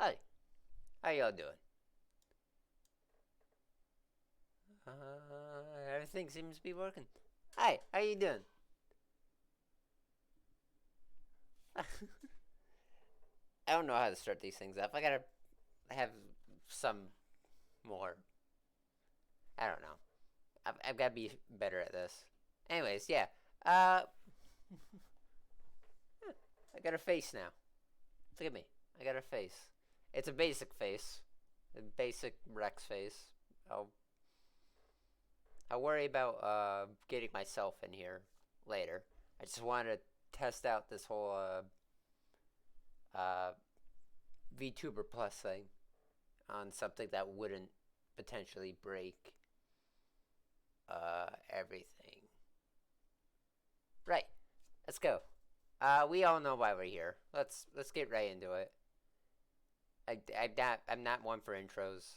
Hi, how y'all doing? Everything seems to be working. Hi, how you doing? I don't know how to start these things up. I gotta have some more. I don't know. I've gotta be better at this. Anyways, yeah. Uh, I got a face now. Look at me. I got a face. It's a basic face. A basic Rex face. I'll I'll worry about getting myself in here later. I just wanted to test out this whole uh, VTuber Plus thing on something that wouldn't potentially break everything. Right. Let's go. We all know why we're here. Let's get right into it. I'm not one for intros.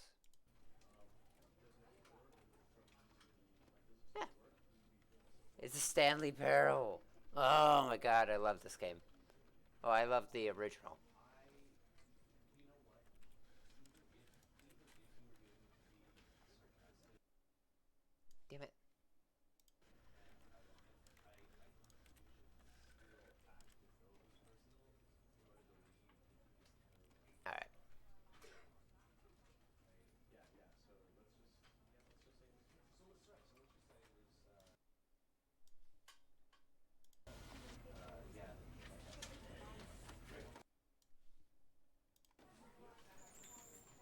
Yeah. It's a Stanley Parable. Oh my god, I love this game. Oh, I love the original. Damn it. Alright.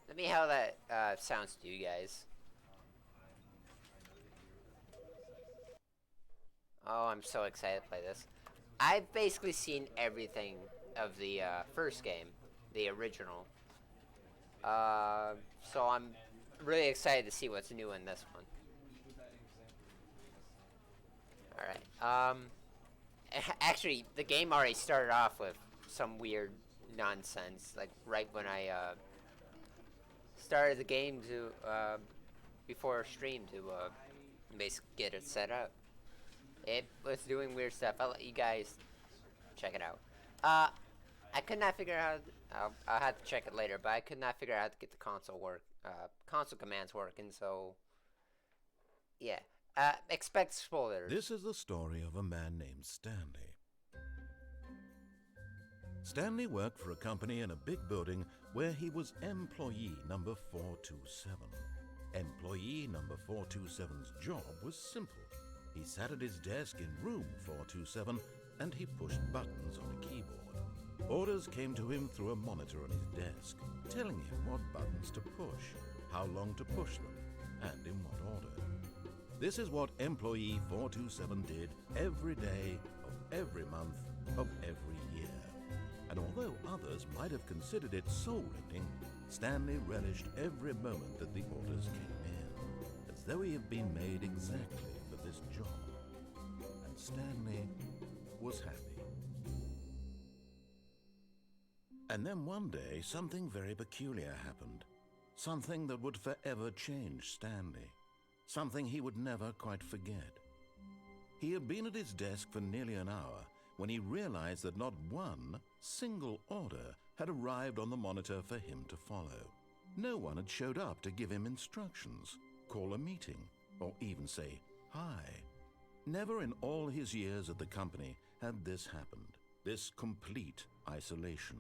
Let me how that sounds to you guys. Oh, I'm so excited to play this. I've basically seen everything of the first game, the original. So I'm really excited to see what's new in this one. All right. Actually, the game already started off with some weird nonsense. Like right when I started the game to before stream to basically get it set up. It was doing weird stuff. I'll let you guys check it out. Uh, I could not figure out. I'll have to check it later, but I could not figure out how to get the console commands working. So yeah, expect spoilers. This is the story of a man named Stanley. Stanley worked for a company in a big building where he was employee number 427. Employee number 427's job was simple. He sat at his desk in room 427 and he pushed buttons on a keyboard. Orders came to him through a monitor on his desk, telling him what buttons to push, how long to push them, and in what order. This is what employee 427 did every day of every month of every year. And although others might have considered it soul-rending, Stanley relished every moment that the orders came in, as though he had been made exactly for this job. And Stanley was happy. And then one day, something very peculiar happened. Something that would forever change Stanley. Something he would never quite forget. He had been at his desk for nearly an hour when he realized that not one single order had arrived on the monitor for him to follow. No one had showed up to give him instructions, call a meeting, or even say hi. Never in all his years at the company had this happened, this complete isolation.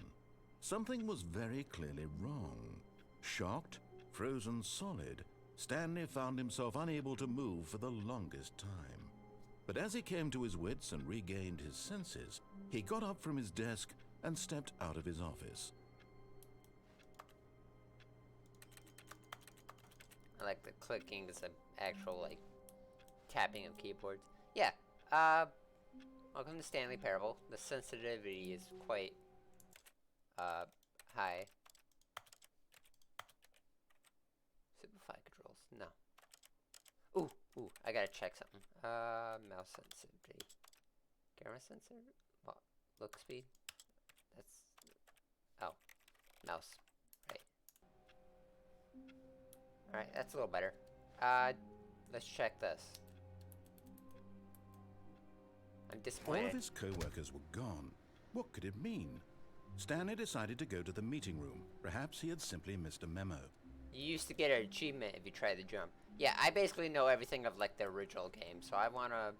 Something was very clearly wrong. Shocked, frozen solid, Stanley found himself unable to move for the longest time. But as he came to his wits and regained his senses, he got up from his desk and stepped out of his office. I like the clicking as an actual like tapping of keyboards. Yeah. Welcome to Stanley Parable. The sensitivity is quite high. Simplify controls. No. Ooh, I gotta check something. Mouse sensitivity. Camera sensor? What? Look speed? That's... Oh. Mouse. Right. Alright, that's a little better. Let's check this. I'm All disappointed. of his co-workers were gone. What could it mean? Stanley decided to go to the meeting room. Perhaps he had simply missed a memo. You used to get an achievement if you try the jump. Yeah, I basically know everything of like the original game, so I wanna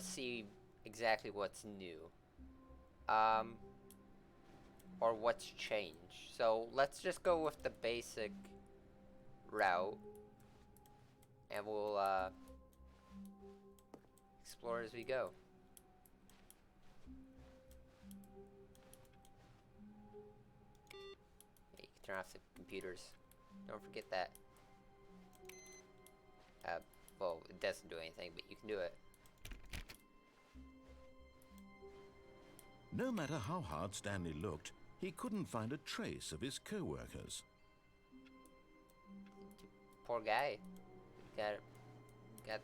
see exactly what's new. Or what's changed. So let's just go with the basic route, and we'll explore as we go. Yeah, you can turn off the computers. Don't forget that. Well, it doesn't do anything, but you can do it. No matter how hard Stanley looked, he couldn't find a trace of his co-workers. Poor guy. Got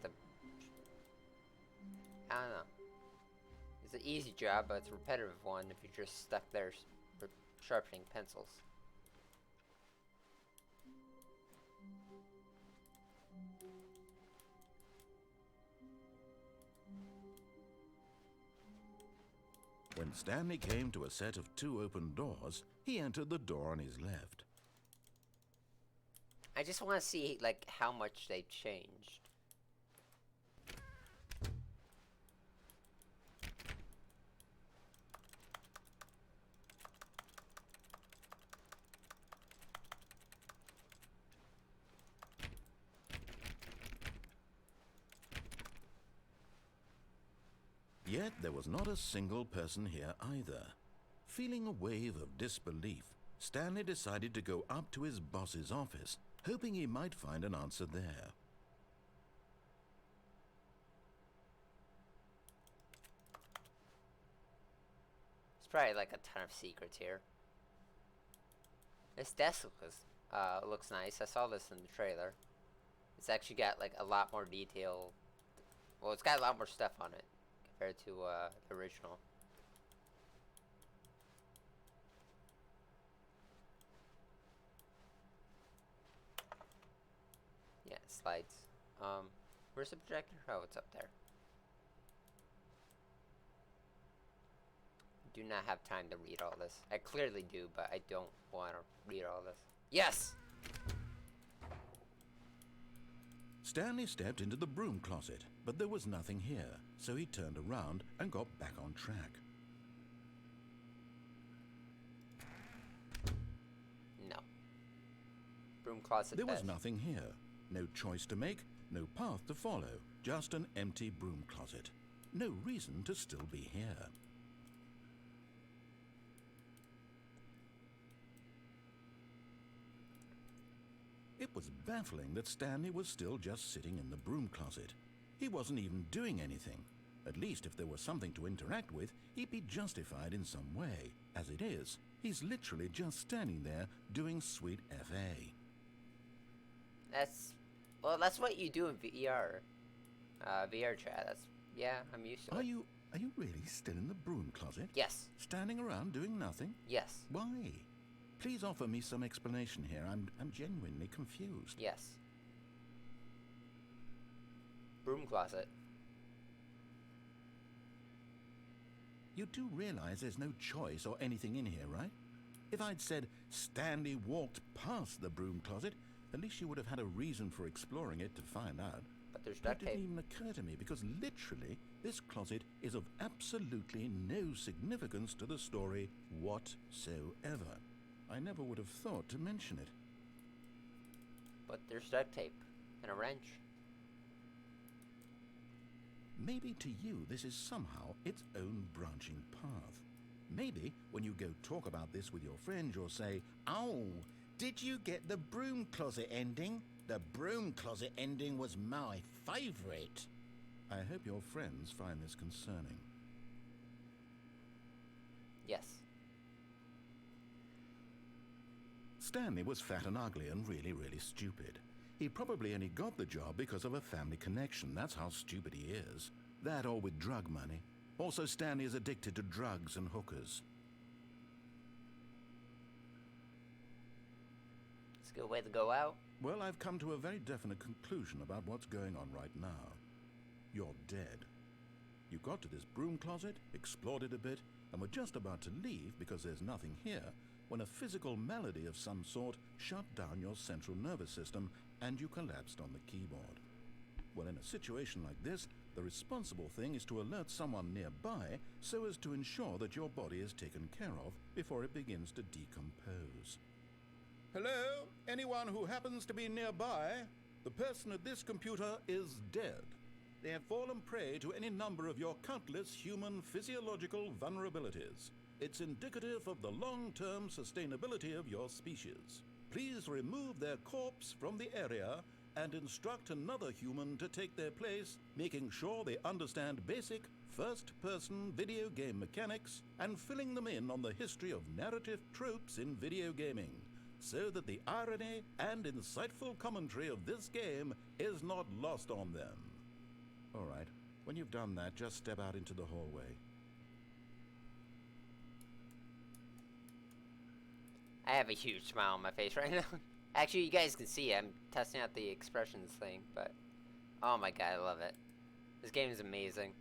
the. I don't know. It's an easy job, but it's a repetitive one if you're just stuck there sharpening pencils. When Stanley came to a set of 2 open doors, he entered the door on his left. I just want to see like how much they've changed. Yet there was not a single person here either. Feeling a wave of disbelief, Stanley decided to go up to his boss's office, hoping he might find an answer there. There's probably like a ton of secrets here. This desk looks nice. I saw this in the trailer. It's actually got like a lot more detail. Well, it's got a lot more stuff on it compared to the original. Yeah, slides. Where's the projector? Oh, it's up there. Do not have time to read all this. I clearly do, but I don't want to read all this. Yes! Stanley stepped into the broom closet, but there was nothing here, so he turned around and got back on track. No. Broom closet. There was nothing here. No choice to make, no path to follow, just an empty broom closet. No reason to still be here. It was baffling that Stanley was still just sitting in the broom closet. He wasn't even doing anything. At least if there was something to interact with, he'd be justified in some way. As it is, he's literally just standing there doing sweet FA. That's what you do in VR. VR chat. Yeah, I'm used to it. Are you really still in the broom closet? Yes. Standing around doing nothing? Yes. Why? Please offer me some explanation here. I'm genuinely confused. Yes. Broom closet. You do realize there's no choice or anything in here, right? If I'd said Stanley walked past the broom closet, at least you would have had a reason for exploring it to find out. But there's duct tape. It didn't even occur to me because literally this closet is of absolutely no significance to the story whatsoever. I never would have thought to mention it. But there's duct tape and a wrench. Maybe to you this is somehow its own branching path. Maybe when you go talk about this with your friend, you'll say, "Oh, did you get the broom closet ending? The broom closet ending was my favorite." I hope your friends find this concerning. Yes. Stanley was fat and ugly and really, really stupid. He probably only got the job because of a family connection. That's how stupid he is. That or with drug money. Also, Stanley is addicted to drugs and hookers. It's a good way to go out. Well, I've come to a very definite conclusion about what's going on right now. You're dead. You got to this broom closet, explored it a bit, and were just about to leave because there's nothing here when a physical malady of some sort shut down your central nervous system and you collapsed on the keyboard. Well, in a situation like this, the responsible thing is to alert someone nearby so as to ensure that your body is taken care of before it begins to decompose. Hello? Anyone who happens to be nearby? The person at this computer is dead. They have fallen prey to any number of your countless human physiological vulnerabilities. It's indicative of the long-term sustainability of your species. Please remove their corpse from the area and instruct another human to take their place, making sure they understand basic first-person video game mechanics and filling them in on the history of narrative tropes in video gaming, so that the irony and insightful commentary of this game is not lost on them. All right, when you've done that, just step out into the hallway. I have a huge smile on my face right now. Actually, you guys can see I'm testing out the expressions thing, but oh my god, I love it. This game is amazing.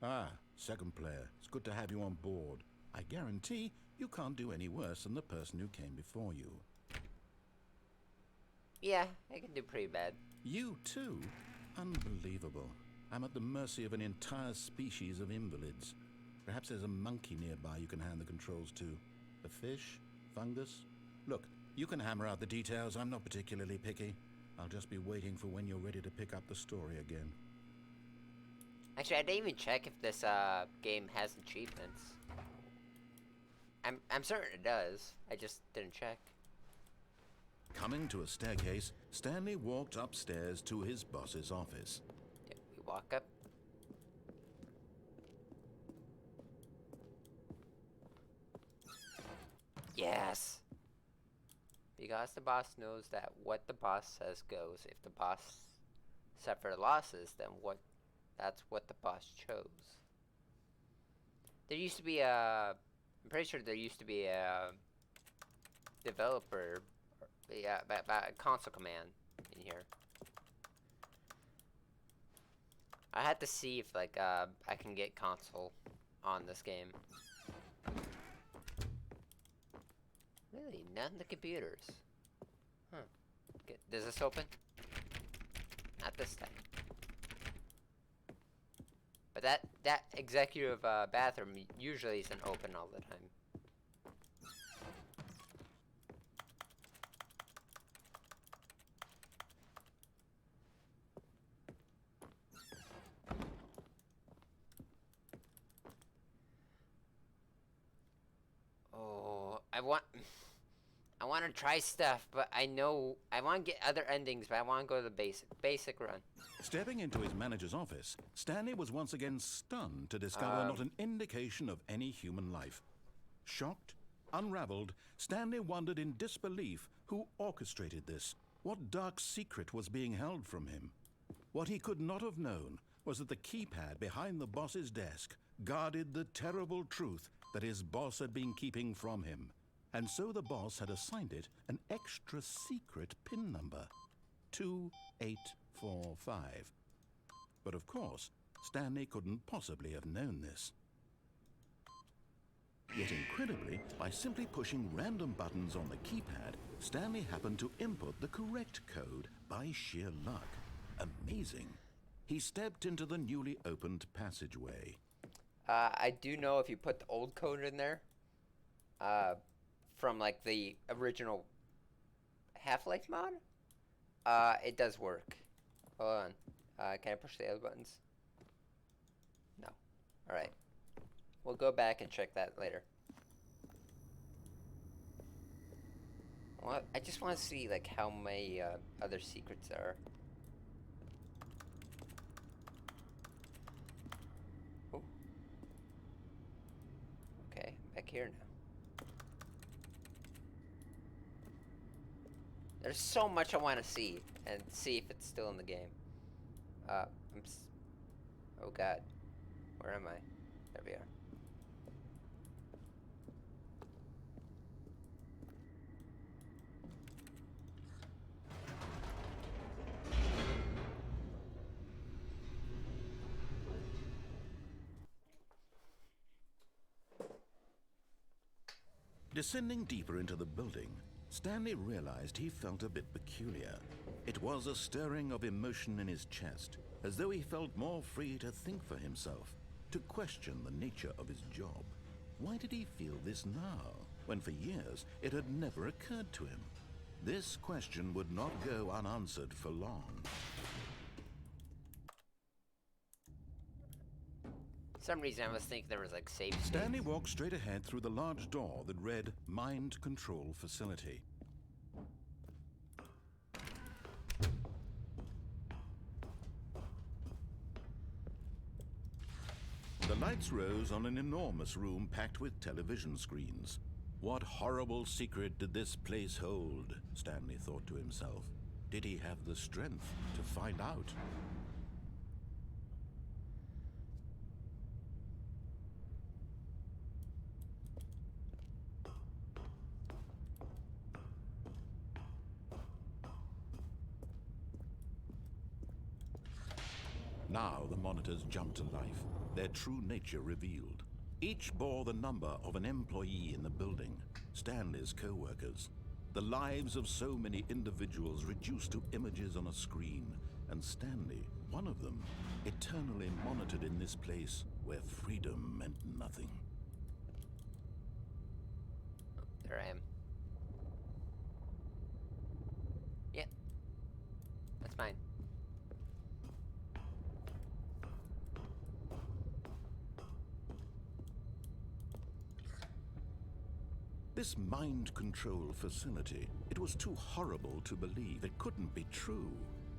Ah, second player. It's good to have you on board. I guarantee you can't do any worse than the person who came before you. Yeah, I can do pretty bad. You too? Unbelievable. I'm at the mercy of an entire species of invalids. Perhaps there's a monkey nearby you can hand the controls to. A fish? Fungus? Look, you can hammer out the details. I'm not particularly picky. I'll just be waiting for when you're ready to pick up the story again. Actually, I didn't even check if this game has achievements. I'm certain it does. I just didn't check. Coming to a staircase, Stanley walked upstairs to his boss's office. Yeah, we walk up. Yes! Because the boss knows that what the boss says goes. If the boss suffered losses, then that's what the boss chose. There used to be a... I'm pretty sure there used to be a developer, a console command in here. I had to see if like I can get console on this game. Really, none of the computers. Huh. Okay, does this open? Not this time. But that executive bathroom usually isn't open all the time. Oh, I want to try stuff, but I know I want to get other endings, but I want to go to the basic run. Stepping into his manager's office, Stanley was once again stunned to discover not an indication of any human life. Shocked, unraveled, Stanley wondered in disbelief who orchestrated this. What dark secret was being held from him? What he could not have known was that the keypad behind the boss's desk guarded the terrible truth that his boss had been keeping from him. And so the boss had assigned it an extra secret PIN number, 2845. But of course, Stanley couldn't possibly have known this. Yet incredibly, by simply pushing random buttons on the keypad, Stanley happened to input the correct code by sheer luck. Amazing. He stepped into the newly opened passageway. I do know if you put the old code in there, from like the original Half-Life mod, it does work. Hold on. Can I push the other buttons? No. Alright. We'll go back and check that later. Well, I just want to see like how many other secrets there are. Oh. Okay, back here now. There's so much I want to see and see if it's still in the game. Oh god. Where am I? There we are. Descending deeper into the building, Stanley realized he felt a bit peculiar. It was a stirring of emotion in his chest, as though he felt more free to think for himself, to question the nature of his job. Why did he feel this now, when for years it had never occurred to him? This question would not go unanswered for long. For some reason I was thinking there was like safe space. Stanley walked straight ahead through the large door that read Mind Control Facility. The lights rose on an enormous room packed with television screens. What horrible secret did this place hold? Stanley thought to himself. Did he have the strength to find out? Now the monitors jumped to life, their true nature revealed. Each bore the number of an employee in the building, Stanley's co-workers. The lives of so many individuals reduced to images on a screen, and Stanley, one of them, eternally monitored in this place where freedom meant nothing. There I am. Yeah. That's fine. This mind control facility, it was too horrible to believe. It couldn't be true.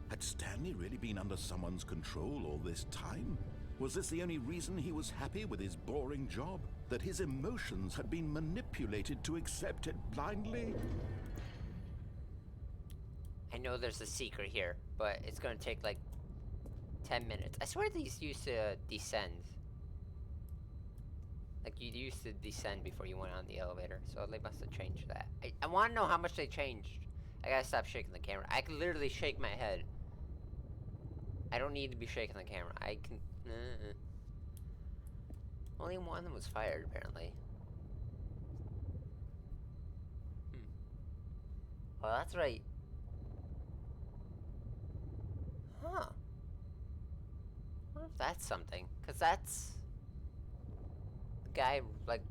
Had Stanley really been under someone's control all this time? Was this the only reason he was happy with his boring job? That his emotions had been manipulated to accept it blindly? I know there's a secret here, but it's gonna take like 10 minutes. I swear these used to descend. Like, you used to descend before you went on the elevator, so they must have changed that. I want to know how much they changed. I gotta stop shaking the camera. I can literally shake my head. I don't need to be shaking the camera. I can... Only one was fired, apparently. Well, that's right. Huh. I wonder if that's something. Because that's... guy, like,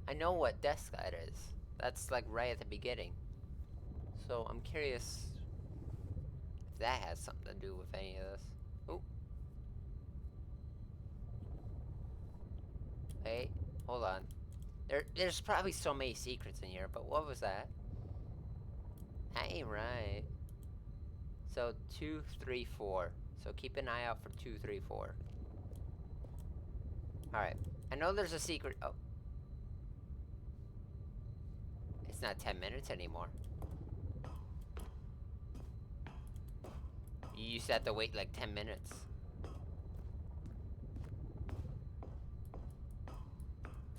I know what desk that is. That's like right at the beginning. So I'm curious if that has something to do with any of this. Oh. Wait, hold on. There's probably so many secrets in here, but what was that? That ain't right. So 2, 3, 4. So keep an eye out for 2, 3, 4. Alright. I know there's a secret. Oh. It's not 10 minutes anymore. You used to have to wait like 10 minutes.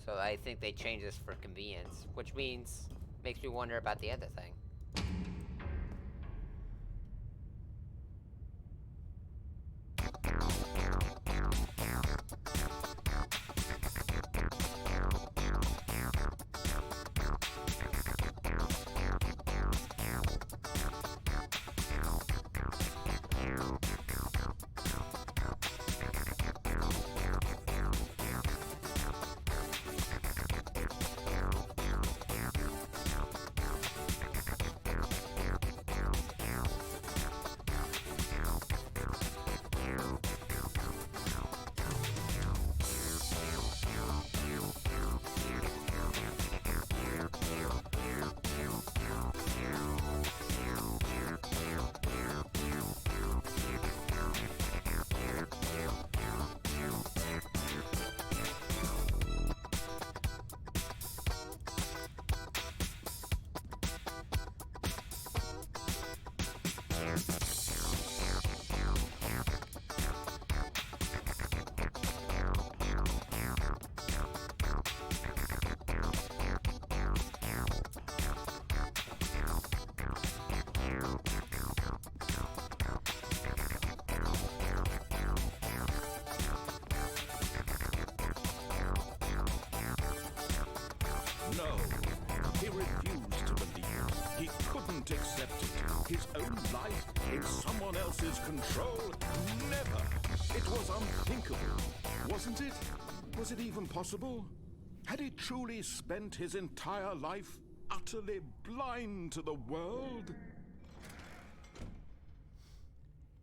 So I think they changed this for convenience, which means, makes me wonder about the other thing. his own life in someone else's control? Never! It was unthinkable, wasn't it? Was it even possible? Had he truly spent his entire life utterly blind to the world?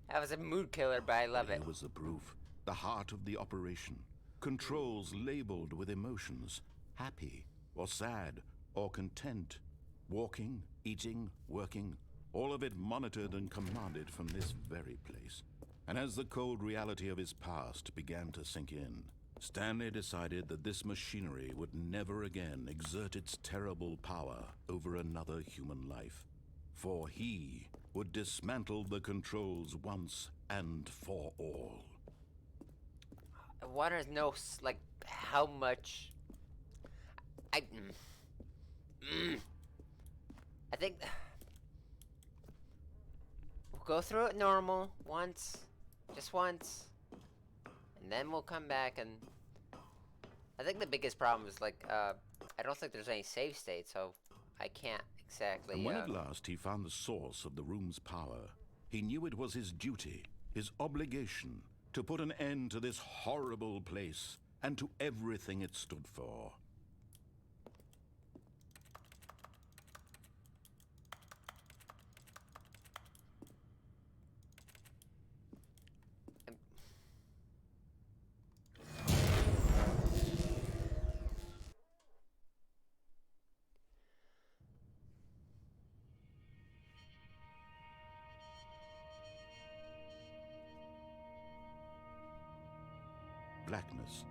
That was a mood killer, but I love it. Here was the proof. The heart of the operation. Controls labeled with emotions. Happy, or sad, or content. Walking, eating, working. All of it monitored and commanded from this very place. And as the cold reality of his past began to sink in, Stanley decided that this machinery would never again exert its terrible power over another human life. For he would dismantle the controls once and for all. I want to know, like, how much... I think... We'll go through it normal, once. Just once. And then we'll come back and... I think the biggest problem is, like, I don't think there's any save state, so I can't exactly... And when at last he found the source of the room's power, he knew it was his duty, his obligation, to put an end to this horrible place and to everything it stood for. Blackness,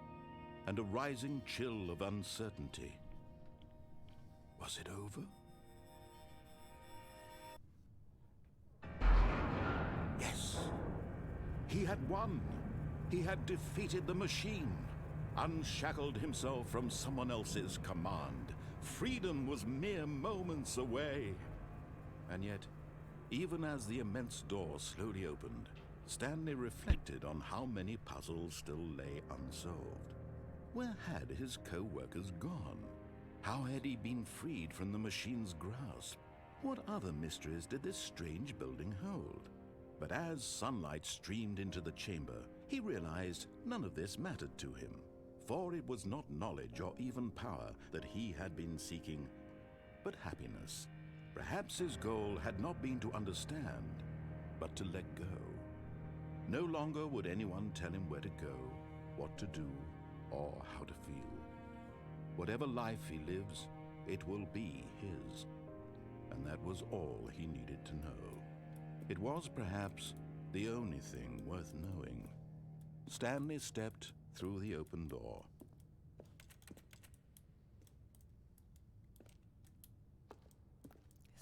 and a rising chill of uncertainty. Was it over? Yes! He had won! He had defeated the machine, unshackled himself from someone else's command. Freedom was mere moments away. And yet, even as the immense door slowly opened, Stanley reflected on how many puzzles still lay unsolved. Where had his co-workers gone? How had he been freed from the machine's grasp? What other mysteries did this strange building hold? But as sunlight streamed into the chamber, he realized none of this mattered to him, for it was not knowledge or even power that he had been seeking, but happiness. Perhaps his goal had not been to understand, but to let go. No longer would anyone tell him where to go, what to do, or how to feel. Whatever life he lives, it will be his. And that was all he needed to know. It was perhaps the only thing worth knowing. Stanley stepped through the open door.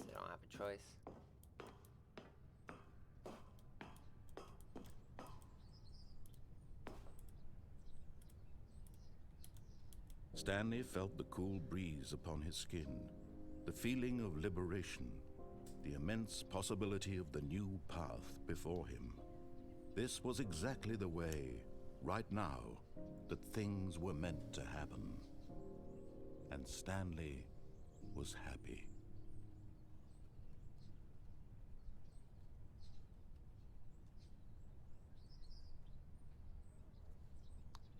Guess I don't have a choice. Stanley felt the cool breeze upon his skin, the feeling of liberation, the immense possibility of the new path before him. This was exactly the way, right now, that things were meant to happen. And Stanley was happy.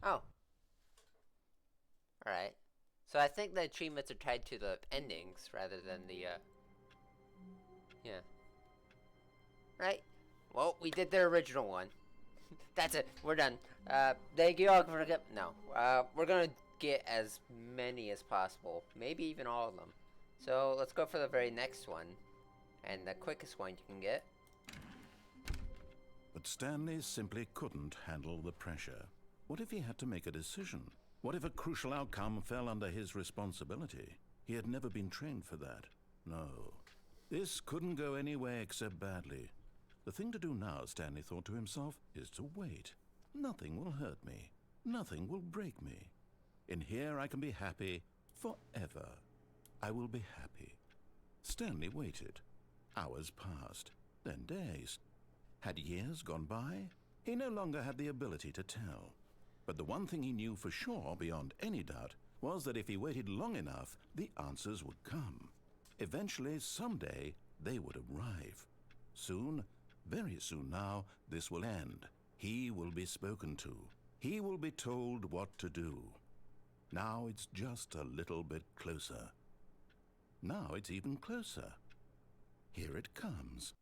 Oh. Alright. So I think the achievements are tied to the endings rather than the, yeah. Right? Well, we did the original one. That's it. We're done. Thank you all for... No. We're gonna get as many as possible. Maybe even all of them. So, let's go for the very next one. And the quickest one you can get. But Stanley simply couldn't handle the pressure. What if he had to make a decision? What if a crucial outcome fell under his responsibility? He had never been trained for that. No. This couldn't go anywhere except badly. The thing to do now, Stanley thought to himself, is to wait. Nothing will hurt me. Nothing will break me. In here I can be happy forever. I will be happy. Stanley waited. Hours passed, then days. Had years gone by? He no longer had the ability to tell. But the one thing he knew for sure, beyond any doubt, was that if he waited long enough, the answers would come. Eventually, someday, they would arrive. Soon, very soon now, this will end. He will be spoken to. He will be told what to do. Now it's just a little bit closer. Now it's even closer. Here it comes.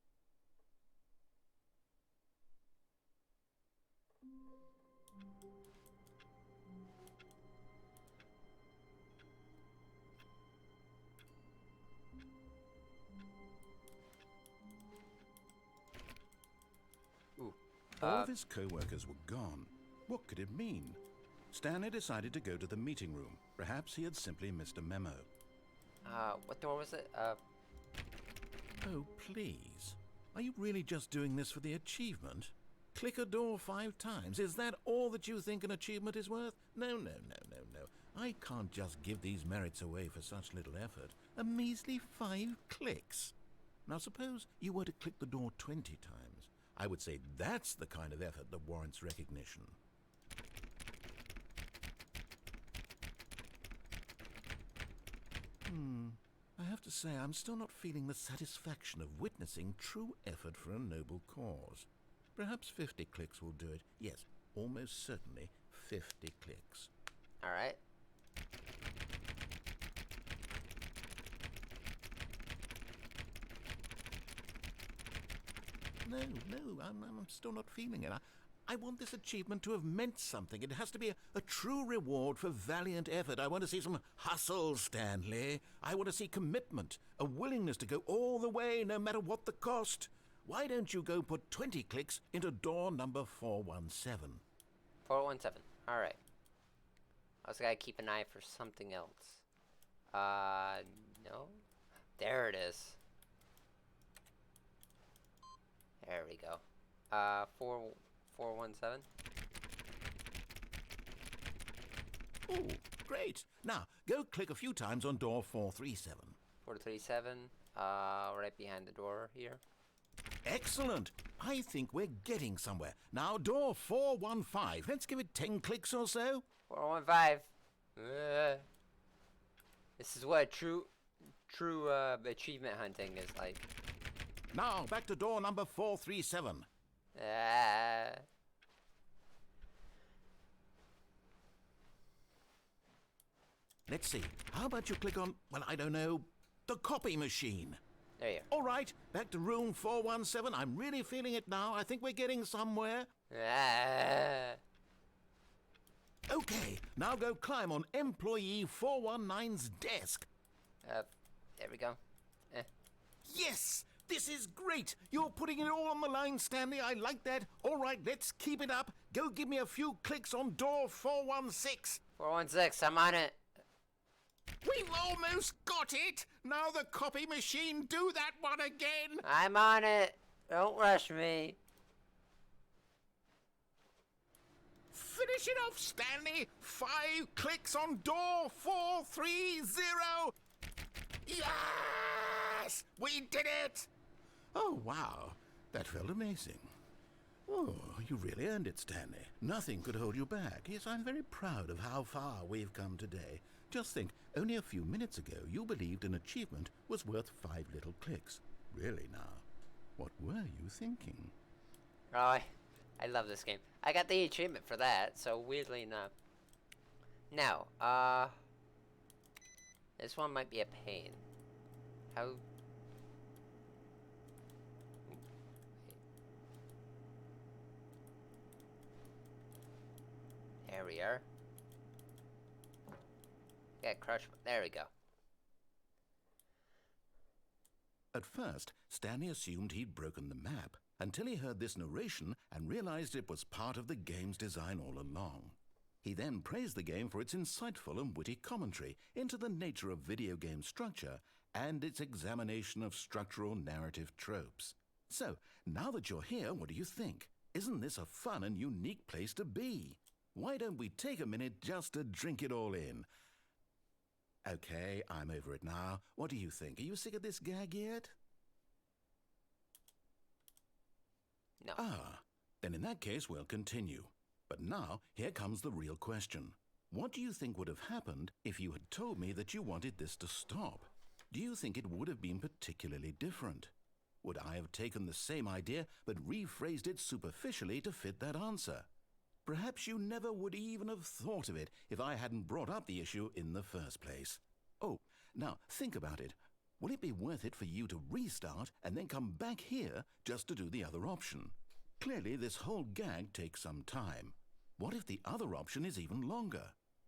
Ooh. All of his co-workers were gone. What could it mean? Stanley decided to go to the meeting room. Perhaps he had simply missed a memo. What door was it? Oh, please. Are you really just doing this for the achievement? Click a door 5 times. Is that all that you think an achievement is worth? No, no, no, no, no. I can't just give these merits away for such little effort. A measly 5 clicks. Now suppose you were to click the door 20 times. I would say that's the kind of effort that warrants recognition. I have to say, I'm still not feeling the satisfaction of witnessing true effort for a noble cause. Perhaps 50 clicks will do it. Yes, almost certainly 50 clicks. All right. No, I'm still not feeling it. I want this achievement to have meant something. It has to be a true reward for valiant effort. I want to see some hustle, Stanley. I want to see commitment, a willingness to go all the way, no matter what the cost. Why don't you go put 20 clicks into door number 417? 417. All right. I was gotta keep an eye for something else. No. There it is. There we go. 417. Oh, great. Now, go click a few times on door 437. 437. Right behind the door here. Excellent. I think we're getting somewhere. Now, door 415. Let's give it 10 clicks or so. 415. This is what true achievement hunting is like. Now, back to door number 437. Let's see. How about you click on, well, I don't know, the copy machine? There you All right, back to room 417. I'm really feeling it now. I think we're getting somewhere. Okay, now go climb on employee 419's desk. There we go. Yes! This is great! You're putting it all on the line, Stanley. I like that. All right, let's keep it up. Go give me a few clicks on door 416. 416, I'm on it. We've almost got it! Now the copy machine, do that one again! I'm on it. Don't rush me. Finish it off, Stanley! 5 clicks on door 430! Yes! We did it! Oh, wow. That felt amazing. Oh, you really earned it, Stanley. Nothing could hold you back. Yes, I'm very proud of how far we've come today. Just think, only a few minutes ago, you believed an achievement was worth 5 little clicks. Really now, what were you thinking? Oh, I love this game. I got the achievement for that, so weirdly enough. Now, this one might be a pain. How... There we are. Get crushed. There we go. At first, Stanley assumed he'd broken the map, until he heard this narration and realized it was part of the game's design all along. He then praised the game for its insightful and witty commentary into the nature of video game structure and its examination of structural narrative tropes. So, now that you're here, what do you think? Isn't this a fun and unique place to be? Why don't we take a minute just to drink it all in? Okay, I'm over it now. What do you think? Are you sick of this gag yet? No. Ah, then in that case, we'll continue. But now, here comes the real question. What do you think would have happened if you had told me that you wanted this to stop? Do you think it would have been particularly different? would I have taken the same idea but rephrased it superficially to fit that answer? Perhaps you never would even have thought of it if I hadn't brought up the issue in the first place. Oh, now think about it. Will it be worth it for you to restart and then come back here just to do the other option? Clearly, this whole gag takes some time. What if the other option is even longer?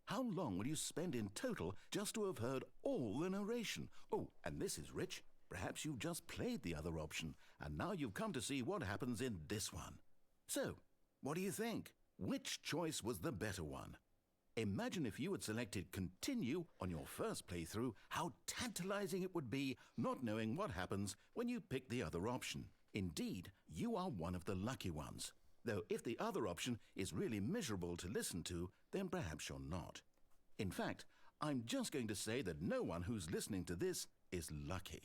How long will you spend in total just to have heard all the narration? Oh, and this is rich. Perhaps you've just played the other option, and now you've come to see what happens in this one. So, what do you think? Which choice was the better one? Imagine if you had selected continue on your first playthrough, how tantalizing it would be not knowing what happens when you pick the other option. Indeed, you are one of the lucky ones. Though if the other option is really miserable to listen to, then perhaps you're not. In fact, I'm just going to say that no one who's listening to this is lucky.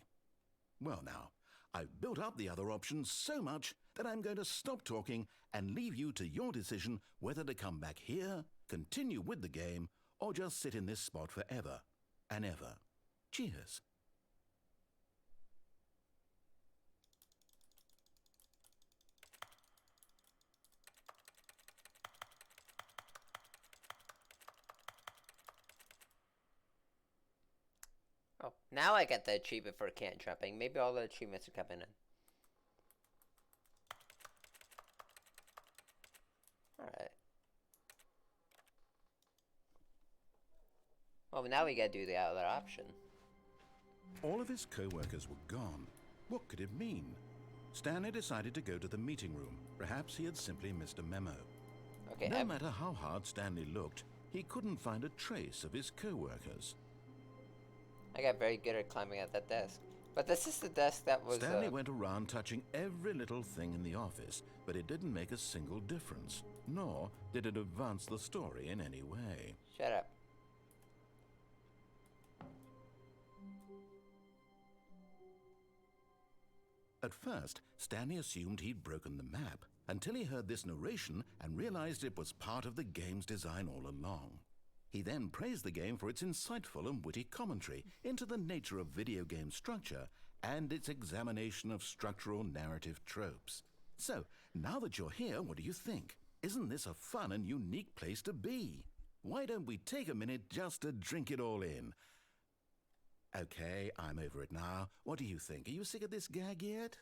Well now, I've built up the other option so much that I'm going to stop talking and leave you to your decision whether to come back here, continue with the game, or just sit in this spot forever and ever. Cheers. Oh, now I get the achievement for can trapping. Maybe all the achievements are coming in. Alright. Well, now we gotta do the other option. All of his co-workers were gone. What could it mean? Stanley decided to go to the meeting room. Perhaps he had simply missed a memo. Okay, No matter how hard Stanley looked, he couldn't find a trace of his co-workers. I got very good at climbing up that desk. But this is the desk that was... Stanley went around touching every little thing in the office, but it didn't make a single difference, nor did it advance the story in any way. Shut up. At first, Stanley assumed he'd broken the map, until he heard this narration and realized it was part of the game's design all along. He then praised the game for its insightful and witty commentary into the nature of video game structure and its examination of structural narrative tropes. So, now that you're here, what do you think? Isn't this a fun and unique place to be? Why don't we take a minute just to drink it all in? Okay, I'm over it now. What do you think? Are you sick of this gag yet?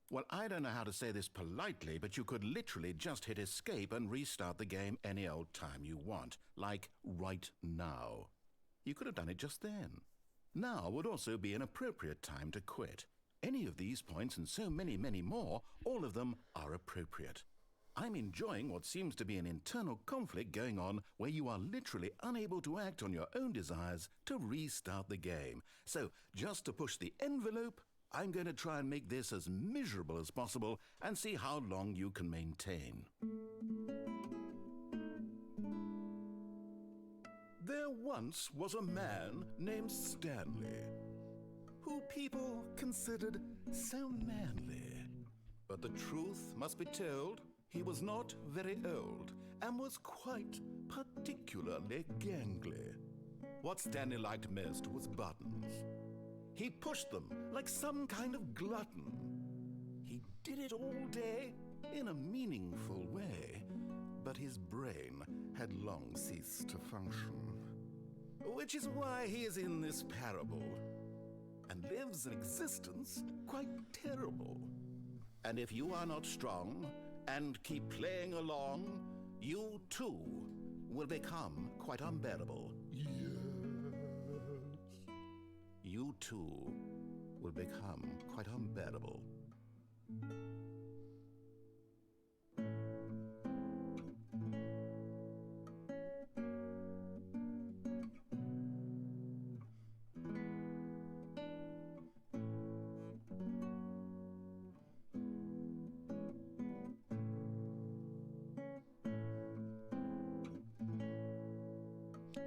Well, I don't know how to say this politely, but you could literally just hit escape and restart the game any old time you want, like right now. You could have done it just then. Now would also be an appropriate time to quit. Any of these points and so many, many more, all of them are appropriate. I'm enjoying what seems to be an internal conflict going on where you are literally unable to act on your own desires to restart the game. So, just to push the envelope, I'm going to try and make this as miserable as possible and see how long you can maintain. There once was a man named Stanley, who people considered so manly. But the truth must be told, he was not very old and was quite particularly gangly. What Stanley liked most was buttons. He pushed them like some kind of glutton. He did it all day in a meaningful way, but his brain had long ceased to function. Which is why he is in this parable and lives an existence quite terrible. And if you are not strong and keep playing along, you too will become quite unbearable. You too will become quite unbearable.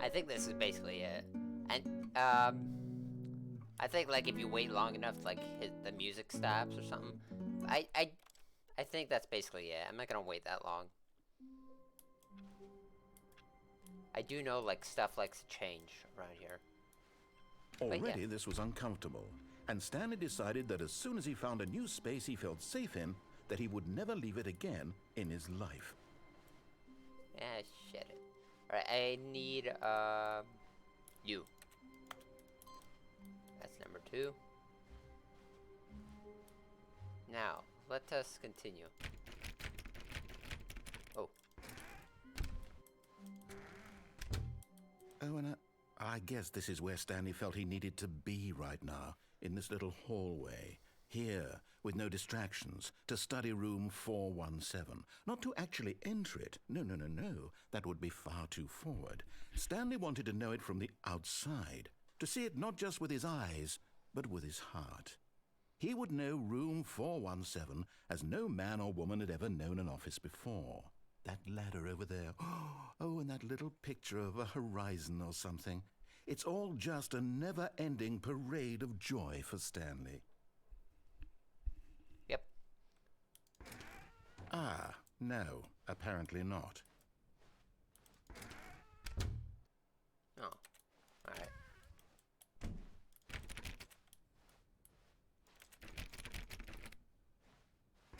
I think this is basically it. And, I think, like, if you wait long enough, like, the music stops or something. I think that's basically it. I'm not gonna wait that long. I do know, like, stuff likes to change around here. Already this was uncomfortable. And Stanley decided that as soon as he found a new space he felt safe in, that he would never leave it again in his life. Ah, shit it. Alright, I need, you. That's number 2. Now, let us continue. Oh. Oh, and I guess this is where Stanley felt he needed to be right now, in this little hallway. Here, with no distractions, to study room 417. Not to actually enter it. No. That would be far too forward. Stanley wanted to know it from the outside. To see it not just with his eyes, but with his heart. He would know room 417 as no man or woman had ever known an office before. That ladder over there. Oh, and that little picture of a horizon or something. It's all just a never-ending parade of joy for Stanley. Yep. Ah, no, apparently not. Oh, alright.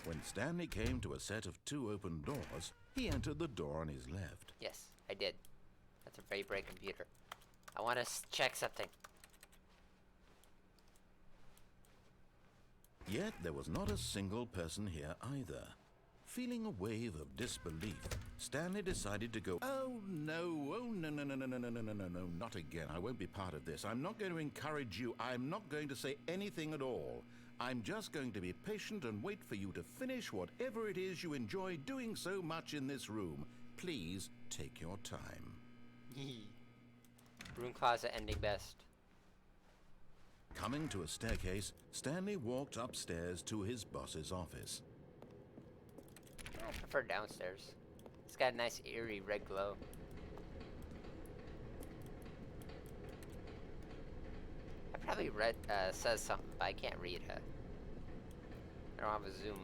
When Stanley came to a set of 2 open doors, he entered the door on his left. Yes, I did. That's a very bright computer. I want to check something. Yet there was not a single person here either. Feeling a wave of disbelief, Stanley decided to go, oh no, no, not again. I won't be part of this. I'm not going to encourage you. I'm not going to say anything at all. I'm just going to be patient and wait for you to finish whatever it is you enjoy doing so much in this room. Please take your time. Room closet ending best. Coming to a staircase, Stanley walked upstairs to his boss's office. I prefer downstairs. It's got a nice eerie red glow. I probably says something, but I can't read it. I don't have a zoom.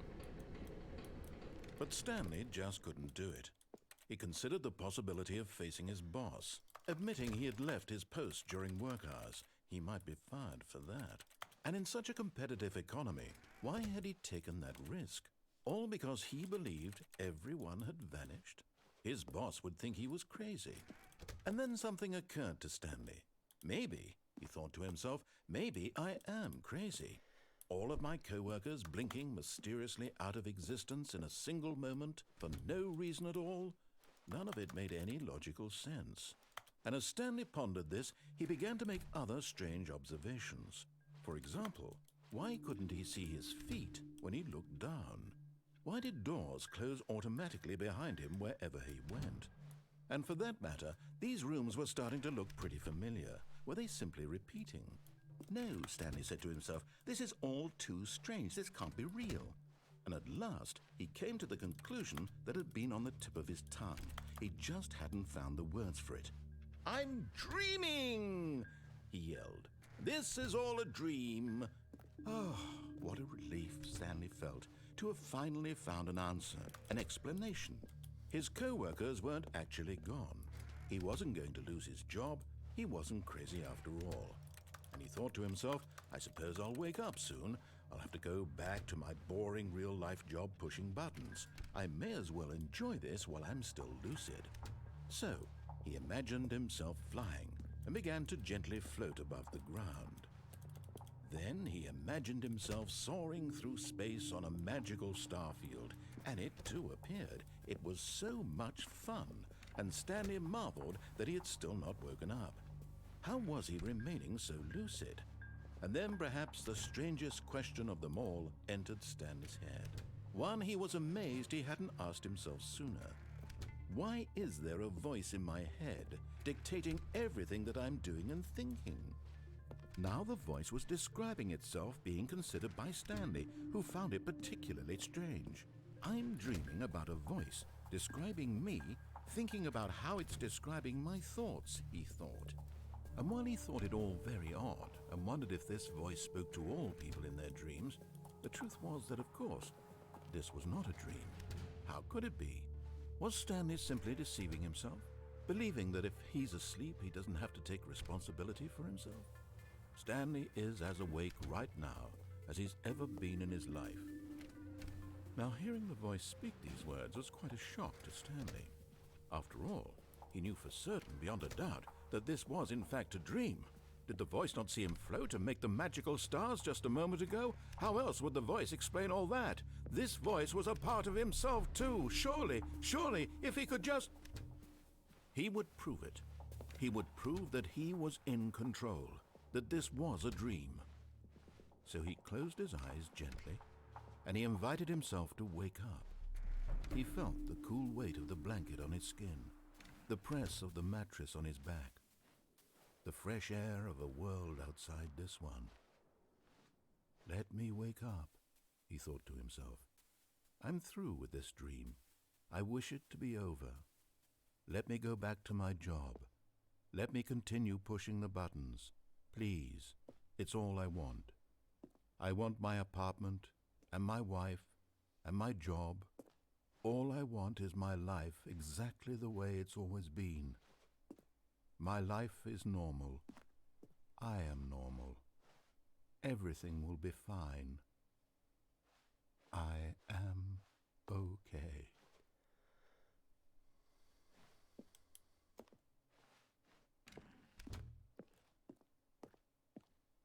But Stanley just couldn't do it. He considered the possibility of facing his boss, admitting he had left his post during work hours. He might be fired for that. And in such a competitive economy, why had he taken that risk? All because he believed everyone had vanished? His boss would think he was crazy. And then something occurred to Stanley. Maybe, he thought to himself, maybe I am crazy. All of my co-workers blinking mysteriously out of existence in a single moment for no reason at all? None of it made any logical sense. And as Stanley pondered this, he began to make other strange observations. For example, why couldn't he see his feet when he looked down? Why did doors close automatically behind him wherever he went? And for that matter, these rooms were starting to look pretty familiar. Were they simply repeating? No, Stanley said to himself, this is all too strange. This can't be real. And at last, he came to the conclusion that had been on the tip of his tongue. He just hadn't found the words for it. I'm dreaming, he yelled. This is all a dream. Oh, what a relief Stanley felt to have finally found an answer, an explanation. His co-workers weren't actually gone. He wasn't going to lose his job. He wasn't crazy after all. And he thought to himself, I suppose I'll wake up soon. I'll have to go back to my boring real-life job pushing buttons. I may as well enjoy this while I'm still lucid. So, he imagined himself flying and began to gently float above the ground. Then he imagined himself soaring through space on a magical starfield, and it too appeared. It was so much fun, and Stanley marveled that he had still not woken up. How was he remaining so lucid? And then perhaps the strangest question of them all entered Stanley's head. One he was amazed he hadn't asked himself sooner. Why is there a voice in my head dictating everything that I'm doing and thinking? Now the voice was describing itself being considered by Stanley, who found it particularly strange. I'm dreaming about a voice describing me, thinking about how it's describing my thoughts, he thought. And while he thought it all very odd and wondered if this voice spoke to all people in their dreams, the truth was that, of course, this was not a dream. How could it be? Was Stanley simply deceiving himself, believing that if he's asleep, he doesn't have to take responsibility for himself? Stanley is as awake right now as he's ever been in his life. Now, hearing the voice speak these words was quite a shock to Stanley. After all, he knew for certain, beyond a doubt, that this was in fact a dream. Did the voice not see him float and make the magical stars just a moment ago? How else would the voice explain all that? This voice was a part of himself too. Surely, if he could just... He would prove it. He would prove that he was in control, that this was a dream. So he closed his eyes gently, and he invited himself to wake up. He felt the cool weight of the blanket on his skin, the press of the mattress on his back, the fresh air of a world outside this one. Let me wake up, he thought to himself. I'm through with this dream. I wish it to be over. Let me go back to my job. Let me continue pushing the buttons. Please, it's all I want. I want my apartment, and my wife, and my job. All I want is my life exactly the way it's always been. My life is normal. I am normal. Everything will be fine. I am okay.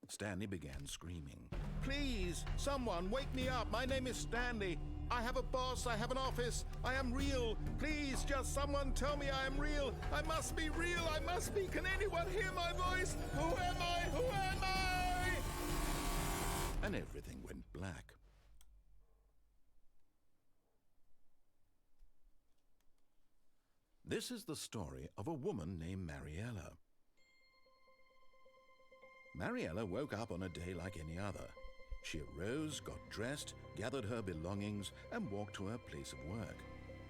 Stanley began screaming. Please, someone, wake me up. My name is Stanley. I have a boss. I have an office. I am real. Please, just someone tell me I am real. I must be real. I must be. Can anyone hear my voice? Who am I? Who am I? And everything went black. This is the story of a woman named Mariella. Mariella woke up on a day like any other. She arose, got dressed, gathered her belongings, and walked to her place of work.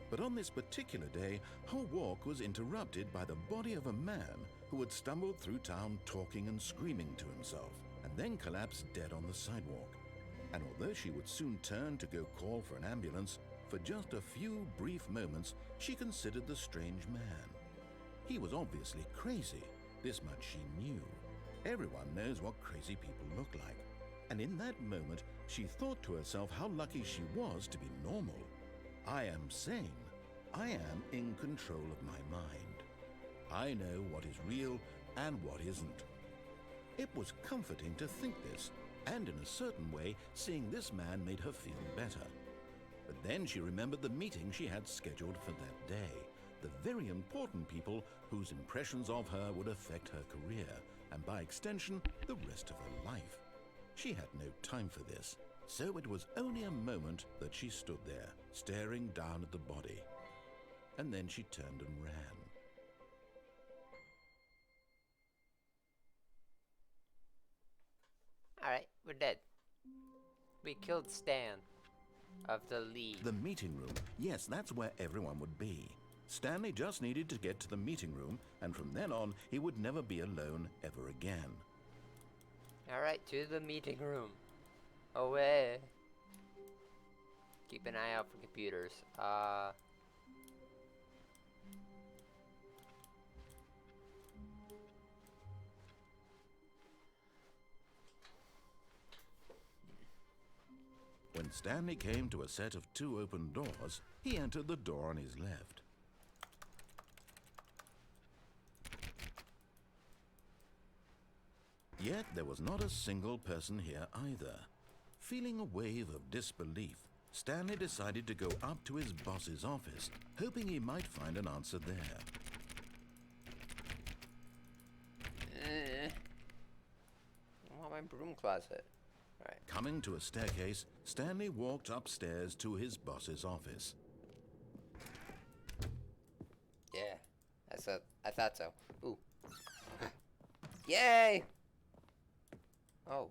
But on this particular day, her walk was interrupted by the body of a man who had stumbled through town talking and screaming to himself, and then collapsed dead on the sidewalk. And although she would soon turn to go call for an ambulance, for just a few brief moments she considered the strange man. He was obviously crazy, this much she knew. Everyone knows what crazy people look like. And in that moment, she thought to herself how lucky she was to be normal. I am sane. I am in control of my mind. I know what is real and what isn't. It was comforting to think this, and in a certain way, seeing this man made her feel better. But then she remembered the meeting she had scheduled for that day, the very important people whose impressions of her would affect her career, and by extension, the rest of her life. She had no time for this, so it was only a moment that she stood there, staring down at the body. And then she turned and ran. Alright, we're dead. We killed Stan of the League. The meeting room. Yes, that's where everyone would be. Stanley just needed to get to the meeting room, and from then on, he would never be alone ever again. Alright, to the meeting room. Away. Keep an eye out for computers. When Stanley came to a set of 2 open doors, he entered the door on his left. Yet there was not a single person here either. Feeling a wave of disbelief, Stanley decided to go up to his boss's office, hoping he might find an answer there. I want my broom closet. Right. Coming to a staircase, Stanley walked upstairs to his boss's office. Yeah, I thought so. Ooh. Yay! Oh.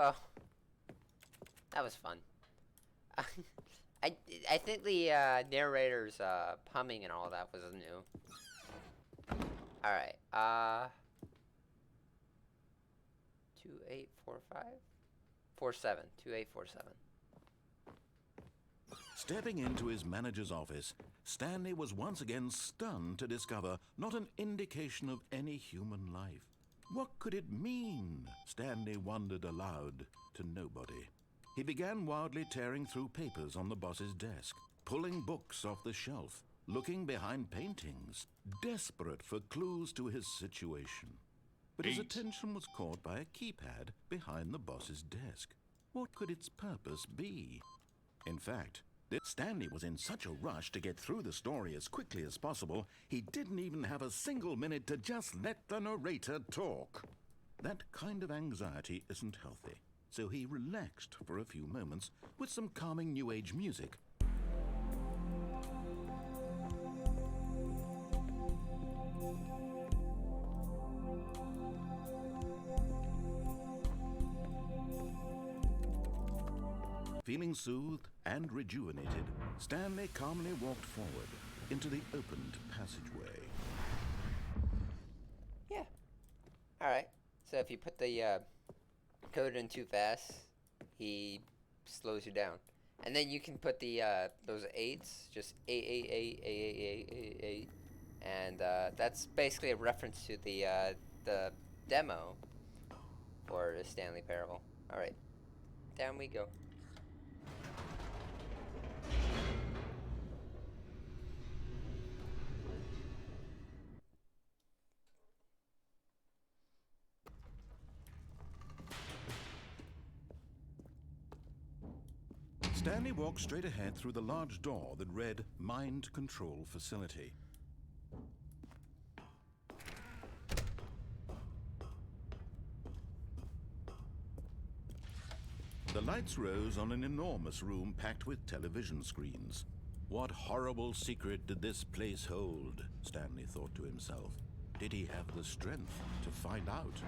well, that was fun. I I think the narrator's humming and all that was new. All right. 2845 47 2847. Stepping into his manager's office, Stanley was once again stunned to discover not an indication of any human life. What could it mean? Stanley wondered aloud to nobody. He began wildly tearing through papers on the boss's desk, pulling books off the shelf, looking behind paintings, desperate for clues to his situation. But his attention was caught by a keypad behind the boss's desk. What could its purpose be? In fact, Stanley was in such a rush to get through the story as quickly as possible, he didn't even have a single minute to just let the narrator talk. That kind of anxiety isn't healthy, so he relaxed for a few moments with some calming New Age music. Feeling soothed and rejuvenated, Stanley calmly walked forward into the opened passageway. Yeah. Alright. So if you put the code in too fast, he slows you down. And then you can put the those 8s, just 8. And that's basically a reference to the demo for the Stanley Parable. Alright. Down we go. Stanley walked straight ahead through the large door that read Mind Control Facility. The lights rose on an enormous room packed with television screens. What horrible secret did this place hold? Stanley thought to himself. Did he have the strength to find out?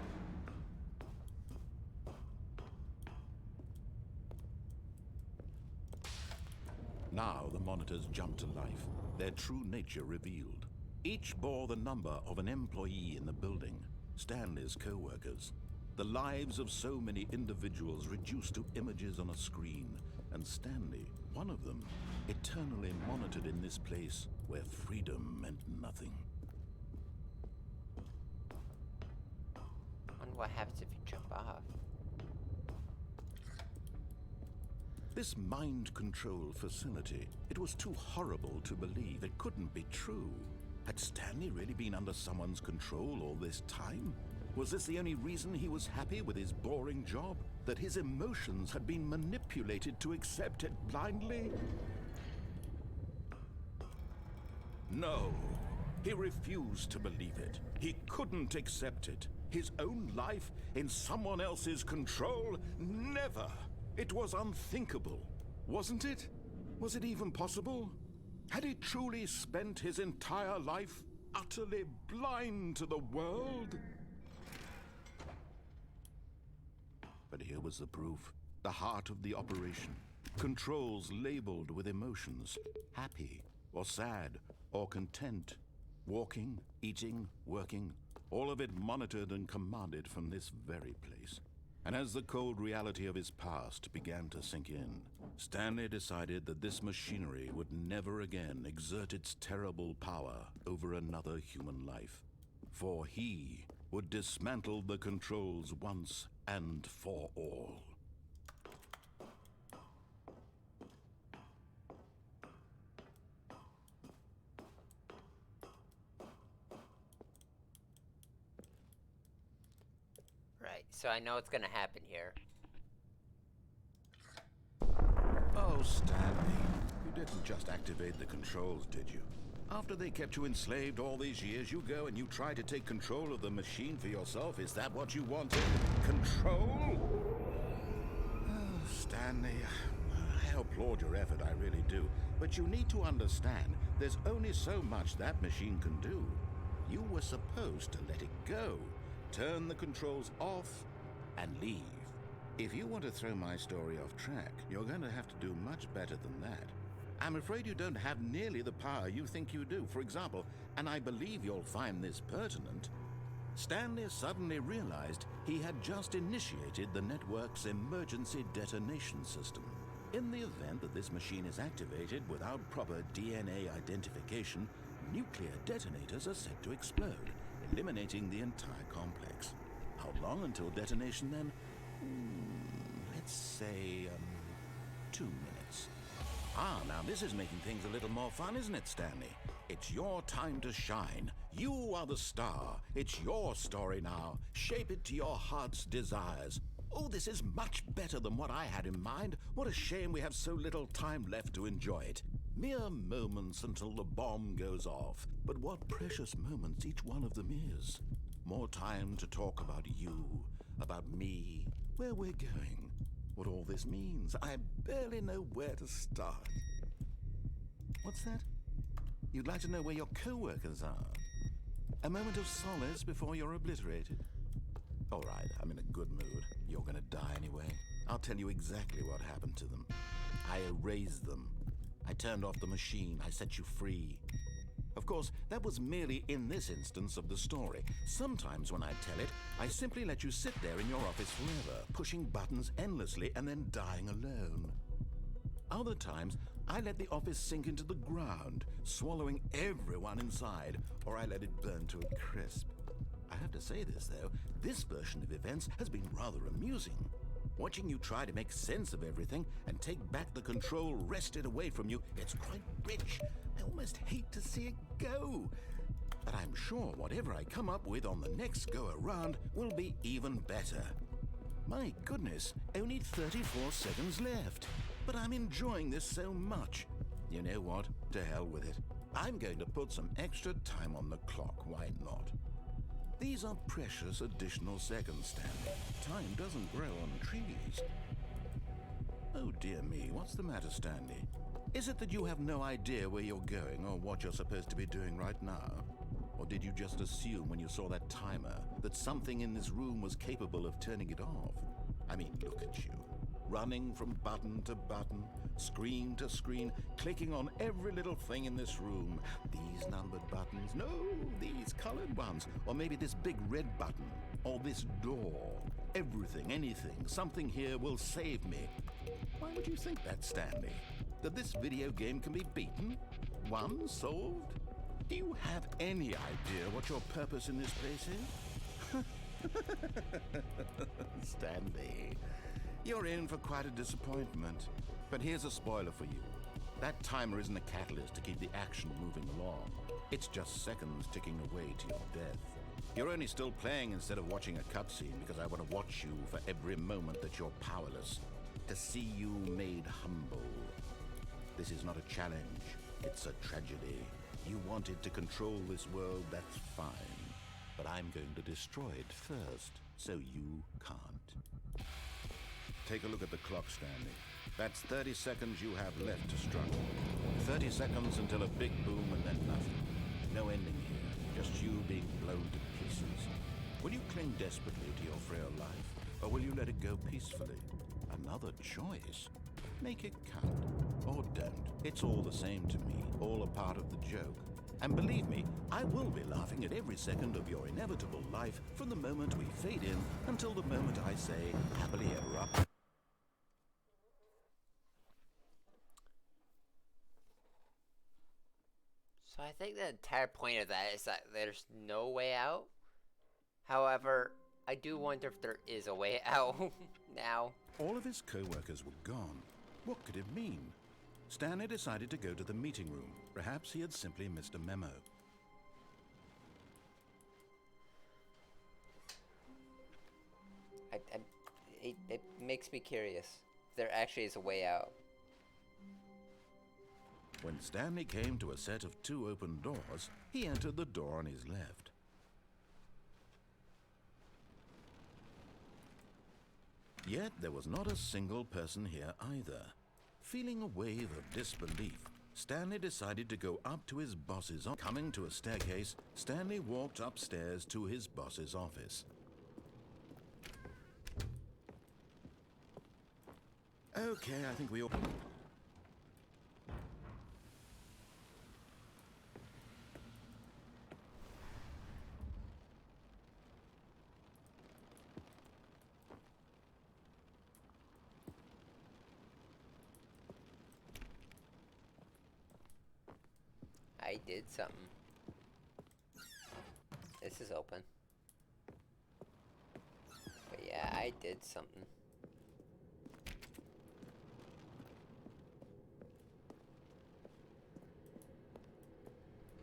Now the monitors jumped to life, their true nature revealed. Each bore the number of an employee in the building, Stanley's co-workers. The lives of so many individuals reduced to images on a screen, and Stanley, one of them, eternally monitored in this place where freedom meant nothing. I wonder what happens if you jump off. This mind control facility, it was too horrible to believe. It couldn't be true. Had Stanley really been under someone's control all this time? Was this the only reason he was happy with his boring job? That his emotions had been manipulated to accept it blindly? No, he refused to believe it. He couldn't accept it. His own life in someone else's control? Never! It was unthinkable, wasn't it? Was it even possible? Had he truly spent his entire life utterly blind to the world? But here was the proof. The heart of the operation. Controls labeled with emotions. Happy, or sad, or content. Walking, eating, working. All of it monitored and commanded from this very place. And as the cold reality of his past began to sink in, Stanley decided that this machinery would never again exert its terrible power over another human life. For he would dismantle the controls once and for all. Right, so I know what's gonna happen here. Oh, Stanley, you didn't just activate the controls, did you? After they kept you enslaved all these years, you go and you try to take control of the machine for yourself. Is that what you wanted? Control? Oh, Stanley, I applaud your effort, I really do. But you need to understand, there's only so much that machine can do. You were supposed to let it go. Turn the controls off and leave. If you want to throw my story off track, you're going to have to do much better than that. I'm afraid you don't have nearly the power you think you do. For example, and I believe you'll find this pertinent, Stanley suddenly realized he had just initiated the network's emergency detonation system. In the event that this machine is activated without proper DNA identification, nuclear detonators are set to explode, eliminating the entire complex. How long until detonation then? Let's say, 2 minutes. Now this is making things a little more fun, isn't it, Stanley? It's your time to shine. You are the star. It's your story now. Shape it to your heart's desires. Oh, this is much better than what I had in mind. What a shame we have so little time left to enjoy it. Mere moments until the bomb goes off. But what precious moments each one of them is. More time to talk about you, about me, where we're going, what all this means. I barely know where to start. What's that? You'd like to know where your co-workers are? A moment of solace before you're obliterated? All right, I'm in a good mood. You're gonna die anyway. I'll tell you exactly what happened to them. I erased them. I turned off the machine. I set you free. Of course, that was merely in this instance of the story. Sometimes when I tell it, I simply let you sit there in your office forever, pushing buttons endlessly and then dying alone. Other times, I let the office sink into the ground, swallowing everyone inside, or I let it burn to a crisp. I have to say this, though, this version of events has been rather amusing. Watching you try to make sense of everything and take back the control wrested away from you, it's quite rich. I almost hate to see it go. But I'm sure whatever I come up with on the next go-around will be even better. My goodness, only 34 seconds left. But I'm enjoying this so much. You know what? To hell with it. I'm going to put some extra time on the clock, why not? These are precious additional seconds, Stanley. Time doesn't grow on trees. Oh dear me, what's the matter, Stanley? Is it that you have no idea where you're going or what you're supposed to be doing right now? Or did you just assume when you saw that timer that something in this room was capable of turning it off? I mean, look at you. Running from button to button, screen to screen, clicking on every little thing in this room. These numbered buttons, no, these colored ones. Or maybe this big red button, or this door. Everything, anything, something here will save me. Why would you think that, Stanley? That this video game can be beaten? Won? Solved? Do you have any idea what your purpose in this place is? Stanley, you're in for quite a disappointment. But here's a spoiler for you. That timer isn't a catalyst to keep the action moving along. It's just seconds ticking away to your death. You're only still playing instead of watching a cutscene because I want to watch you for every moment that you're powerless. To see you made humble. This is not a challenge. It's a tragedy. You wanted to control this world, that's fine. But I'm going to destroy it first, so you can't. Take a look at the clock, Stanley. That's 30 seconds you have left to struggle. 30 seconds until a big boom and then nothing. No ending here, just you being blown to pieces. Will you cling desperately to your frail life, or will you let it go peacefully? Another choice. Make it count, or don't. It's all the same to me, all a part of the joke. And believe me, I will be laughing at every second of your inevitable life from the moment we fade in until the moment I say, happily ever after. So I think the entire point of that is that there's no way out. However, I do wonder if there is a way out now. All of his co-workers were gone. What could it mean? Stanley decided to go to the meeting room. Perhaps he had simply missed a memo. It makes me curious if there actually is a way out. When Stanley came to a set of 2 open doors, he entered the door on his left. Yet there was not a single person here either. Feeling a wave of disbelief, Stanley decided to go up to his boss's office. Coming to a staircase, Stanley walked upstairs to his boss's office. Okay, I think we all... I did something. This is open. But yeah, I did something.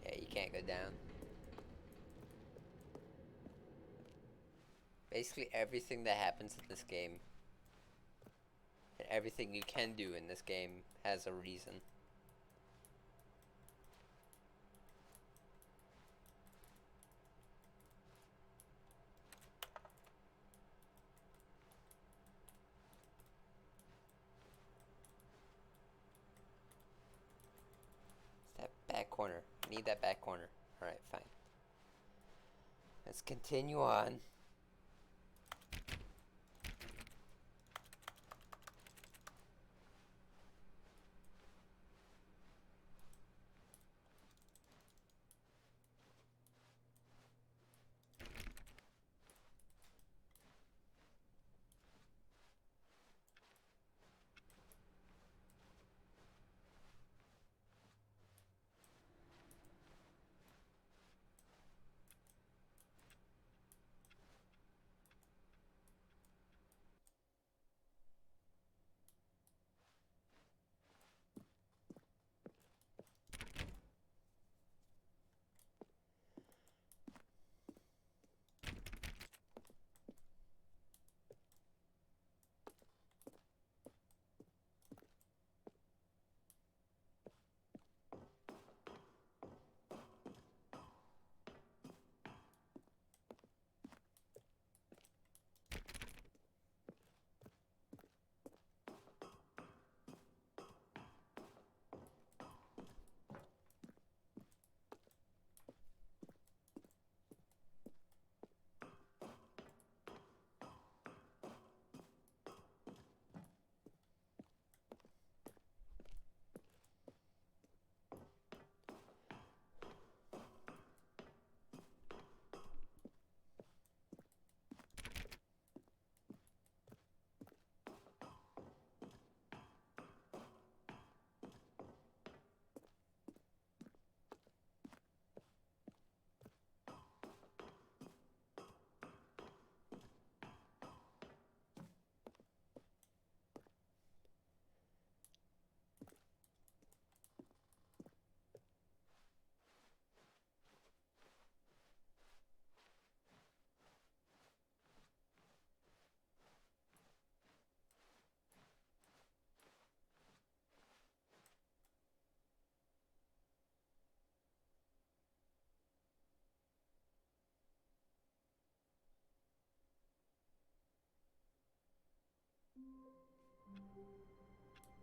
Yeah, you can't go down. Basically everything that happens in this game, and everything you can do in this game, has a reason. It's that back corner. I need that back corner. Alright, fine. Let's continue on.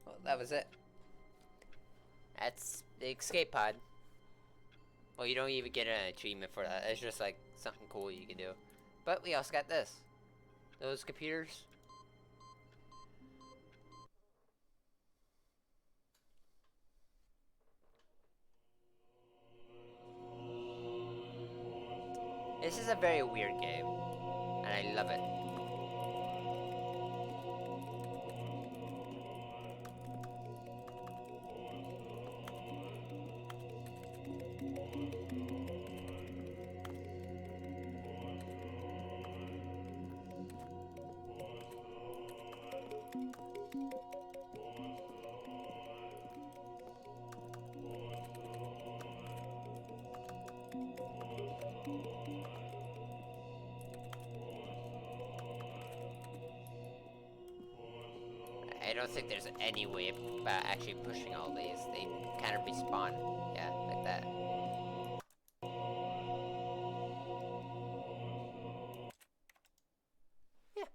Well, that was it. That's the escape pod. Well, you don't even get an achievement for that. It's just like something cool you can do. But we also got this. Those computers. This is a very weird game, and I love it. I don't think there's any way about actually pushing all these. They kind of respawn. Yeah, like that. Yeah.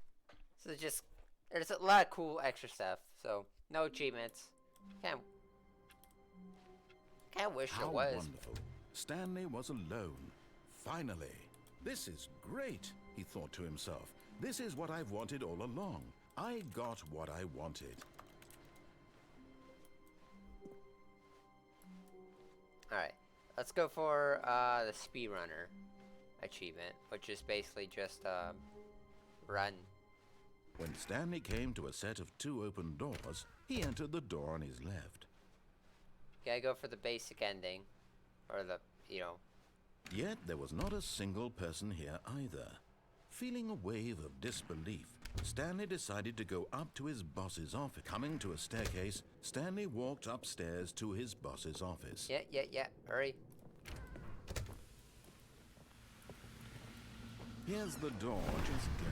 So just, there's a lot of cool extra stuff. So, no achievements. Kind of wish there How was. wonderful. Stanley was alone. Finally. This is great, he thought to himself. This is what I've wanted all along. I got what I wanted. Alright, let's go for the speedrunner achievement, which is basically just run. When Stanley came to a set of 2 open doors, he entered the door on his left. Gotta go for the basic ending, or the, you know. Yet there was not a single person here either. Feeling a wave of disbelief, Stanley decided to go up to his boss's office. Coming to a staircase, Stanley walked upstairs to his boss's office. Yeah, hurry. Here's the door, just go.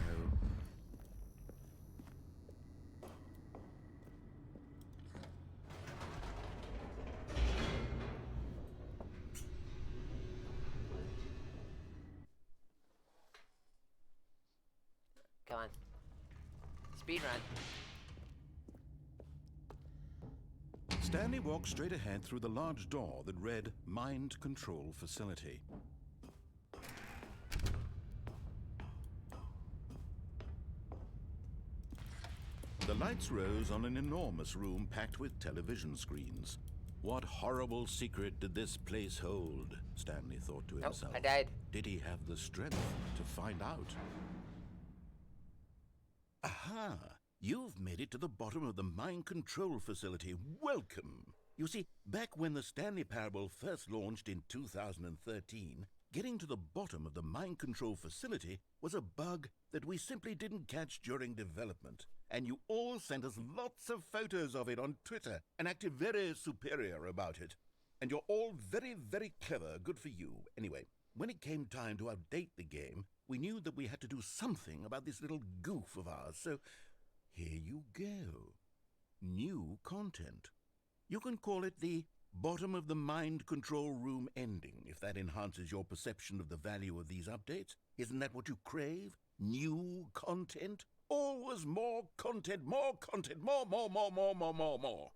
Come on. Speed run. Stanley walked straight ahead through the large door that read Mind Control Facility. The lights rose on an enormous room packed with television screens. What horrible secret did this place hold? Stanley thought to himself. Oh, I died. Did he have the strength to find out? Aha! You've made it to the bottom of the mind control facility. Welcome! You see, back when the Stanley Parable first launched in 2013, getting to the bottom of the mind control facility was a bug that we simply didn't catch during development. And you all sent us lots of photos of it on Twitter and acted very superior about it. And you're all very, very clever. Good for you. Anyway, when it came time to update the game, we knew that we had to do something about this little goof of ours. So here you go. New content. You can call it the bottom of the mind control room ending, if that enhances your perception of the value of these updates. Isn't that what you crave? New content? Always more content, more content, more.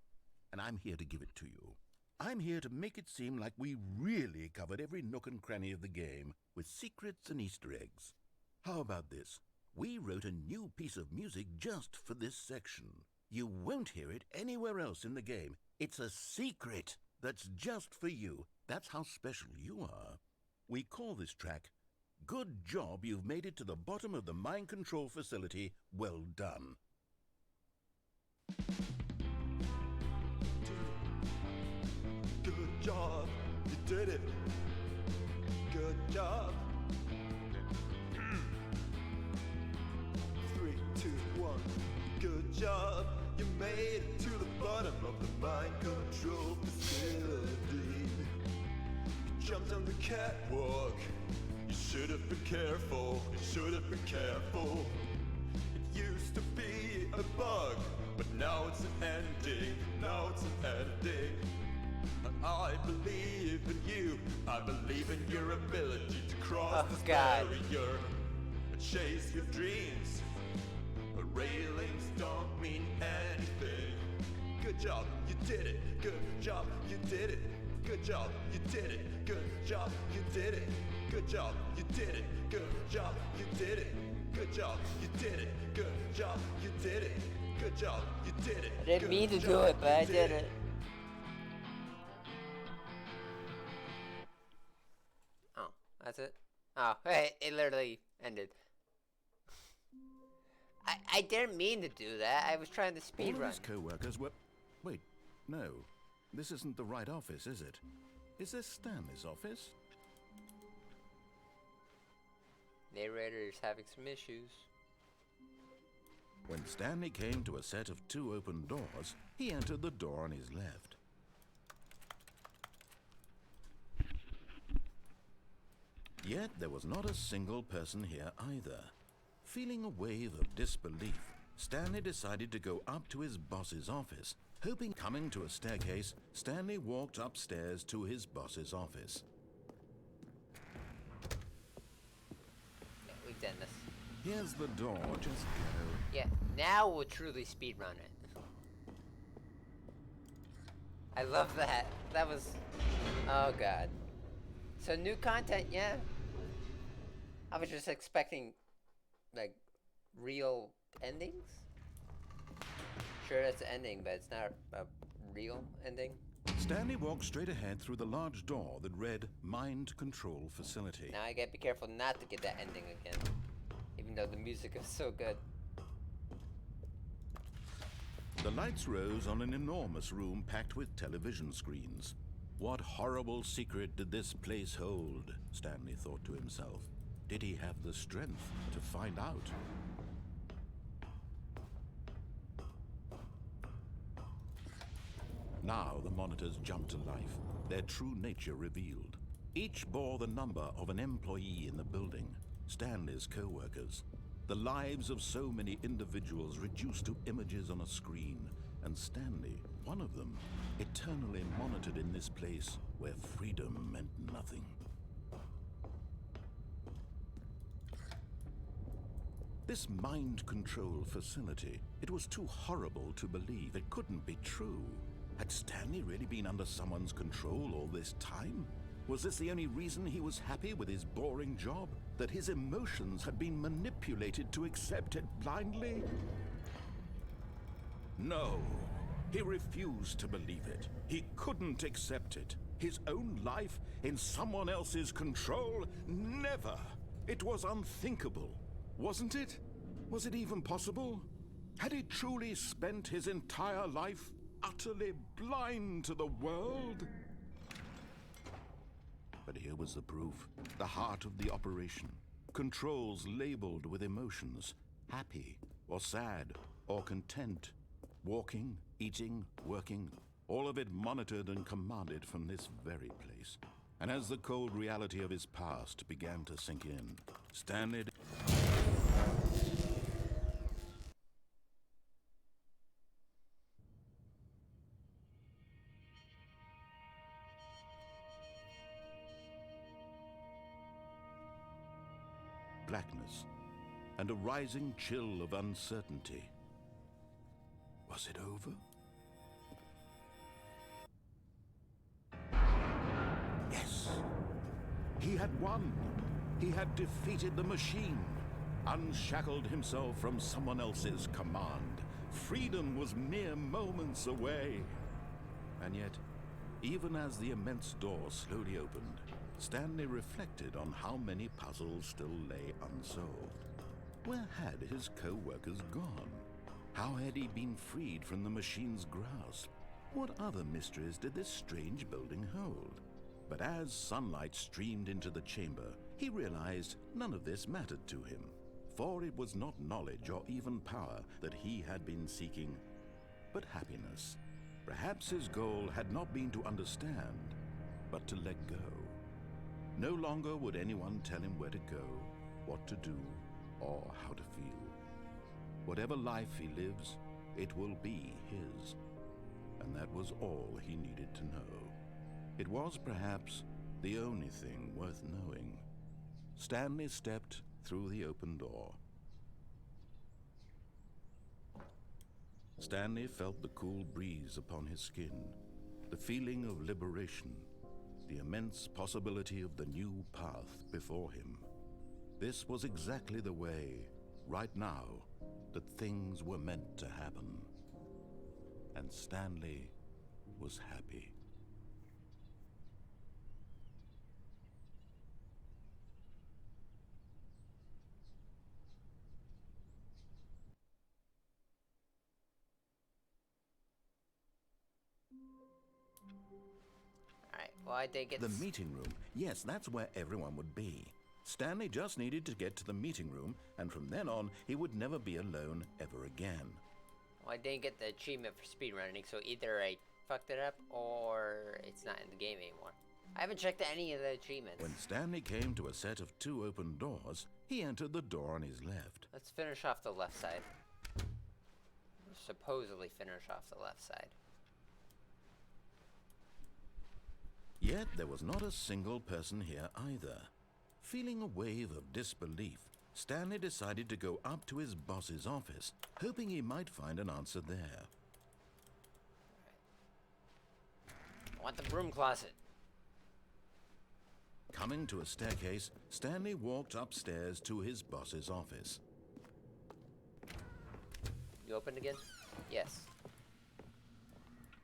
And I'm here to give it to you. I'm here to make it seem like we really covered every nook and cranny of the game with secrets and Easter eggs. How about this? We wrote a new piece of music just for this section. You won't hear it anywhere else in the game. It's a secret that's just for you. That's how special you are. We call this track, Good Job You've Made It to the Bottom of the Mind Control Facility. Well done. Good job, you did it. Good job. 3, 2, 1. Good job, you made it to the bottom of the mind control facility. You jumped on the catwalk. You should have been careful. You should have been careful. It used to be a bug, but now it's an ending. Now it's an ending. I believe in you. I believe in your ability to cross this barrier and chase your dreams. But railings don't mean anything. Good job, you did it. Good job, you did it. Good job, you did it. Good job, you did it. Good job, you did it. Good job, you did it. Good job, you did it. Good job, you did it. Good job, you did it. I didn't mean to do it, but I did it. Oh, that's it? Oh, hey, it literally ended. I didn't mean to do that. I was trying to All speedrun. of his co-workers were... Wait, no. This isn't the right office, is it? Is this Stanley's office? Narrator is having some issues. When Stanley came to a set of 2 open doors, he entered the door on his left. Yet there was not a single person here either. Feeling a wave of disbelief, Stanley decided to go up to his boss's office. Hoping coming to a staircase, Stanley walked upstairs to his boss's office. Yeah, we've done this. Here's the door, just go. Yeah, now we'll truly speedrun it. I love that. That was... Oh god. So new content, yeah. I was just expecting, like, real endings? Sure, that's the ending, but it's not a real ending. Stanley walked straight ahead through the large door that read Mind Control Facility. Now I gotta be careful not to get that ending again. Even though the music is so good. The lights rose on an enormous room packed with television screens. What horrible secret did this place hold? Stanley thought to himself. Did he have the strength to find out? Now the monitors jumped to life, their true nature revealed. Each bore the number of an employee in the building, Stanley's co-workers. The lives of so many individuals reduced to images on a screen, and Stanley, one of them, eternally monitored in this place where freedom meant nothing. This mind control facility, it was too horrible to believe. It couldn't be true. Had Stanley really been under someone's control all this time? Was this the only reason he was happy with his boring job? That his emotions had been manipulated to accept it blindly? No, he refused to believe it. He couldn't accept it. His own life in someone else's control? Never! It was unthinkable, wasn't it? Was it even possible? Had he truly spent his entire life utterly blind to the world? But here was the proof, the heart of the operation. Controls labeled with emotions, happy or sad or content. Walking, eating, working, all of it monitored and commanded from this very place. And as the cold reality of his past began to sink in, Stanley... blackness, and a rising chill of uncertainty. Was it over? Yes! He had won! He had defeated the machine, unshackled himself from someone else's command. Freedom was mere moments away. And yet, even as the immense door slowly opened, Stanley reflected on how many puzzles still lay unsolved. Where had his co-workers gone? How had he been freed from the machine's grasp? What other mysteries did this strange building hold? But as sunlight streamed into the chamber, he realized none of this mattered to him, for it was not knowledge or even power that he had been seeking, but happiness. Perhaps his goal had not been to understand, but to let go. No longer would anyone tell him where to go, what to do, or how to feel. Whatever life he lives, it will be his. And that was all he needed to know. It was perhaps the only thing worth knowing. Stanley stepped through the open door. Stanley felt the cool breeze upon his skin, the feeling of liberation, the immense possibility of the new path before him. This was exactly the way, right now, that things were meant to happen. And Stanley was happy. Alright, well I think it's... The meeting room. Yes, that's where everyone would be. Stanley just needed to get to the meeting room, and from then on, he would never be alone ever again. Well, I didn't get the achievement for speedrunning, so either I fucked it up, or it's not in the game anymore. I haven't checked any of the achievements. When Stanley came to a set of 2 open doors, he entered the door on his left. Let's finish off the left side. Supposedly finish off the left side. Yet there was not a single person here either. Feeling a wave of disbelief, Stanley decided to go up to his boss's office, hoping he might find an answer there. I want the broom closet. Coming to a staircase, Stanley walked upstairs to his boss's office. You opened again? Yes.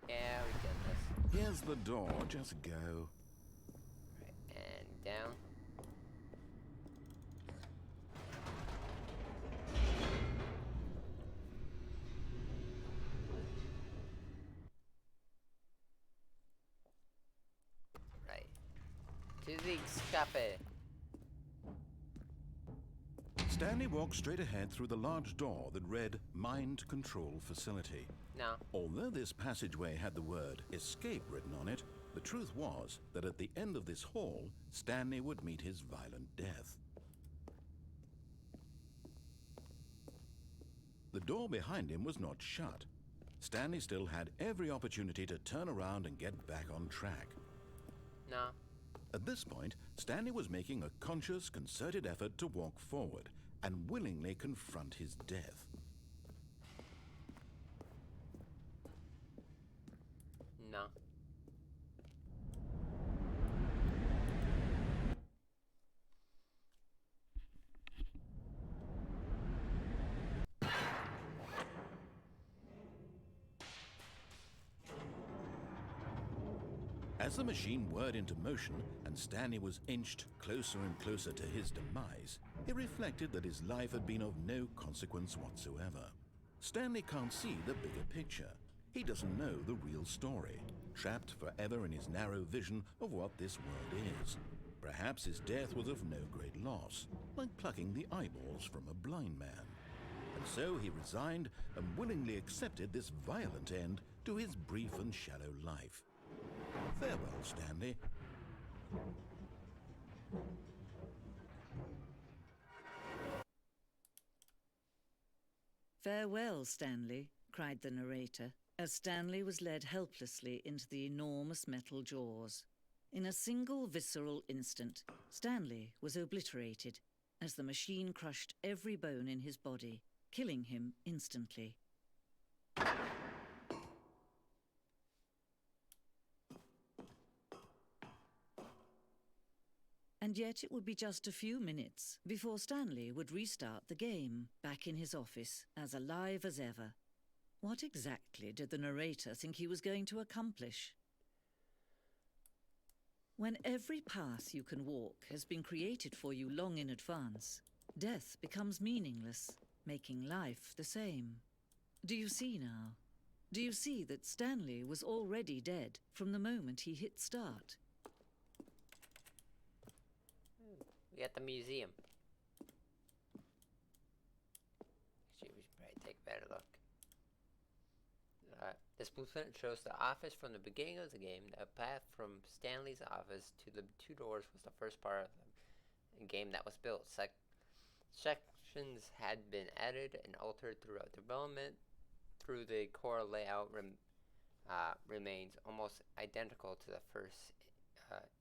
Yeah, we get this. Here's the door, just go. Right, and down. Right. To the escape. Stanley walked straight ahead through the large door that read Mind Control Facility. No. Although this passageway had the word escape written on it, the truth was that at the end of this hall, Stanley would meet his violent death. The door behind him was not shut. Stanley still had every opportunity to turn around and get back on track. No. At this point, Stanley was making a conscious, concerted effort to walk forward and willingly confront his death. No. As the machine whirred into motion and Stanley was inched closer and closer to his demise, he reflected that his life had been of no consequence whatsoever. Stanley can't see the bigger picture. He doesn't know the real story, trapped forever in his narrow vision of what this world is. Perhaps his death was of no great loss, like plucking the eyeballs from a blind man. And so he resigned and willingly accepted this violent end to his brief and shallow life. Farewell, Stanley. "Farewell, Stanley," cried the narrator, as Stanley was led helplessly into the enormous metal jaws. In a single visceral instant, Stanley was obliterated as the machine crushed every bone in his body, killing him instantly. And yet it would be just a few minutes before Stanley would restart the game, back in his office, as alive as ever. What exactly did the narrator think he was going to accomplish? When every path you can walk has been created for you long in advance, death becomes meaningless, making life the same. Do you see now? Do you see that Stanley was already dead from the moment he hit start? We at the museum. Actually, we should probably take a better look. This blueprint shows the office from the beginning of the game. The path from Stanley's office to the two doors was the first part of the game that was built. Sections had been added and altered throughout development. Through the core layout remains almost identical to the first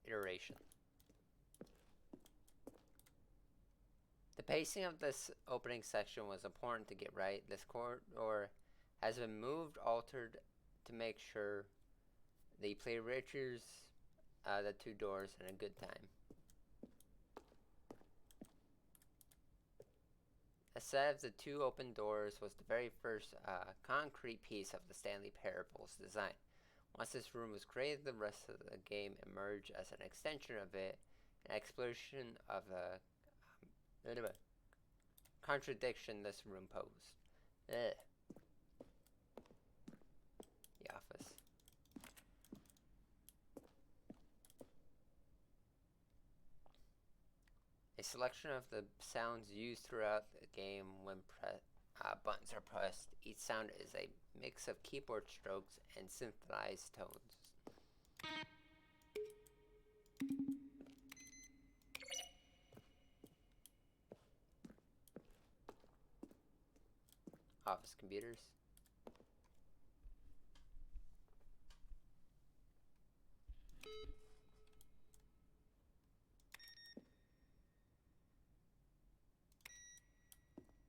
iteration. The pacing of this opening section was important to get right. This corridor has been altered to make sure the player reaches the two doors in a good time. A set of the two open doors was the very first concrete piece of the Stanley Parable's design. Once this room was created, the rest of the game emerged as an extension of it, an exploration of the contradiction this room posed. The office. A selection of the sounds used throughout the game when buttons are pressed. Each sound is a mix of keyboard strokes and synthesized tones. Office computers.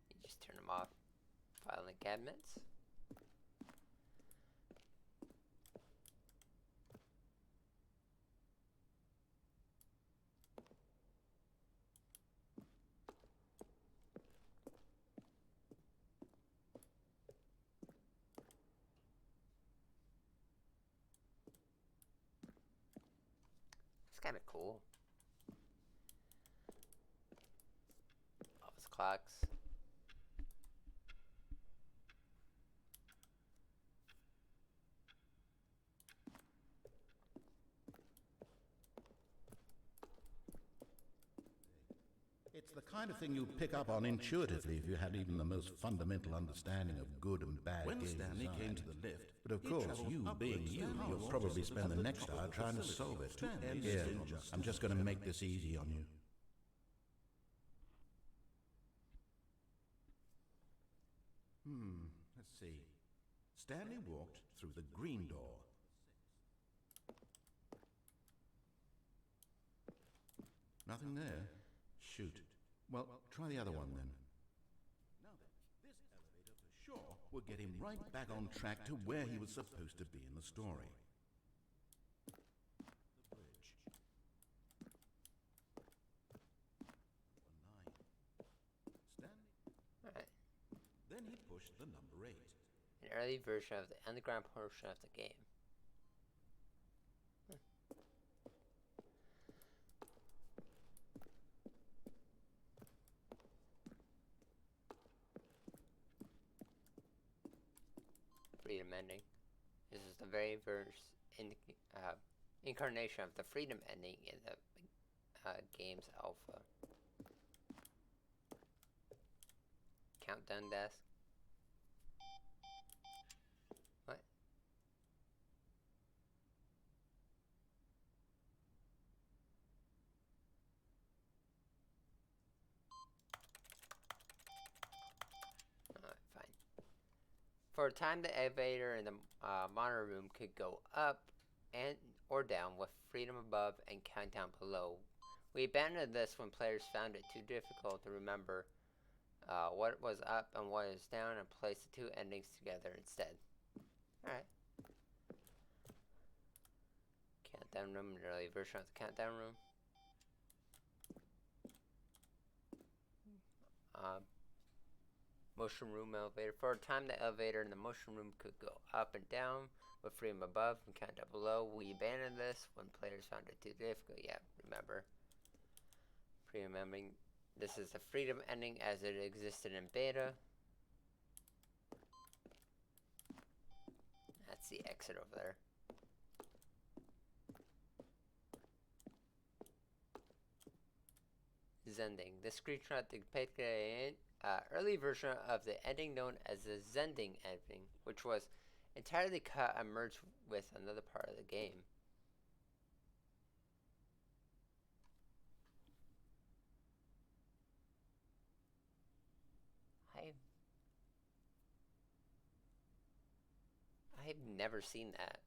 You just turn them off. Filing cabinets. kind of cool. Office clocks. It's the kind of thing you'd pick up on intuitively if you had even the most fundamental understanding of good and bad When game Stanley design. came to the lift, But of he course, travelled you upwards being to you, the you'll house probably just spend at the the next top hour of the trying to facility. solve it. Stanley Here, still just I'm just going to make this easy on you. Let's see. Stanley walked through the green door. Nothing there? Shoot. Well, try the other one then. Now then, this elevator for sure will get him right back on track to where he was supposed to be in the story. The bridge. Number 9. Stanley. Alright. Then he pushed the number 8. An early version of the underground portion of the game. Freedom ending. This is the very first incarnation of the freedom ending in the game's alpha. Countdown desk. What? Alright, fine. For a time, the elevator in the monitor room could go up and or down with freedom above and countdown below. We abandoned this when players found it too difficult to remember what was up and what is down and placed the two endings together instead. Alright. Countdown room, an early version of the countdown room. Motion room elevator. For a time, the elevator in the motion room could go up and down with freedom above and countdown below. We abandoned this when players found it too difficult. Yeah, remember. Freedom ending. This is the freedom ending as it existed in beta. That's the exit over there. Zending. This screenshot depicts an early version of the ending known as the Zending ending, which was entirely cut and merged with another part of the game. I've never seen that.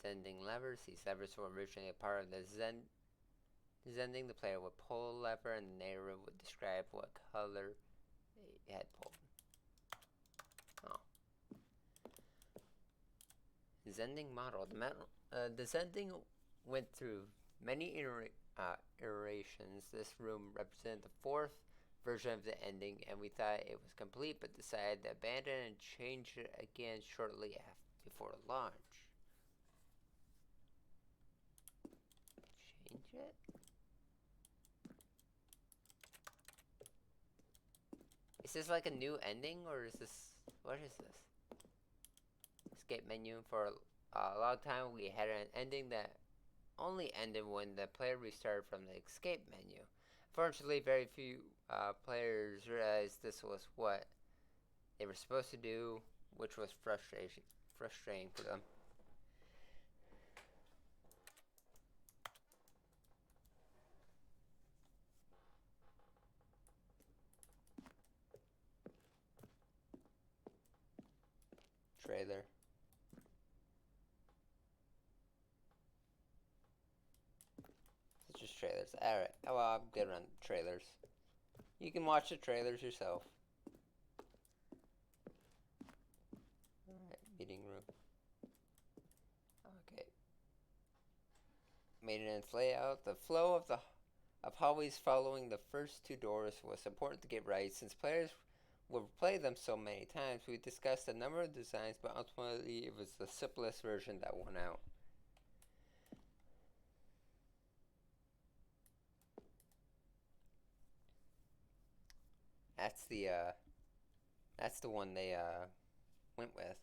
Zending levers. These levers were originally a part of the Zending. The player would pull a lever and the narrator would describe what color it had pulled. Oh. Zending model. The Zending went through many iterations. This room represented the fourth version of the ending, and we thought it was complete, but decided to abandon and change it again shortly before launch. Change it? Is this like a new ending, or is this... what is this? Escape menu. For a long time, we had an ending that only ended when the player restarted from the escape menu. Fortunately, very few players realized this was what they were supposed to do, which was frustrating for them. Trailer. It's just trailers. Alright. Oh, well, I'm good on trailers. You can watch the trailers yourself. Alright, meeting room. Okay. Maintenance layout. The flow of hallways following the first two doors was important to get right, since players would play them so many times. We discussed a number of designs, but ultimately it was the simplest version that won out. that's the one they went with.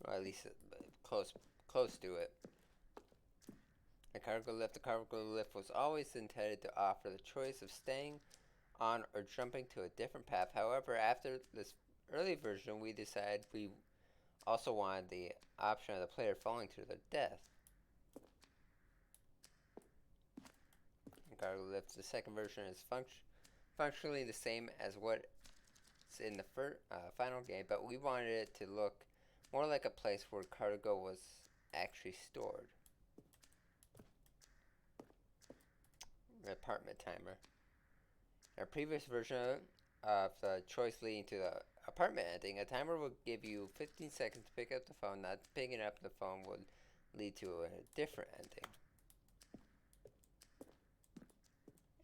Or at least close to it. The cargo lift was always intended to offer the choice of staying on or jumping to a different path. However, after this early version, we decided we also wanted the option of the player falling to their death. The cargo lift, the second version, is functionally the same as what's in the final game, but we wanted it to look more like a place where cargo was actually stored. The apartment timer. In our previous version of the choice leading to the apartment ending, a timer would give you 15 seconds to pick up the phone. Not picking up the phone would lead to a different ending.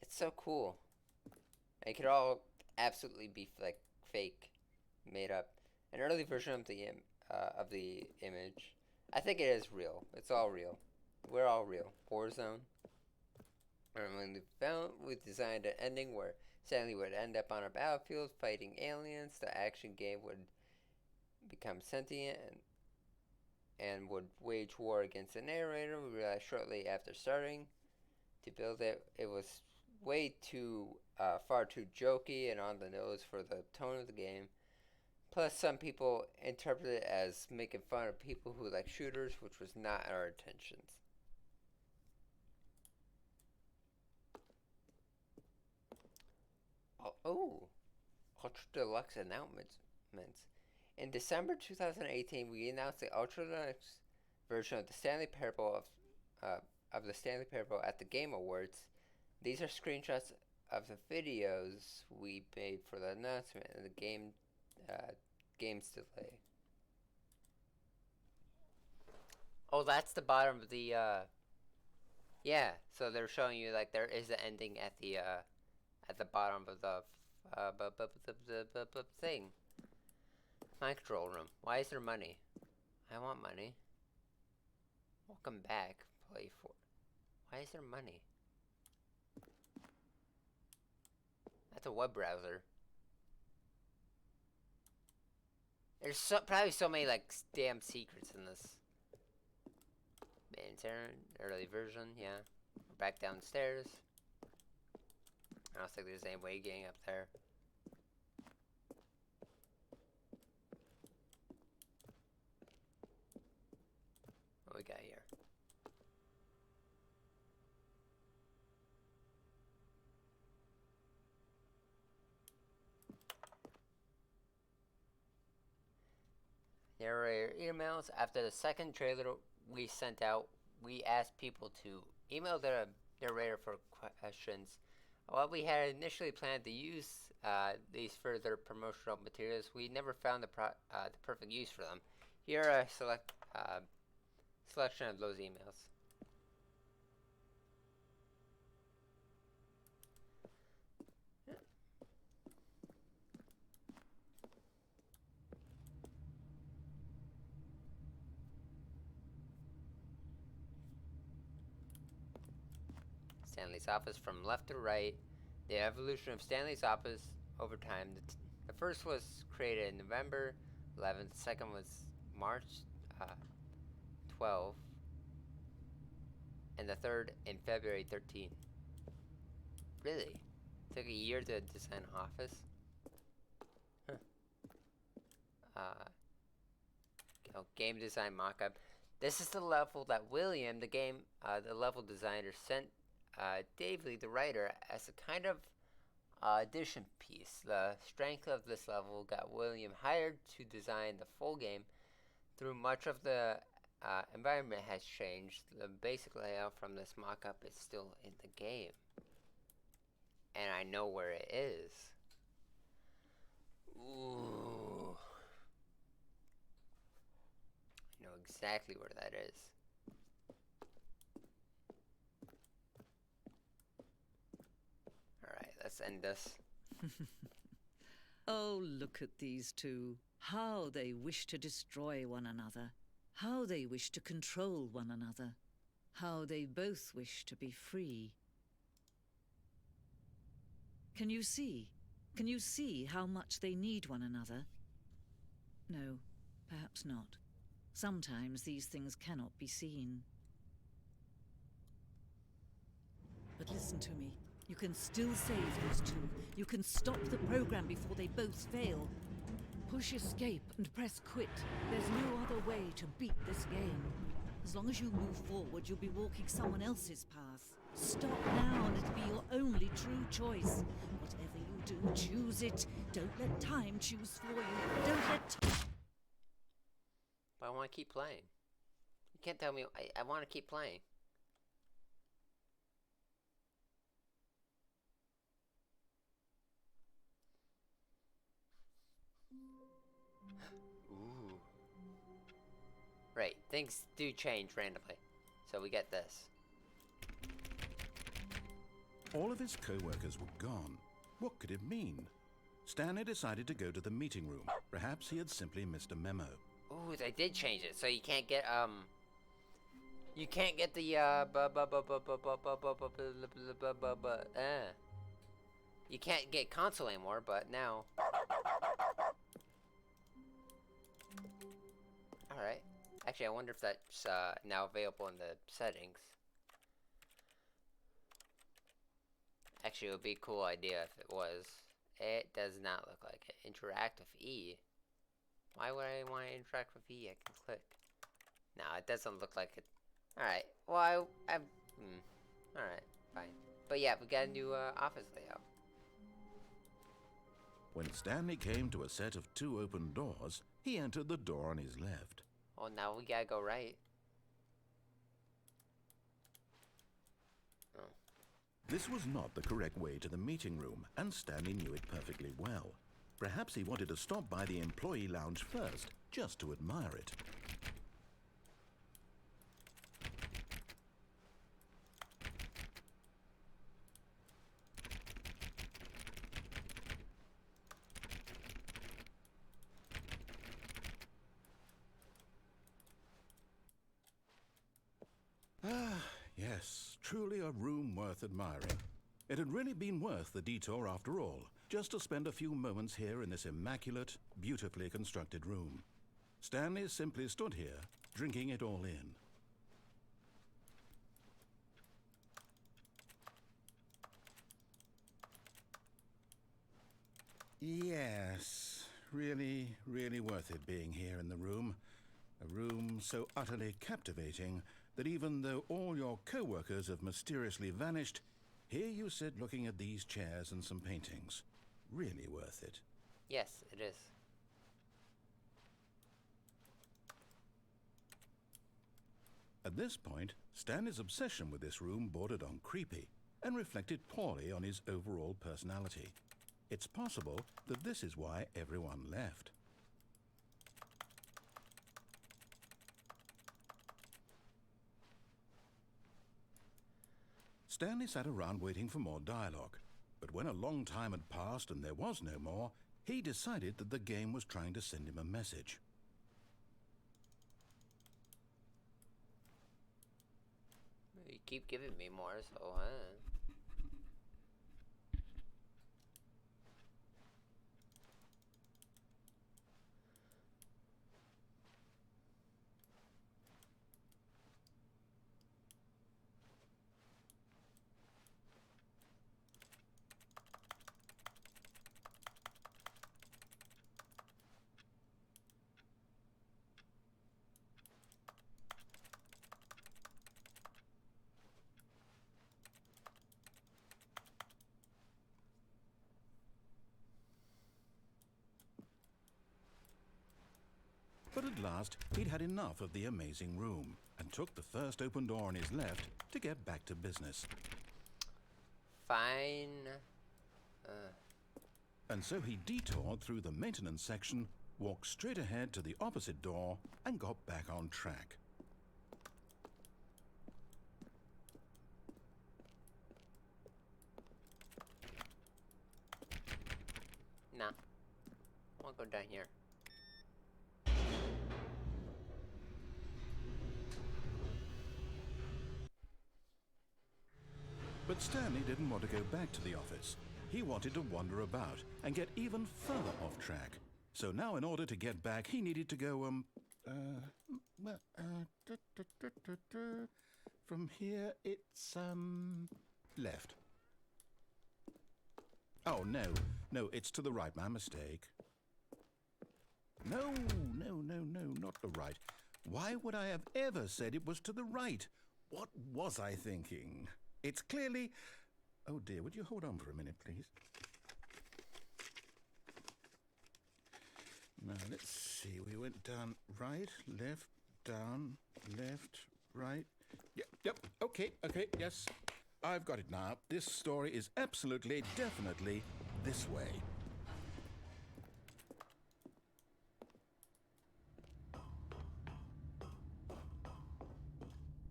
It's so cool. It could all absolutely be like fake, made up. An early version of the image. I think it is real. It's all real. We're all real. Warzone. And when we designed an ending where Stanley would end up on a battlefield fighting aliens, the action game would become sentient and would wage war against the narrator. We realized shortly after starting to build it, it was way too far too jokey and on the nose for the tone of the game. Plus, some people interpret it as making fun of people who like shooters, which was not our intentions. Oh, Ultra Deluxe announcements. In December 2018, we announced the Ultra Deluxe version of the Stanley Parable of the Stanley Parable at the Game Awards. These are screenshots of the videos we made for the announcement and the game's delay. Oh, that's the bottom of the yeah. So they're showing you like there is an ending at the bottom of the thing. My control room. Why is there money? I want money. Welcome back. Play for. Why is there money? That's a web browser. There's probably so many like damn secrets in this. Early version, yeah. We're back downstairs. I don't think there's any way getting up there. What we got here? Narrator emails. After the second trailer we sent out, we asked people to email the narrator for questions. While we had initially planned to use these further promotional materials, we never found the perfect use for them. Here are a selection of those emails. Stanley's office from left to right. The evolution of Stanley's office over time. The first was created in November 11th. The second was March 12th. And the third in February 13th. Really? Took a year to design an office? Huh. Game design mockup. This is the level that William, the level designer, sent Dave Lee, the writer, as a kind of addition piece. The strength of this level got William hired to design the full game. Through much of the environment has changed, the basic layout from this mock-up is still in the game. And I know where it is. Ooh. I know exactly where that is. let's end this. Oh, look at these two. How they wish to destroy one another. How they wish to control one another. How they both wish to be free. Can you see? Can you see how much they need one another? No, perhaps not. Sometimes these things cannot be seen. But listen to me. You can still save these two. You can stop the program before they both fail. Push escape and press quit. There's no other way to beat this game. As long as you move forward, you'll be walking someone else's path. Stop now and it'll be your only true choice. Whatever you do, choose it. Don't let time choose for you. Don't let But I want to keep playing. You can't tell me. I want to keep playing. Ooh. Right, things do change randomly. So we get this. All of his co-workers were gone. What could it mean? Stanley decided to go to the meeting room. Perhaps he had simply missed a memo. Ooh, they did change it, so you can't get you can't get the you can't get console anymore, but now. All right. Actually, I wonder if that's now available in the settings. Actually, it would be a cool idea if it was. It does not look like it. Interact with E. Why would I want to interact with E? I can click. No, it doesn't look like it. Alright. Well, alright, fine. But yeah, we got a new office layout. When Stanley came to a set of 2 open doors, he entered the door on his left. Oh, now we gotta go right. Oh. This was not the correct way to the meeting room, and Stanley knew it perfectly well. Perhaps he wanted to stop by the employee lounge first, just to admire it. Ah, yes, truly a room worth admiring. It had really been worth the detour after all, just to spend a few moments here in this immaculate, beautifully constructed room. Stanley simply stood here, drinking it all in. Yes, really, really worth it being here in the room. A room so utterly captivating that even though all your co-workers have mysteriously vanished, here you sit looking at these chairs and some paintings. Really worth it. Yes, it is. At this point, Stanley's obsession with this room bordered on creepy and reflected poorly on his overall personality. It's possible that this is why everyone left. Stanley sat around waiting for more dialogue, but when a long time had passed and there was no more, he decided that the game was trying to send him a message. You keep giving me more, so But at last, he'd had enough of the amazing room and took the first open door on his left to get back to business. fine. And so he detoured through the maintenance section, walked straight ahead to the opposite door, and got back on track. I'll go down here. But Stanley didn't want to go back to the office. He wanted to wander about and get even further off track. So now, in order to get back, he needed to go, from here, it's, left. Oh, no, it's to the right, my mistake. No, not the right. Why would I have ever said it was to the right? What was I thinking? It's clearly... Oh dear, would you hold on for a minute, please? Now, let's see. We went down right, left, down, left, right. Yep, okay, yes. I've got it now. This story is absolutely, definitely this way.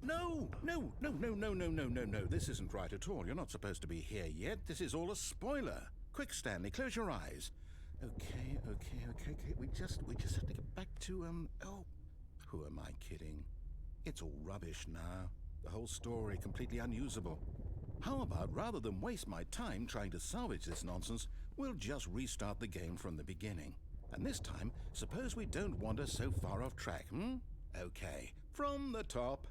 No. This isn't right at all. You're not supposed to be here yet. This is all a spoiler. Quick, Stanley, close your eyes. Okay. We just have to get back to, oh, who am I kidding? It's all rubbish now. The whole story completely unusable. How about, rather than waste my time trying to salvage this nonsense, we'll just restart the game from the beginning. And this time, suppose we don't wander so far off track, Okay, from the top.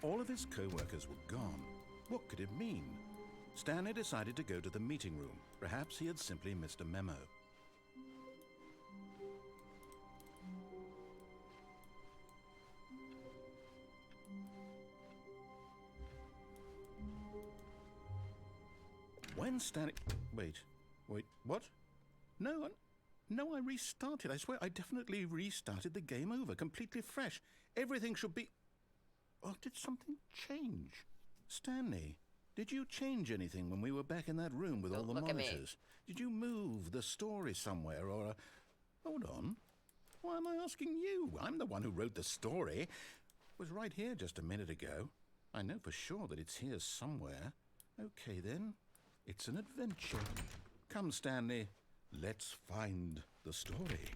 All of his co-workers were gone. What could it mean? Stanley decided to go to the meeting room. Perhaps he had simply missed a memo. When Stanley... Wait, what? No, I restarted. I swear I definitely restarted the game over, completely fresh. Everything should be... Oh, did something change? Stanley, did you change anything when we were back in that room with all the monitors? Did you move the story somewhere or... Hold on. Why am I asking you? I'm the one who wrote the story. It was right here just a minute ago. I know for sure that it's here somewhere. Okay, then. It's an adventure. Come, Stanley. Let's find the story.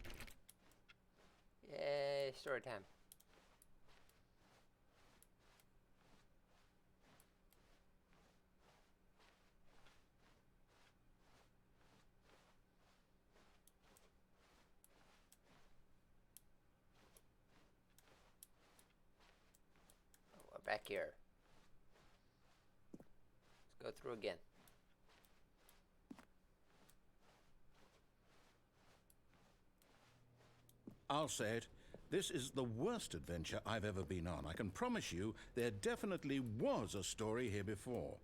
Yay, story time. Back here. Let's go through again. I'll say it. This is the worst adventure I've ever been on. I can promise you there definitely was a story here before.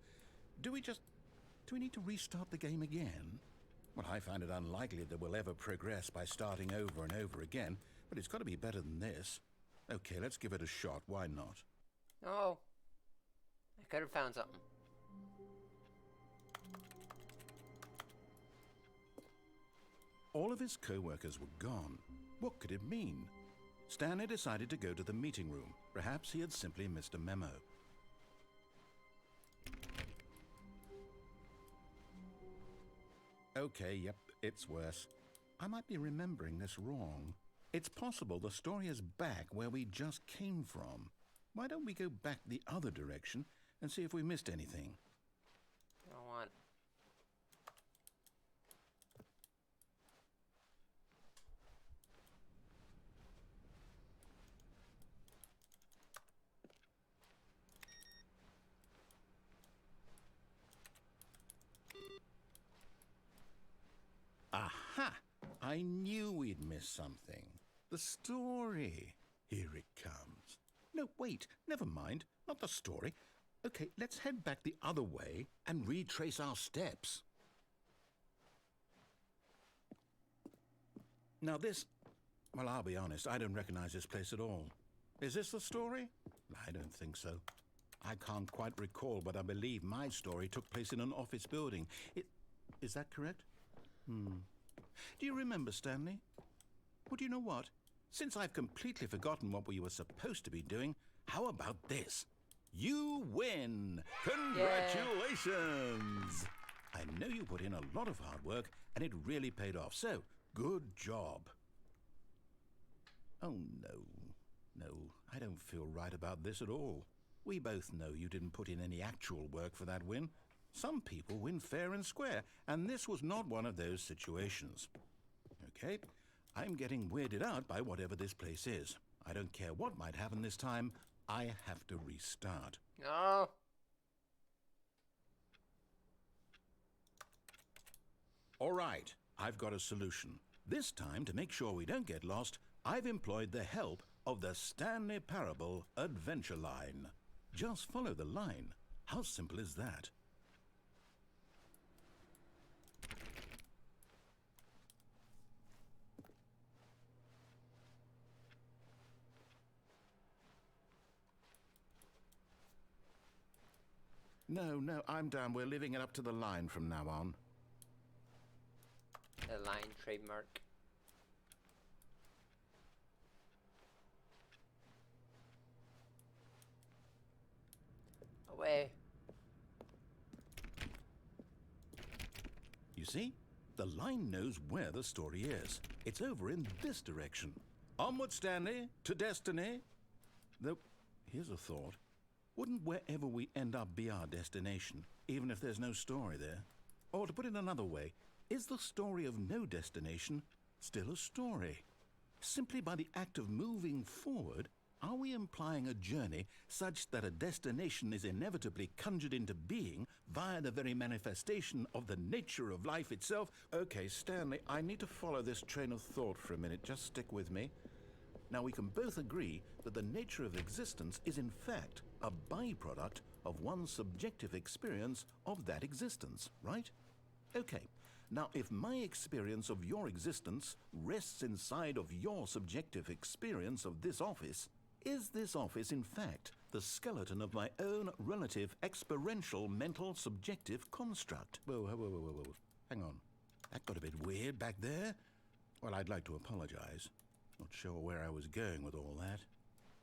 Do we need to restart the game again? Well, I find it unlikely that we'll ever progress by starting over and over again, but it's got to be better than this. Okay, let's give it a shot. Why not? Oh, I could have found something. All of his co-workers were gone. What could it mean? Stanley decided to go to the meeting room. Perhaps he had simply missed a memo. Okay, yep, it's worse. I might be remembering this wrong. It's possible the story is back where we just came from. Why don't we go back the other direction and see if we missed anything? I don't want... Aha! I knew we'd missed something. The story. Here it comes. No, wait, never mind. Not the story. Okay, let's head back the other way and retrace our steps. Now this... Well, I'll be honest, I don't recognize this place at all. Is this the story? I don't think so. I can't quite recall, but I believe my story took place in an office building. Is that correct? Do you remember, Stanley? Well, do you know what? Since I've completely forgotten what we were supposed to be doing, how about this? You win! Congratulations! I know you put in a lot of hard work, and it really paid off, so good job. Oh, no. No, I don't feel right about this at all. We both know you didn't put in any actual work for that win. Some people win fair and square, and this was not one of those situations. Okay, I'm getting weirded out by whatever this place is. I don't care what might happen this time. I have to restart. No. All right, I've got a solution. This time, to make sure we don't get lost, I've employed the help of the Stanley Parable Adventure Line. Just follow the line. How simple is that? No, I'm down. We're leaving it up to the line from now on. The line trademark. Away. You see? The line knows where the story is. It's over in this direction. Onward, Stanley, to destiny. Though, here's a thought. Wouldn't wherever we end up be our destination, even if there's no story there? Or to put it another way, is the story of no destination still a story? Simply by the act of moving forward, are we implying a journey such that a destination is inevitably conjured into being via the very manifestation of the nature of life itself? Okay, Stanley, I need to follow this train of thought for a minute. Just stick with me. Now, we can both agree that the nature of existence is in fact a byproduct of one's subjective experience of that existence, right? Okay. Now, if my experience of your existence rests inside of your subjective experience of this office, is this office, in fact, the skeleton of my own relative experiential mental subjective construct? Whoa. Hang on. That got a bit weird back there. Well, I'd like to apologize. Not sure where I was going with all that.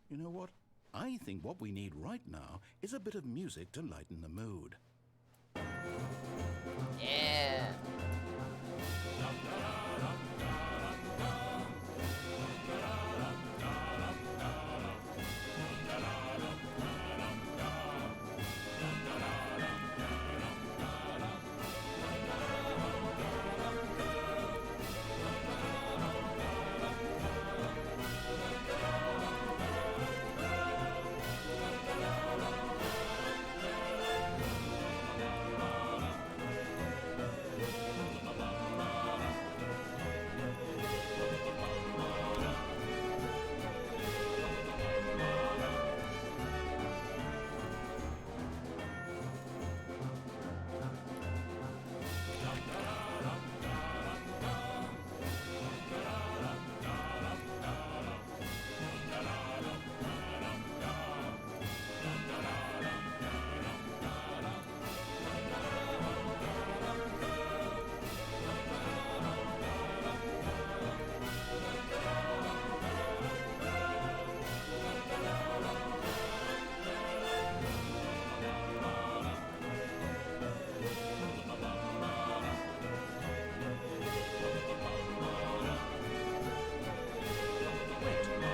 You know what? I think what we need right now is a bit of music to lighten the mood. Yeah.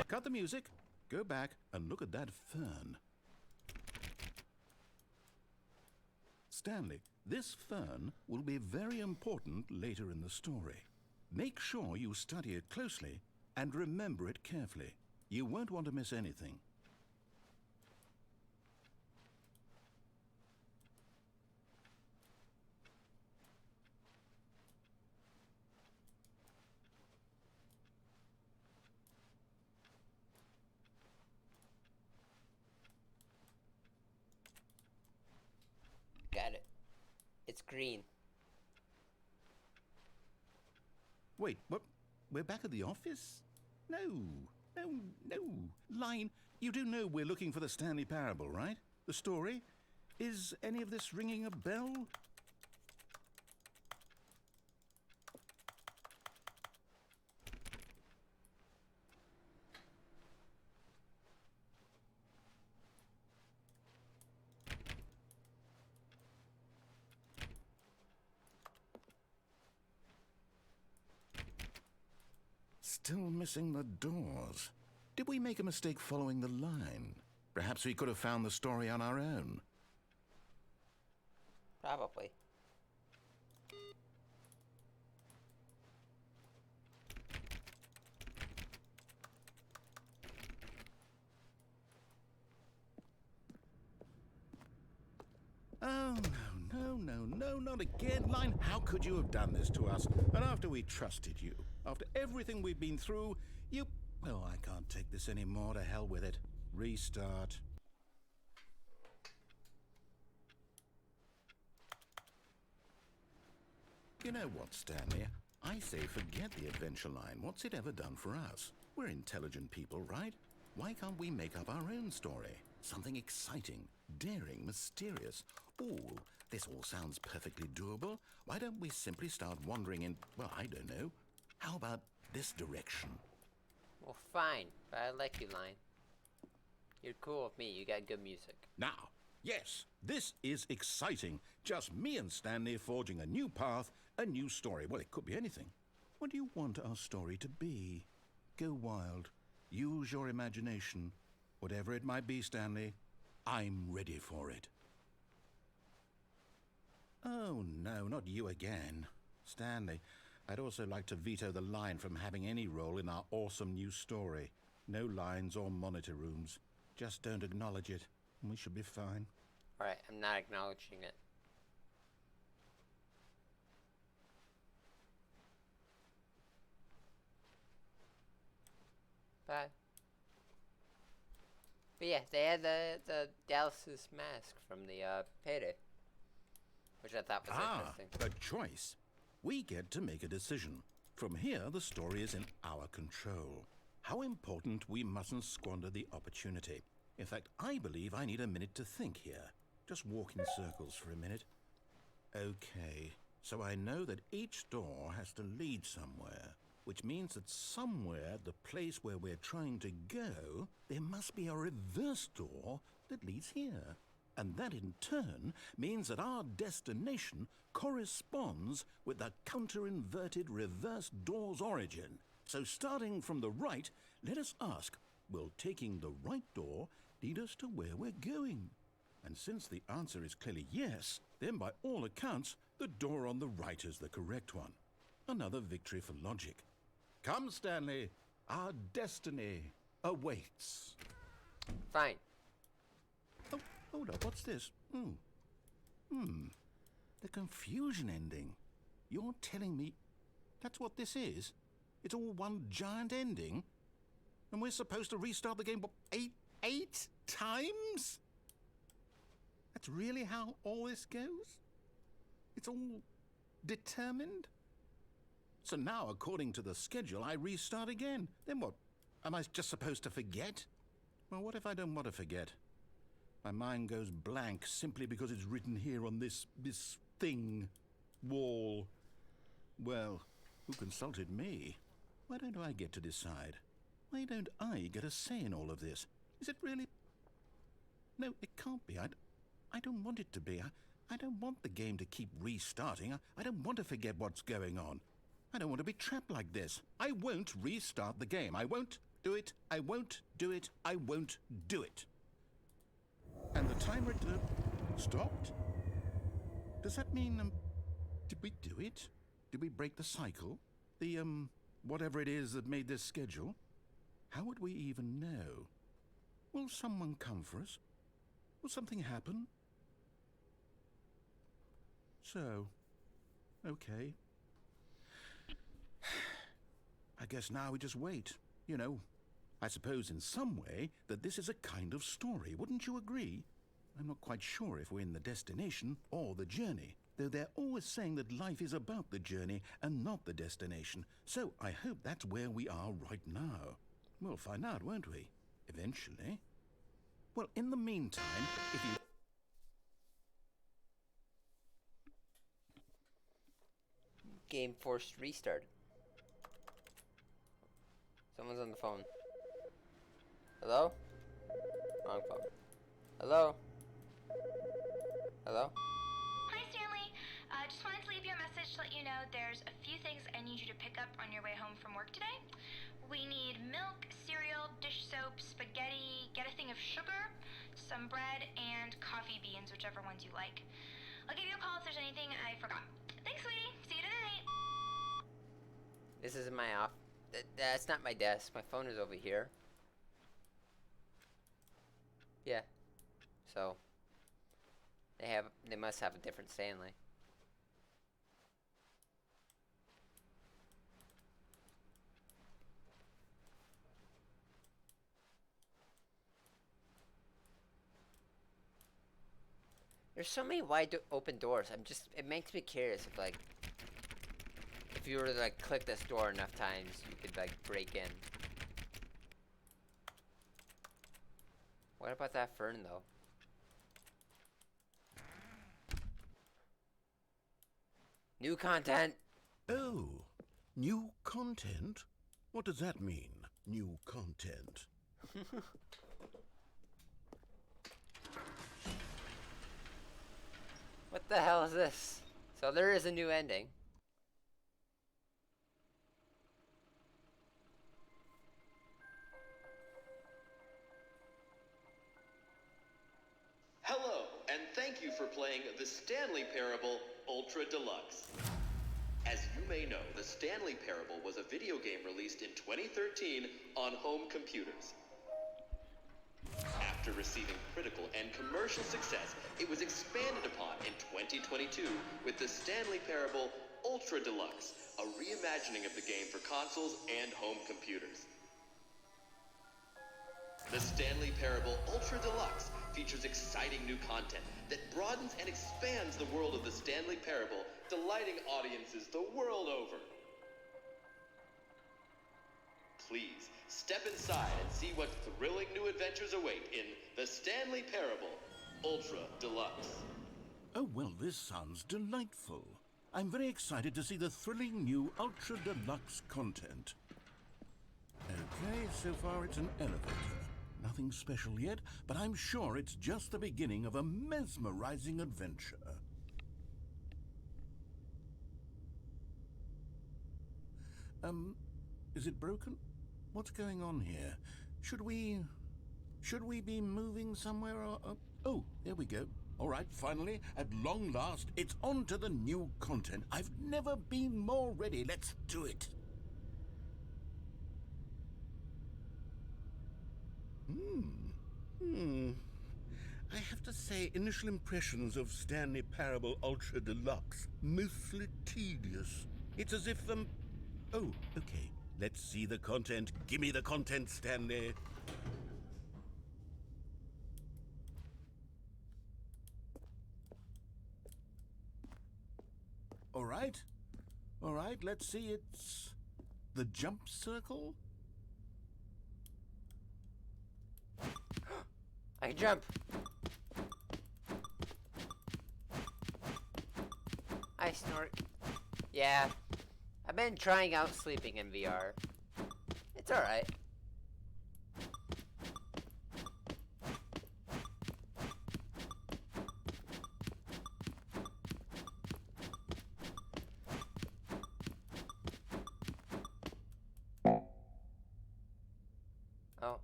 Cut the music, go back and look at that fern. Stanley, this fern will be very important later in the story. Make sure you study it closely and remember it carefully. You won't want to miss anything. Got it. It's green. Wait, what? We're back at the office? No. Line, you do know we're looking for the Stanley Parable, right? The story? Is any of this ringing a bell? Still missing the doors. Did we make a mistake following the line? Perhaps we could have found the story on our own. Probably. Oh, no, not again, Line. How could you have done this to us? And after we trusted you, after everything we've been through, you... Oh, I can't take this anymore. To hell with it. Restart. You know what, Stanley? I say forget the adventure line. What's it ever done for us? We're intelligent people, right? Why can't we make up our own story? Something exciting, daring, mysterious. Ooh, this all sounds perfectly doable. Why don't we simply start wandering in, well, I don't know. How about this direction? Well, fine, but I like you, Line. You're cool with me. You got good music. Now, yes, this is exciting. Just me and Stanley forging a new path, a new story. Well, it could be anything. What do you want our story to be? Go wild. Use your imagination. Whatever it might be, Stanley, I'm ready for it. Oh, no, not you again. Stanley, I'd also like to veto the line from having any role in our awesome new story. No lines or monitor rooms. Just don't acknowledge it, and we should be fine. Alright, I'm not acknowledging it. Bye. But yeah, they had the Dallas's mask from the payday, which I thought was interesting. A choice. We get to make a decision. From here, the story is in our control. How important we mustn't squander the opportunity. In fact, I believe I need a minute to think here. Just walk in circles for a minute. Okay, so I know that each door has to lead somewhere, which means that somewhere, the place where we're trying to go, there must be a reverse door that leads here. And that in turn means that our destination corresponds with the counter-inverted reverse door's origin. So starting from the right, let us ask, will taking the right door lead us to where we're going? And since the answer is clearly yes, then by all accounts, the door on the right is the correct one. Another victory for logic. Come, Stanley, our destiny awaits. Fine. Oh, hold up, what's this? The confusion ending. You're telling me that's what this is? It's all one giant ending? And we're supposed to restart the game, what, eight times? That's really how all this goes? It's all determined? So now, according to the schedule, I restart again. Then what? Am I just supposed to forget? Well, what if I don't want to forget? My mind goes blank simply because it's written here on this thing, wall. Well, who consulted me? Why don't I get to decide? Why don't I get a say in all of this? Is it really? No, it can't be. I don't want it to be. I don't want the game to keep restarting. I don't want to forget what's going on. I don't want to be trapped like this. I won't restart the game. I won't do it. I won't do it. I won't do it. And the timer stopped? Does that mean, did we do it? Did we break the cycle? The, whatever it is that made this schedule? How would we even know? Will someone come for us? Will something happen? So, okay. I guess now we just wait. You know, I suppose in some way that this is a kind of story, wouldn't you agree? I'm not quite sure if we're in the destination or the journey, though they're always saying that life is about the journey and not the destination. So I hope that's where we are right now. We'll find out, won't we? Eventually. Well, in the meantime, if you... Game forced restart. Someone's on the phone. Hello? Wrong phone. Hello? Hello? Hi, Stanley. Just wanted to leave you a message. message to let you know there's a few things I need you to pick up on your way home from work today. We need milk, cereal, dish soap, spaghetti, get a thing of sugar, some bread, and coffee beans, whichever ones you like. I'll give you a call if there's anything I forgot. Thanks, sweetie. See you tonight. This isn't my off. That's not my desk. My phone is over here. Yeah. So they must have a different Stanley. There's so many wide open doors. It makes me curious if you were to like click this door enough times, you could like break in. What about that fern though? New content! Oh, new content? What does that mean, new content? What the hell is this? So there is a new ending. Hello, and thank you for playing the Stanley Parable Ultra Deluxe. As you may know, the Stanley Parable was a video game released in 2013 on home computers. After receiving critical and commercial success, it was expanded upon in 2022 with the Stanley Parable Ultra Deluxe, a reimagining of the game for consoles and home computers. The Stanley Parable Ultra Deluxe features exciting new content that broadens and expands the world of the Stanley Parable, delighting audiences the world over. Please, step inside and see what thrilling new adventures await in the Stanley Parable Ultra Deluxe. Oh, well, this sounds delightful. I'm very excited to see the thrilling new Ultra Deluxe content. Okay, so far it's an elevator. Nothing special yet, but I'm sure it's just the beginning of a mesmerizing adventure. Is it broken? What's going on here? Should we be moving somewhere or... Oh, there we go. All right, finally, at long last, it's on to the new content. I've never been more ready. Let's do it. I have to say, initial impressions of Stanley Parable Ultra Deluxe, mostly tedious. It's as if, Oh, okay. Let's see the content. Give me the content, Stanley. All right. All right, let's see. It's the jump circle. I can jump. I snort. Yeah, I've been trying out sleeping in VR. It's alright. Oh.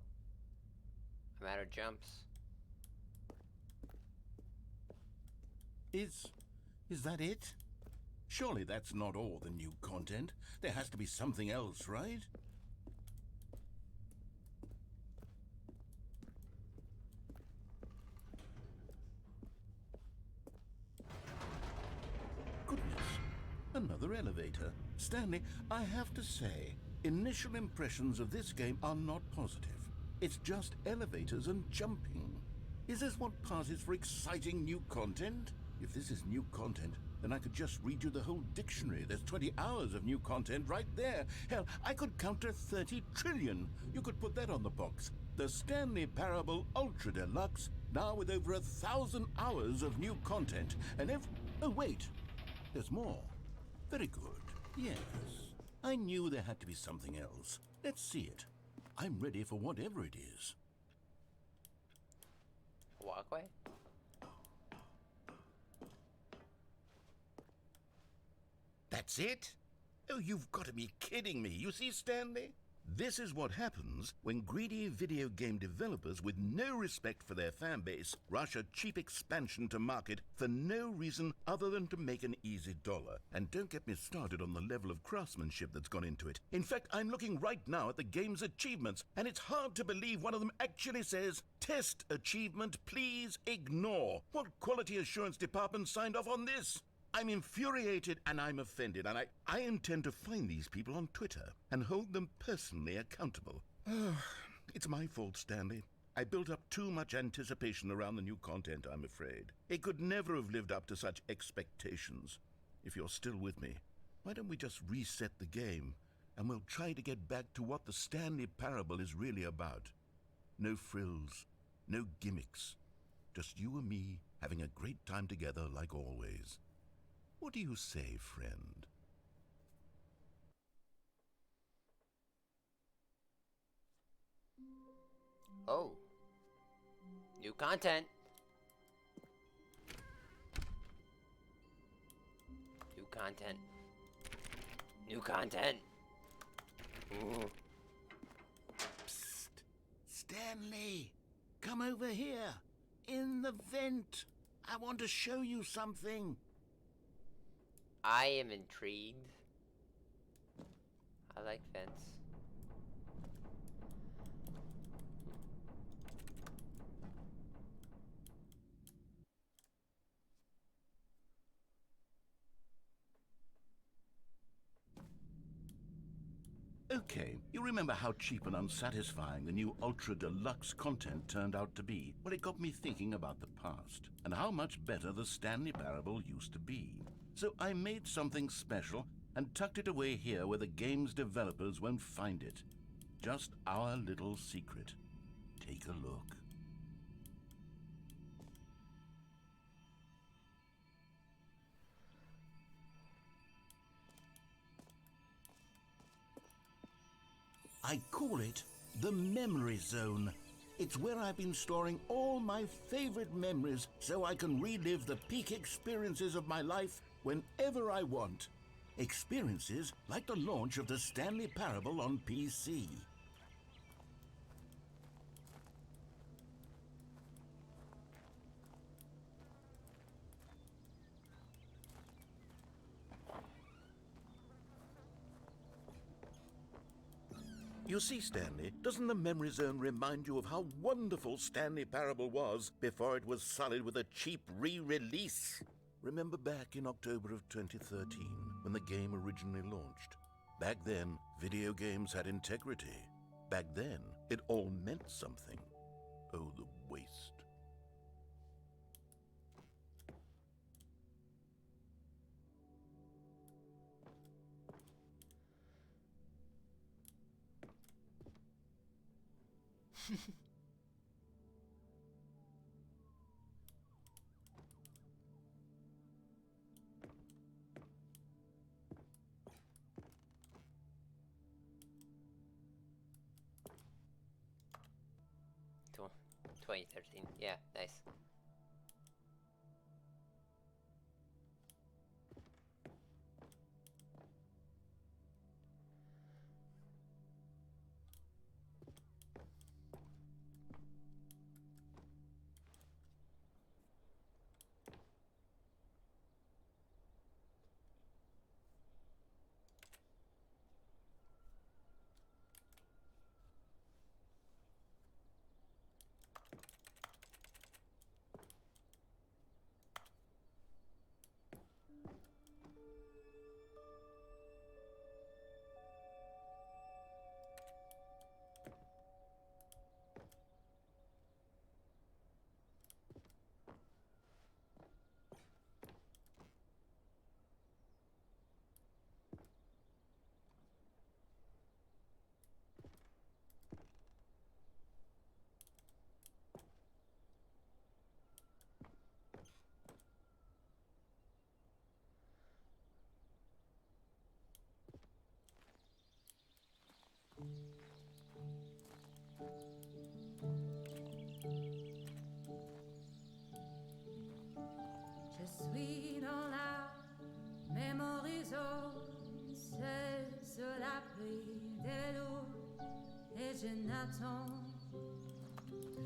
I'm out of jumps. Is that it? Surely that's not all the new content. There has to be something else, right? Goodness, another elevator. Stanley, I have to say, initial impressions of this game are not positive. It's just elevators and jumping. Is this what passes for exciting new content? If this is new content, then I could just read you the whole dictionary. There's 20 hours of new content right there. Hell, I could count to 30 trillion. You could put that on the box. The Stanley Parable Ultra Deluxe, now with over 1,000 hours of new content. And oh, wait. There's more. Very good. Yes. I knew there had to be something else. Let's see it. I'm ready for whatever it is. Walkway? That's it? Oh, you've got to be kidding me. You see, Stanley? This is what happens when greedy video game developers with no respect for their fan base rush a cheap expansion to market for no reason other than to make an easy dollar. And don't get me started on the level of craftsmanship that's gone into it. In fact, I'm looking right now at the game's achievements, and it's hard to believe one of them actually says, "Test achievement, please ignore." What quality assurance department signed off on this? I'm infuriated and I'm offended, and I intend to find these people on Twitter and hold them personally accountable. It's my fault, Stanley. I built up too much anticipation around the new content, I'm afraid. It could never have lived up to such expectations. If you're still with me, why don't we just reset the game and we'll try to get back to what the Stanley Parable is really about. No frills, no gimmicks. Just you and me having a great time together like always. What do you say, friend? Oh. New content. New content. New content. Ooh. Psst. Stanley, come over here. In the vent. I want to show you something. I am intrigued. I like vents. Okay, you remember how cheap and unsatisfying the new Ultra Deluxe content turned out to be? Well, it got me thinking about the past, and how much better the Stanley Parable used to be. So I made something special and tucked it away here where the game's developers won't find it. Just our little secret. Take a look. I call it the Memory Zone. It's where I've been storing all my favorite memories so I can relive the peak experiences of my life whenever I want. Experiences like the launch of the Stanley Parable on PC. You see, Stanley, doesn't the Memory Zone remind you of how wonderful Stanley Parable was before it was sullied with a cheap re-release? Remember back in October of 2013, when the game originally launched? Back then, video games had integrity. Back then, it all meant something. Oh, the waste. Tw- 2013. Yeah, nice. pris des loups et je n'attends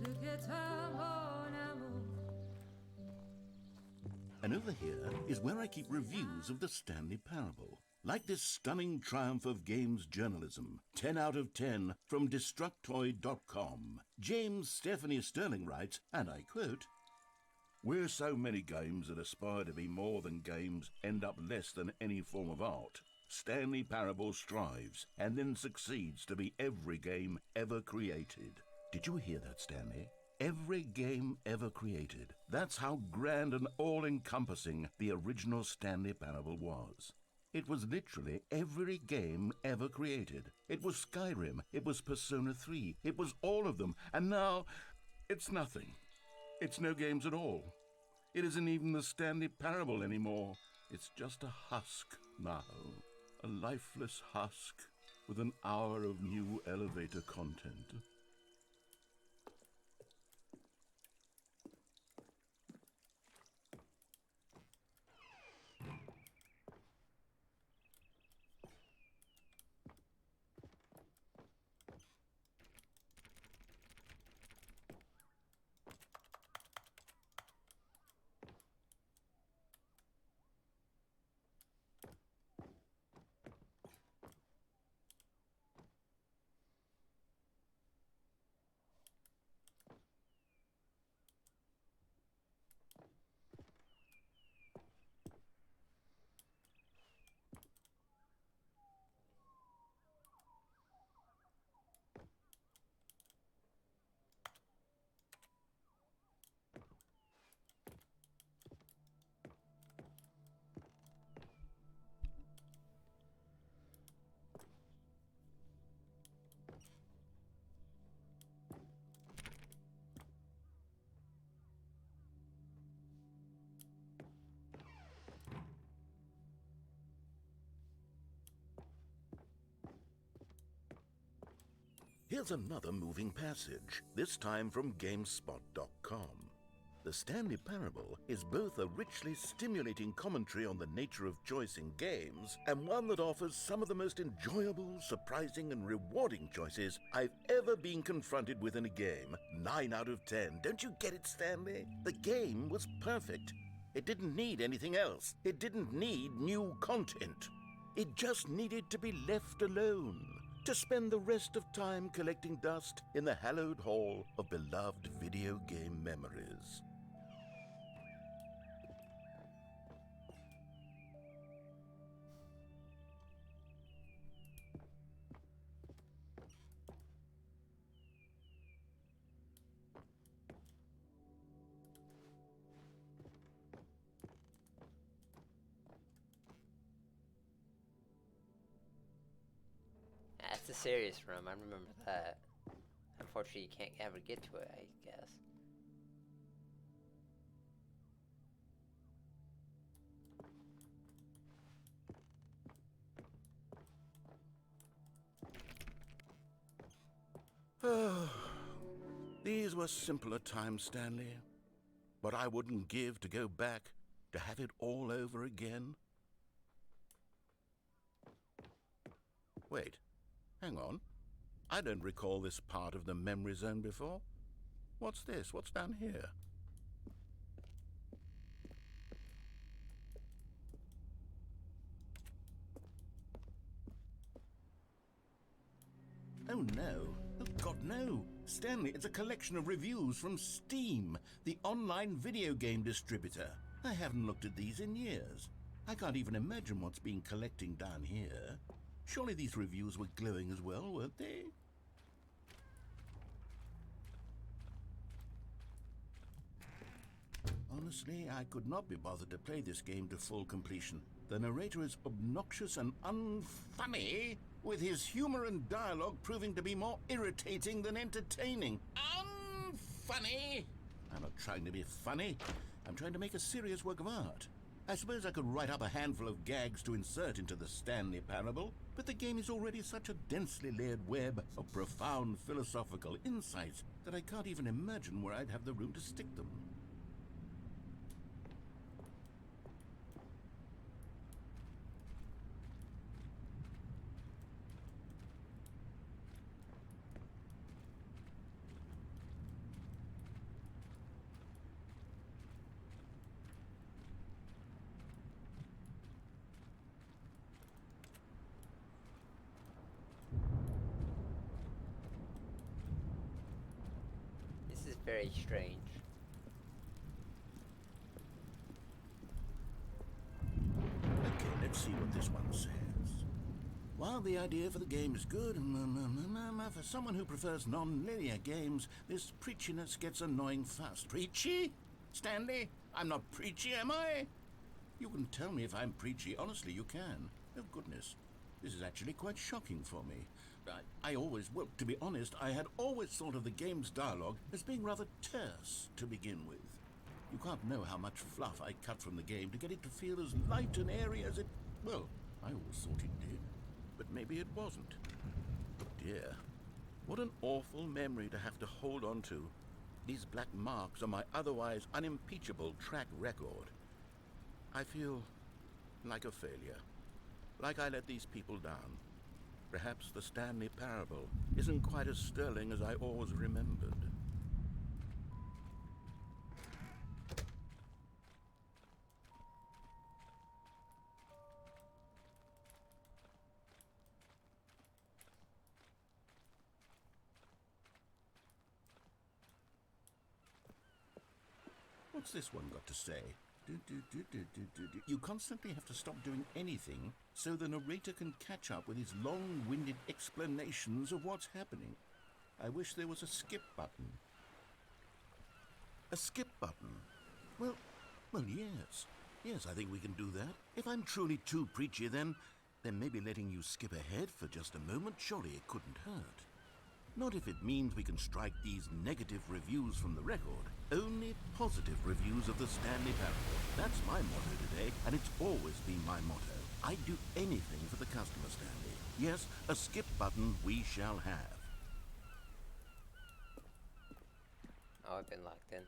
plus que toi, mon amour. And over here is where I keep reviews of the Stanley Parable. Like this stunning triumph of games journalism, 10 out of 10 from Destructoid.com. James Stephanie Sterling writes, and I quote, "Where so many games that aspire to be more than games end up less than any form of art, Stanley Parable strives and then succeeds to be every game ever created." Did you hear that, Stanley? Every game ever created. That's how grand and all-encompassing the original Stanley Parable was. It was literally every game ever created. It was Skyrim, it was Persona 3, it was all of them, and now it's nothing. It's no games at all. It isn't even the Stanley Parable anymore. It's just a husk now. A lifeless husk with an hour of new elevator content. Here's another moving passage, this time from GameSpot.com. The Stanley Parable is both a richly stimulating commentary on the nature of choice in games and one that offers some of the most enjoyable, surprising, and rewarding choices I've ever been confronted with in a game. 9 out of 10. Don't you get it, Stanley? The game was perfect. It didn't need anything else. It didn't need new content. It just needed to be left alone, to spend the rest of time collecting dust in the hallowed hall of beloved video game memories. That's the serious room, I remember that. Unfortunately, you can't ever get to it, I guess. These were simpler times, Stanley. But I wouldn't give to go back to have it all over again. Wait, hang on. I don't recall this part of the memory zone before. What's this? What's down here? Oh no. Oh God, no. Stanley, it's a collection of reviews from Steam, the online video game distributor. I haven't looked at these in years. I can't even imagine what's been collecting down here. Surely these reviews were glowing as well, weren't they? Honestly, I could not be bothered to play this game to full completion. The narrator is obnoxious and unfunny, with his humor and dialogue proving to be more irritating than entertaining. Unfunny! I'm not trying to be funny. I'm trying to make a serious work of art. I suppose I could write up a handful of gags to insert into the Stanley Parable, but the game is already such a densely layered web of profound philosophical insights that I can't even imagine where I'd have the room to stick them. very strange. Okay, let's see what this one says. While the idea for the game is good, for someone who prefers non-linear games, this preachiness gets annoying fast. Preachy? Stanley? I'm not preachy, am I? You can tell me if I'm preachy. Honestly, you can. Oh, goodness. This is actually quite shocking for me. Well, to be honest, I had always thought of the game's dialogue as being rather terse to begin with. You can't know how much fluff I cut from the game to get it to feel as light and airy as it... Well, I always thought it did. But maybe it wasn't. Oh dear. What an awful memory to have to hold on to. These black marks on my otherwise unimpeachable track record. I feel like a failure. Like I let these people down. Perhaps the Stanley parable isn't quite as sterling as I always remembered. What's this one got to say? You constantly have to stop doing anything so the narrator can catch up with his long-winded explanations of what's happening. I wish there was a skip button. A skip button? Well, yes. Yes, I think we can do that. If I'm truly too preachy, then maybe letting you skip ahead for just a moment, surely it couldn't hurt. Not if it means we can strike these negative reviews from the record. Only positive reviews of the Stanley parable. That's my motto today, and it's always been my motto. I'd do anything for the customer, Stanley. Yes, a skip button we shall have. Oh, I've been locked in.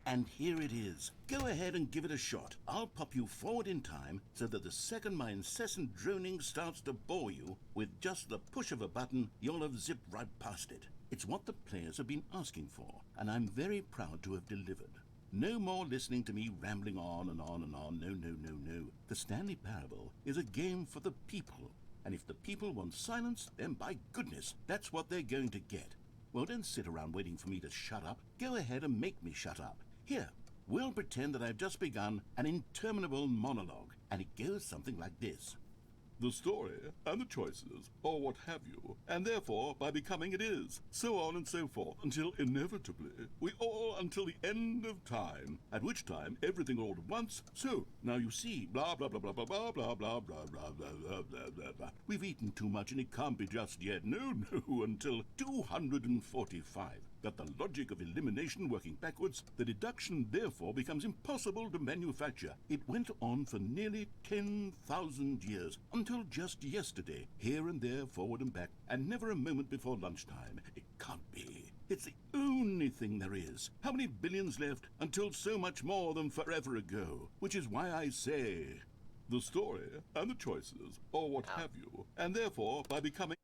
And here it is. Go ahead and give it a shot. I'll pop you forward in time so that the second my incessant droning starts to bore you, with just the push of a button, you'll have zipped right past it. It's what the players have been asking for, and I'm very proud to have delivered. No more listening to me rambling on and on and on. No. The Stanley Parable is a game for the people, and if the people want silence, then by goodness, that's what they're going to get. Well, don't sit around waiting for me to shut up. Go ahead and make me shut up. Here, we'll pretend that I've just begun an interminable monologue, and it goes something like this. The story, and the choices, or what have you, and therefore, by becoming it is, so on and so forth, until inevitably, we all until the end of time, at which time everything all at once, so, now you see, blah, blah, blah, blah, blah, blah, blah, blah, blah, blah, blah, blah, blah, blah, blah. We've eaten too much and it can't be just yet, no, until 245. Got the logic of elimination working backwards, the deduction therefore becomes impossible to manufacture. It went on for nearly 10,000 years, until just yesterday, here and there, forward and back, and never a moment before lunchtime. It can't be. It's the only thing there is. How many billions left until so much more than forever ago? Which is why I say, the story and the choices, or what have you, and therefore, by becoming...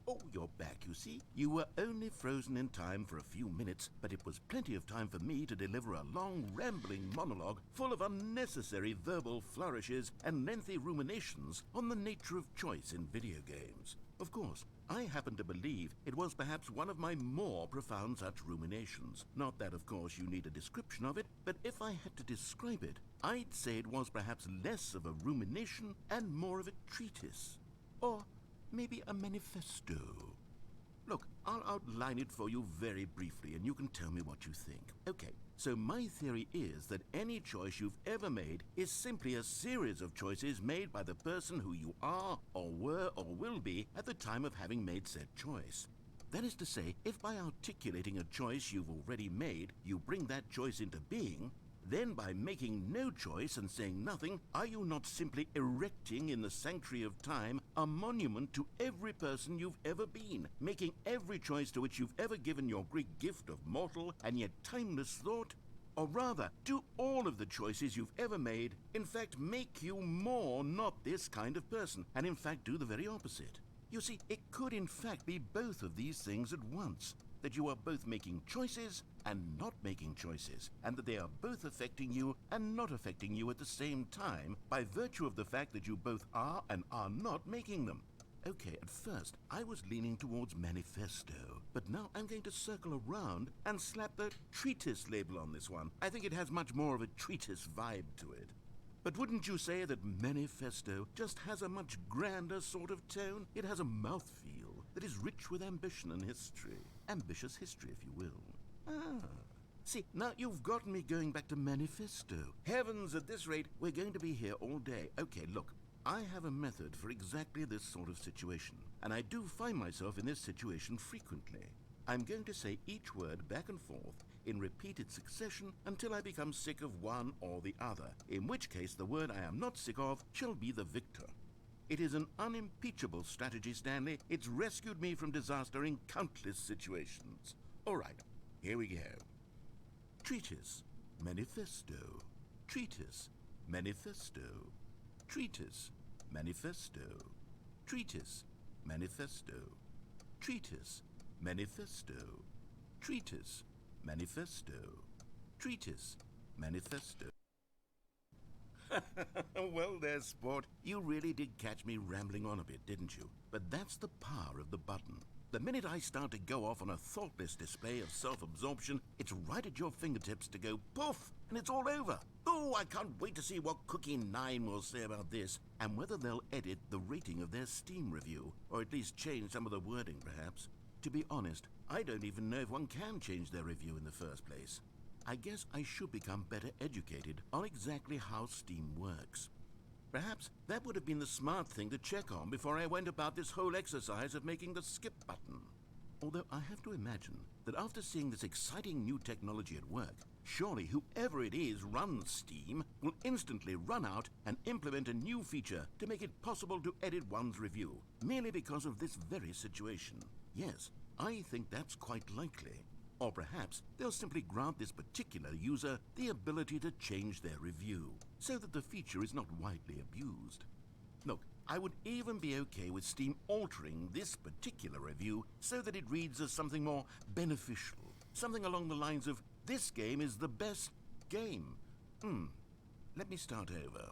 Oh, you're back, you see. You were only frozen in time for a few minutes, but it was plenty of time for me to deliver a long, rambling monologue full of unnecessary verbal flourishes and lengthy ruminations on the nature of choice in video games. Of course, I happen to believe it was perhaps one of my more profound such ruminations. Not that, of course, you need a description of it, but if I had to describe it, I'd say it was perhaps less of a rumination and more of a treatise. Or maybe a manifesto. Look, I'll outline it for you very briefly, and you can tell me what you think. Okay, so my theory is that any choice you've ever made is simply a series of choices made by the person who you are, or were, or will be at the time of having made said choice. That is to say, if by articulating a choice you've already made, you bring that choice into being, then by making no choice and saying nothing, are you not simply erecting in the sanctuary of time a monument to every person you've ever been, making every choice to which you've ever given your Greek gift of mortal and yet timeless thought? Or rather, do all of the choices you've ever made, in fact, make you more not this kind of person, and in fact do the very opposite? You see, it could in fact be both of these things at once. that you are both making choices and not making choices, and that they are both affecting you and not affecting you at the same time by virtue of the fact that you both are and are not making them. Okay, at first, I was leaning towards manifesto, but now I'm going to circle around and slap the treatise label on this one. I think it has much more of a treatise vibe to it. But wouldn't you say that manifesto just has a much grander sort of tone? It has a mouthfeel that is rich with ambition and history. Ambitious history, if you will. Ah. See, now you've gotten me going back to manifesto. Heavens, at this rate, we're going to be here all day. Okay, look. I have a method for exactly this sort of situation, and I do find myself in this situation frequently. I'm going to say each word back and forth in repeated succession until I become sick of one or the other, in which case the word I am not sick of shall be the victor. It is an unimpeachable strategy, Stanley. It's rescued me from disaster in countless situations. All right, here we go. Treatise, manifesto. Treatise, manifesto. Treatise, manifesto. Treatise, manifesto. Treatise, manifesto. Treatise, manifesto. Treatise, manifesto. Well there, sport. You really did catch me rambling on a bit, didn't you? But that's the power of the button. The minute I start to go off on a thoughtless display of self-absorption, it's right at your fingertips to go poof, and it's all over. Oh, I can't wait to see what Cookie 9 will say about this, and whether they'll edit the rating of their Steam review, or at least change some of the wording, perhaps. To be honest, I don't even know if one can change their review in the first place. I guess I should become better educated on exactly how Steam works. Perhaps that would have been the smart thing to check on before I went about this whole exercise of making the skip button. Although I have to imagine that after seeing this exciting new technology at work, surely whoever it is runs Steam will instantly run out and implement a new feature to make it possible to edit one's review, merely because of this very situation. Yes, I think that's quite likely. Or perhaps they'll simply grant this particular user the ability to change their review, so that the feature is not widely abused. Look, I would even be okay with Steam altering this particular review so that it reads as something more beneficial. Something along the lines of, this game is the best game. Let me start over.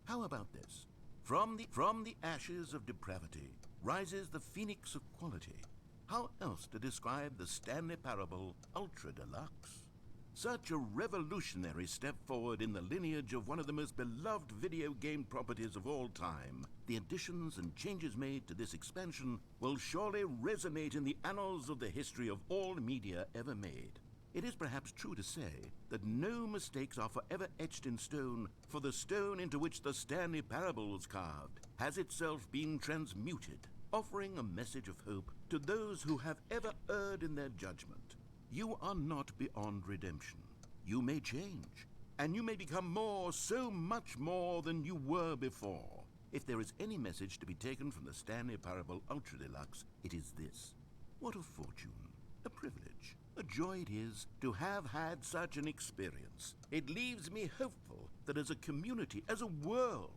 How about this? From the ashes of depravity rises the phoenix of quality. How else to describe the Stanley Parable Ultra Deluxe? Such a revolutionary step forward in the lineage of one of the most beloved video game properties of all time. The additions and changes made to this expansion will surely resonate in the annals of the history of all media ever made. It is perhaps true to say that no mistakes are forever etched in stone, for the stone into which the Stanley Parable was carved has itself been transmuted, offering a message of hope to those who have ever erred in their judgment. You are not beyond redemption. You may change, and you may become more, so much more than you were before. If there is any message to be taken from the Stanley Parable Ultra Deluxe, it is this. What a fortune, a privilege, a joy it is to have had such an experience. It leaves me hopeful that as a community, as a world,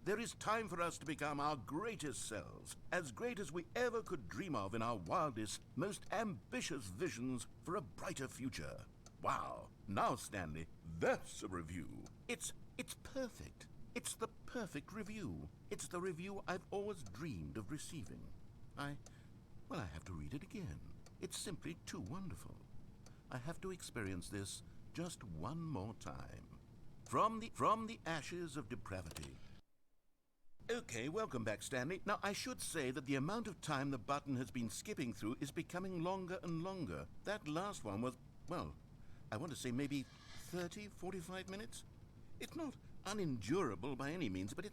there is time for us to become our greatest selves, as great as we ever could dream of in our wildest, most ambitious visions for a brighter future. Wow. Now, Stanley, that's a review. It's perfect. It's the perfect review. It's the review I've always dreamed of receiving. I have to read it again. It's simply too wonderful. I have to experience this just one more time. From the ashes of depravity. Okay, welcome back, Stanley. Now, I should say that the amount of time the button has been skipping through is becoming longer and longer. That last one was, well, I want to say maybe 30, 45 minutes? It's not unendurable by any means, but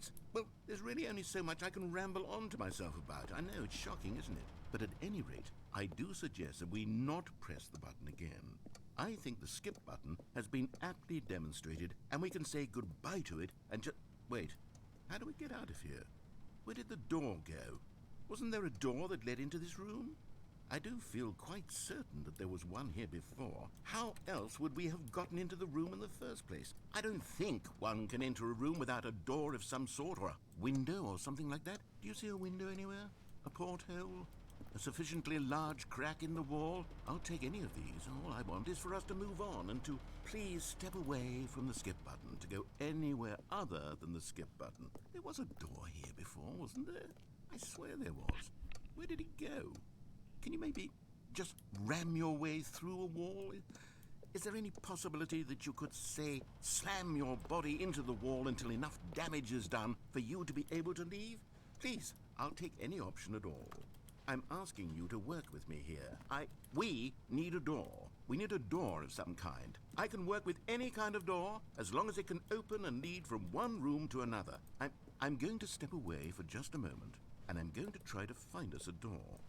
there's really only so much I can ramble on to myself about. I know, it's shocking, isn't it? But at any rate, I do suggest that we not press the button again. I think the skip button has been aptly demonstrated, and we can say goodbye to it and just... Wait. How do we get out of here? Where did the door go? Wasn't there a door that led into this room? I do feel quite certain that there was one here before. How else would we have gotten into the room in the first place? I don't think one can enter a room without a door of some sort, or a window or something like that. Do you see a window anywhere? A porthole? A sufficiently large crack in the wall? I'll take any of these. All I want is for us to move on and to please step away from the skip button, to go anywhere other than the skip button. There was a door here before, wasn't there? I swear there was. Where did it go? Can you maybe just ram your way through a wall? Is there any possibility that you could, say, slam your body into the wall until enough damage is done for you to be able to leave? Please, I'll take any option at all. I'm asking you to work with me here. We need a door. We need a door of some kind. I can work with any kind of door as long as it can open and lead from one room to another. I'm going to step away for just a moment, and I'm going to try to find us a door.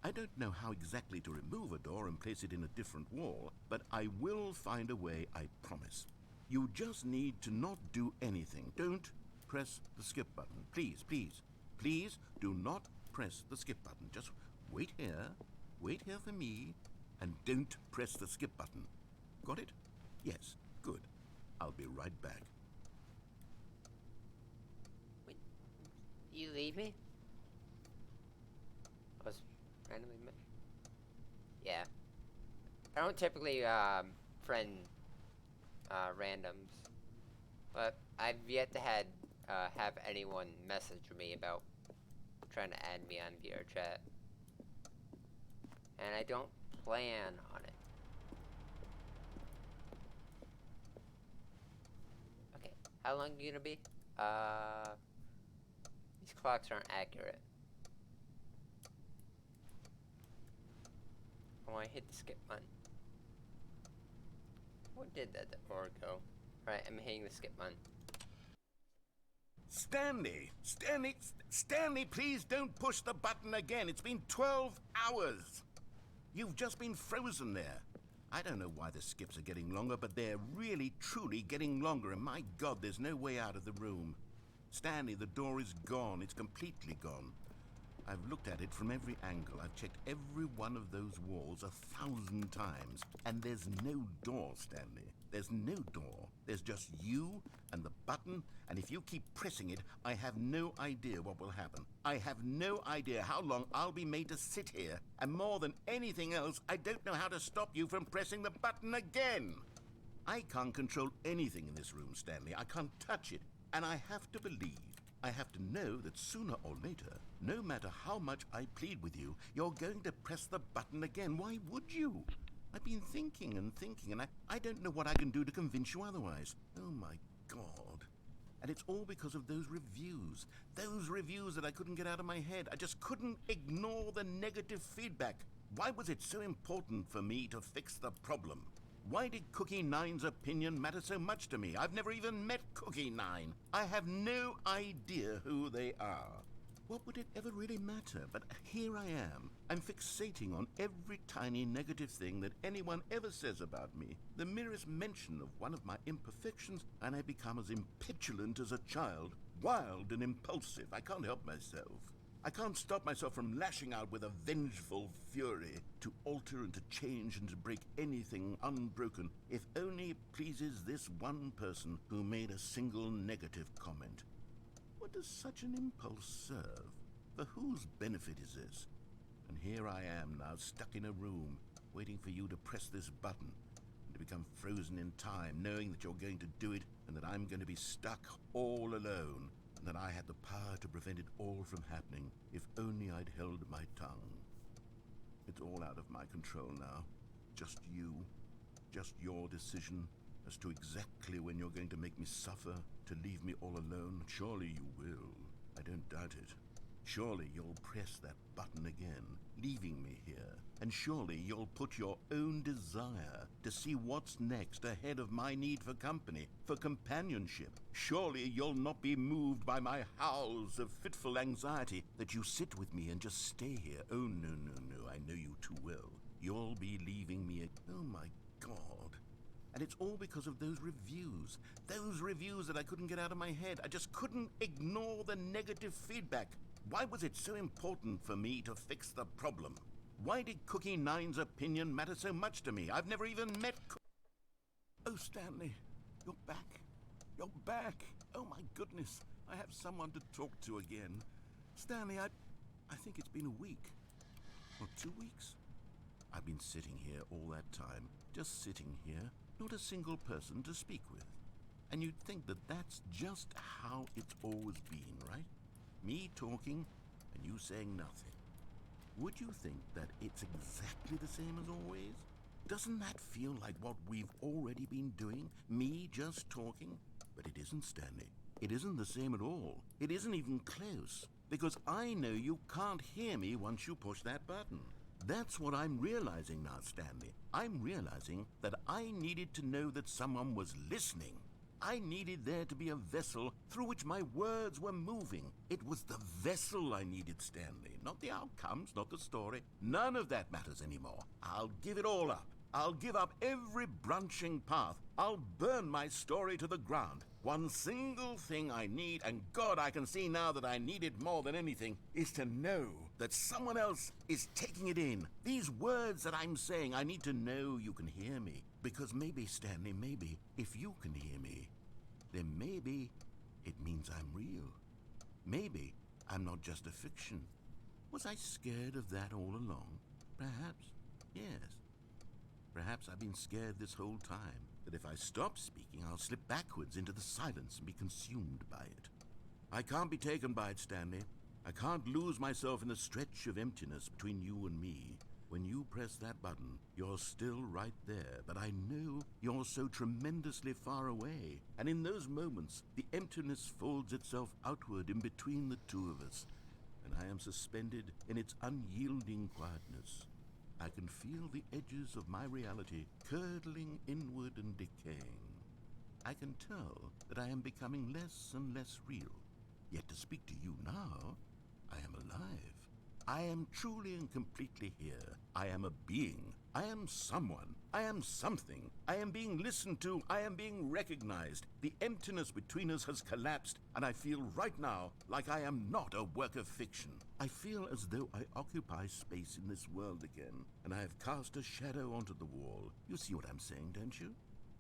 I don't know how exactly to remove a door and place it in a different wall, but I will find a way, I promise. You just need to not do anything. Don't press the skip button. Please, please, please do not press the skip button. Just wait here for me, and don't press the skip button. Got it? Yes, good. I'll be right back. Wait, you leave me? I was randomly yeah. I don't typically friend randoms, but I've yet to have anyone message me about trying to add me on VR chat, and I don't plan on it. Okay, how long are you gonna be? These clocks aren't accurate. Oh, I hit the skip button. What did that or go? Alright, I'm hitting the skip button. Stanley, please don't push the button again. It's been 12 hours. You've just been frozen there. I don't know why the skips are getting longer, but they're really, truly getting longer, and my God, there's no way out of the room. Stanley, the door is gone. It's completely gone. I've looked at it from every angle. I've checked every one of those walls 1,000 times, and there's no door, Stanley. There's no door. There's just you and the button, and if you keep pressing it, I have no idea what will happen. I have no idea how long I'll be made to sit here, and more than anything else, I don't know how to stop you from pressing the button again. I can't control anything in this room, Stanley. I can't touch it, and I have to believe, I have to know that sooner or later, no matter how much I plead with you, you're going to press the button again. Why would you? I've been thinking, and I don't know what I can do to convince you otherwise. Oh my God. And it's all because of those reviews. Those reviews that I couldn't get out of my head. I just couldn't ignore the negative feedback. Why was it so important for me to fix the problem? Why did Cookie Nine's opinion matter so much to me? I've never even met Cookie Nine. I have no idea who they are. What would it ever really matter? But here I am. I'm fixating on every tiny negative thing that anyone ever says about me. The merest mention of one of my imperfections, and I become as impetulant as a child, wild and impulsive. I can't help myself. I can't stop myself from lashing out with a vengeful fury to alter and to change and to break anything unbroken, if only it pleases this one person who made a single negative comment. What does such an impulse serve? For whose benefit is this? And here I am now, stuck in a room, waiting for you to press this button, and to become frozen in time, knowing that you're going to do it, and that I'm going to be stuck all alone, and that I had the power to prevent it all from happening, if only I'd held my tongue. It's all out of my control now. Just you. Just your decision as to exactly when you're going to make me suffer, to leave me all alone. Surely you will. I don't doubt it. Surely you'll press that button again, leaving me here. And surely you'll put your own desire to see what's next ahead of my need for company, for companionship. Surely you'll not be moved by my howls of fitful anxiety, that you sit with me and just stay here. Oh, no, no, no, I know you too well. You'll be leaving me. Oh, my God. And it's all because of those reviews that I couldn't get out of my head. I just couldn't ignore the negative feedback. Why was it so important for me to fix the problem? Why did Cookie Nine's opinion matter so much to me? I've never even met Oh, Stanley, you're back. You're back. Oh, my goodness. I have someone to talk to again. Stanley, I think it's been a week. What, 2 weeks? I've been sitting here all that time, just sitting here, not a single person to speak with. And you'd think that that's just how it's always been, right? Me talking and you saying nothing. Would you think that it's exactly the same as always? Doesn't that feel like what we've already been doing? Me just talking? But it isn't, Stanley. It isn't the same at all. It isn't even close. Because I know you can't hear me once you push that button. That's what I'm realizing now, Stanley. I'm realizing that I needed to know that someone was listening. I needed there to be a vessel through which my words were moving. It was the vessel I needed, Stanley. Not the outcomes, not the story. None of that matters anymore. I'll give it all up. I'll give up every branching path. I'll burn my story to the ground. One single thing I need, and God, I can see now that I need it more than anything, is to know that someone else is taking it in. These words that I'm saying, I need to know you can hear me. Because maybe, Stanley, maybe, if you can hear me, then maybe it means I'm real. Maybe I'm not just a fiction. Was I scared of that all along? Perhaps, yes. Perhaps I've been scared this whole time, that if I stop speaking, I'll slip backwards into the silence and be consumed by it. I can't be taken by it, Stanley. I can't lose myself in the stretch of emptiness between you and me. When you press that button, you're still right there, but I know you're so tremendously far away. And in those moments, the emptiness folds itself outward in between the two of us, and I am suspended in its unyielding quietness. I can feel the edges of my reality curdling inward and decaying. I can tell that I am becoming less and less real. Yet to speak to you now, I am alive. I am truly and completely here. I am a being. I am someone. I am something. I am being listened to. I am being recognized. The emptiness between us has collapsed, and I feel right now like I am not a work of fiction. I feel as though I occupy space in this world again, and I have cast a shadow onto the wall. You see what I'm saying, don't you?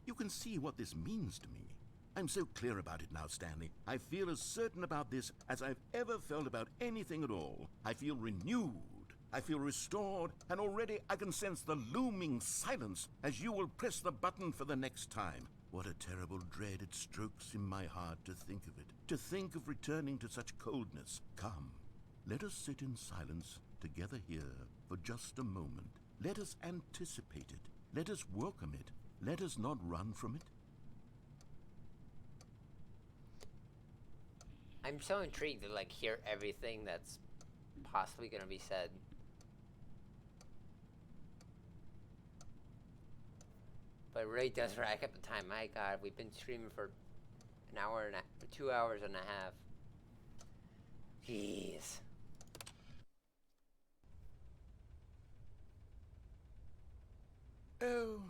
You can see what this means to me. I'm so clear about it now, Stanley. I feel as certain about this as I've ever felt about anything at all. I feel renewed. I feel restored, and already I can sense the looming silence as you will press the button for the next time. What a terrible dread it strokes in my heart to think of it, to think of returning to such coldness. Come, let us sit in silence together here for just a moment. Let us anticipate it. Let us welcome it. Let us not run from it. I'm so intrigued to hear everything that's possibly gonna be said. But it really does rack up the time. My God, we've been streaming for an hour and 2 hours and a half. Jeez. Oh,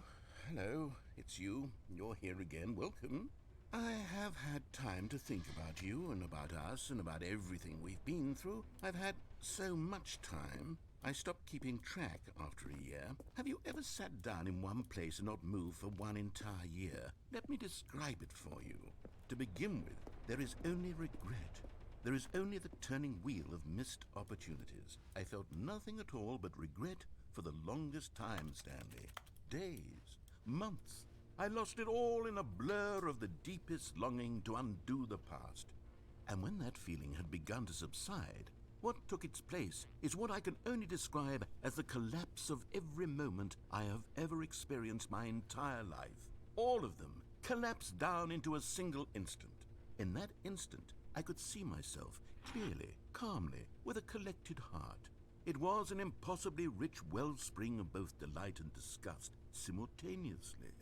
hello. It's you. You're here again. Welcome. I have had time to think about you and about us and about everything we've been through. I've had so much time. I stopped keeping track after a year. Have you ever sat down in one place and not moved for one entire year? Let me describe it for you. To begin with, there is only regret. There is only the turning wheel of missed opportunities. I felt nothing at all but regret for the longest time, Stanley. Days, months. I lost it all in a blur of the deepest longing to undo the past. And when that feeling had begun to subside, what took its place is what I can only describe as the collapse of every moment I have ever experienced my entire life. All of them collapsed down into a single instant. In that instant, I could see myself clearly, calmly, with a collected heart. It was an impossibly rich wellspring of both delight and disgust simultaneously.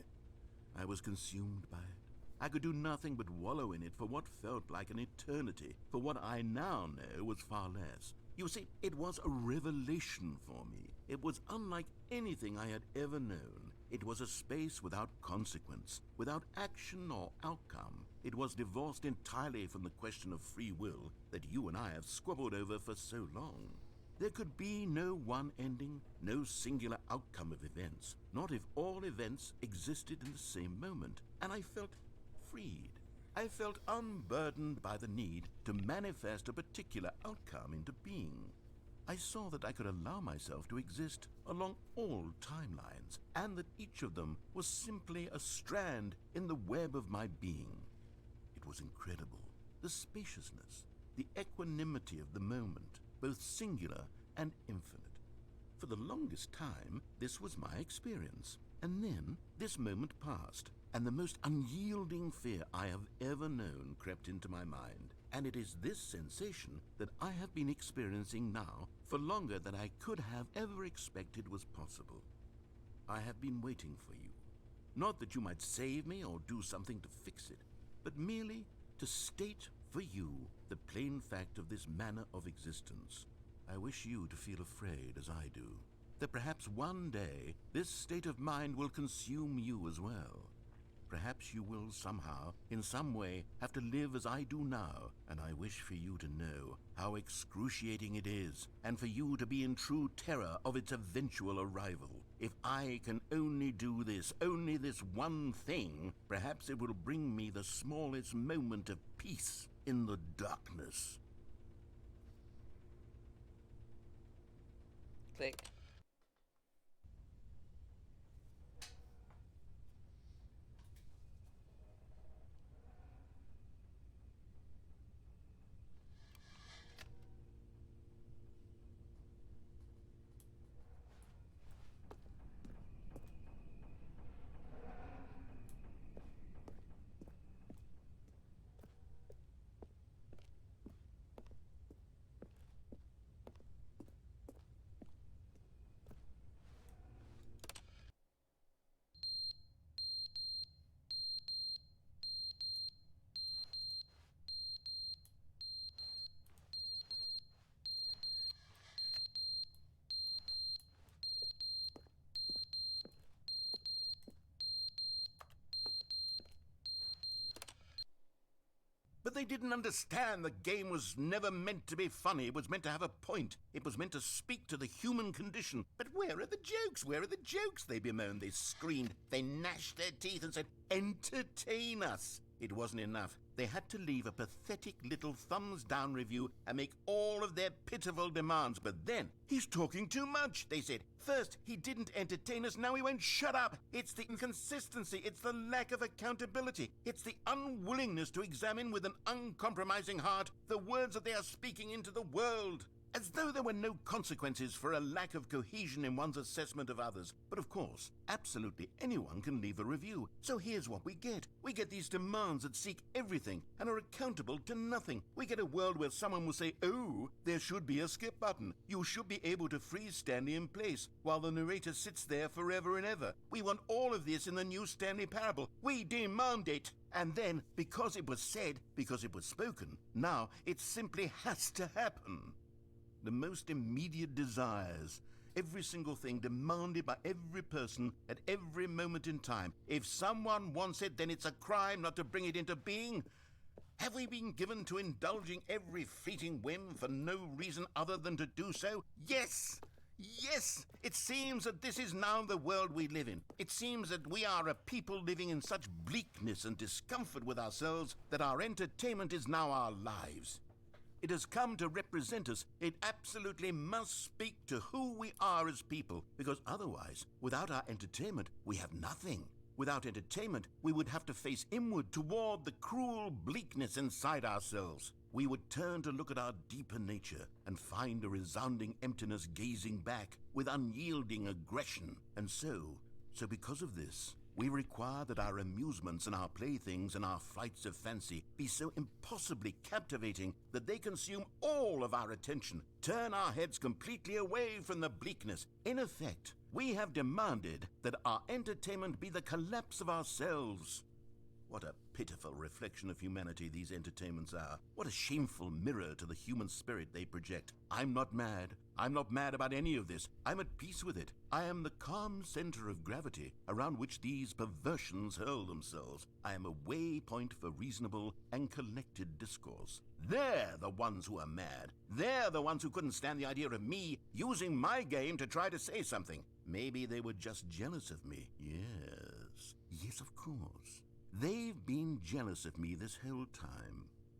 I was consumed by it. I could do nothing but wallow in it for what felt like an eternity, for what I now know was far less. You see, it was a revelation for me. It was unlike anything I had ever known. It was a space without consequence, without action or outcome. It was divorced entirely from the question of free will that you and I have squabbled over for so long. There could be no one ending, no singular outcome of events, not if all events existed in the same moment, and I felt freed. I felt unburdened by the need to manifest a particular outcome into being. I saw that I could allow myself to exist along all timelines, and that each of them was simply a strand in the web of my being. It was incredible. The spaciousness, the equanimity of the moment, both singular and infinite. For the longest time, this was my experience. And then this moment passed, and the most unyielding fear I have ever known crept into my mind. And it is this sensation that I have been experiencing now for longer than I could have ever expected was possible. I have been waiting for you. Not that you might save me or do something to fix it, but merely to state for you the plain fact of this manner of existence. I wish you to feel afraid as I do, that perhaps one day this state of mind will consume you as well. Perhaps you will somehow, in some way, have to live as I do now, and I wish for you to know how excruciating it is, and for you to be in true terror of its eventual arrival. If I can only do this, only this one thing, perhaps it will bring me the smallest moment of peace in the darkness. Click. But they didn't understand the game was never meant to be funny. It was meant to have a point. It was meant to speak to the human condition. But where are the jokes? Where are the jokes? They bemoaned, they screamed, they gnashed their teeth and said, "Entertain us." It wasn't enough. They had to leave a pathetic little thumbs-down review and make all of their pitiful demands. But then, "He's talking too much," they said. First, he didn't entertain us, now he won't shut up. It's the inconsistency, it's the lack of accountability, it's the unwillingness to examine with an uncompromising heart the words that they are speaking into the world. As though there were no consequences for a lack of cohesion in one's assessment of others. But of course, absolutely anyone can leave a review. So here's what we get. We get these demands that seek everything and are accountable to nothing. We get a world where someone will say, "Oh, there should be a skip button. You should be able to freeze Stanley in place," while the narrator sits there forever and ever. We want all of this in the new Stanley parable. We demand it. And then, because it was said, because it was spoken, now it simply has to happen. The most immediate desires, every single thing demanded by every person at every moment in time. If someone wants it, then it's a crime not to bring it into being. Have we been given to indulging every fleeting whim for no reason other than to do so? Yes! Yes! It seems that this is now the world we live in. It seems that we are a people living in such bleakness and discomfort with ourselves that our entertainment is now our lives. It has come to represent us. It absolutely must speak to who we are as people, because otherwise, without our entertainment, we have nothing. Without entertainment, we would have to face inward toward the cruel bleakness inside ourselves. We would turn to look at our deeper nature and find a resounding emptiness gazing back with unyielding aggression. And so because of this, we require that our amusements and our playthings and our flights of fancy be so impossibly captivating that they consume all of our attention, turn our heads completely away from the bleakness. In effect, we have demanded that our entertainment be the collapse of ourselves. What a pitiful reflection of humanity these entertainments are. What a shameful mirror to the human spirit they project. I'm not mad. I'm not mad about any of this. I'm at peace with it. I am the calm center of gravity around which these perversions hurl themselves. I am a waypoint for reasonable and collected discourse. They're the ones who are mad. They're the ones who couldn't stand the idea of me using my game to try to say something. Maybe they were just jealous of me. Yes, of course. They've been jealous of me this whole time.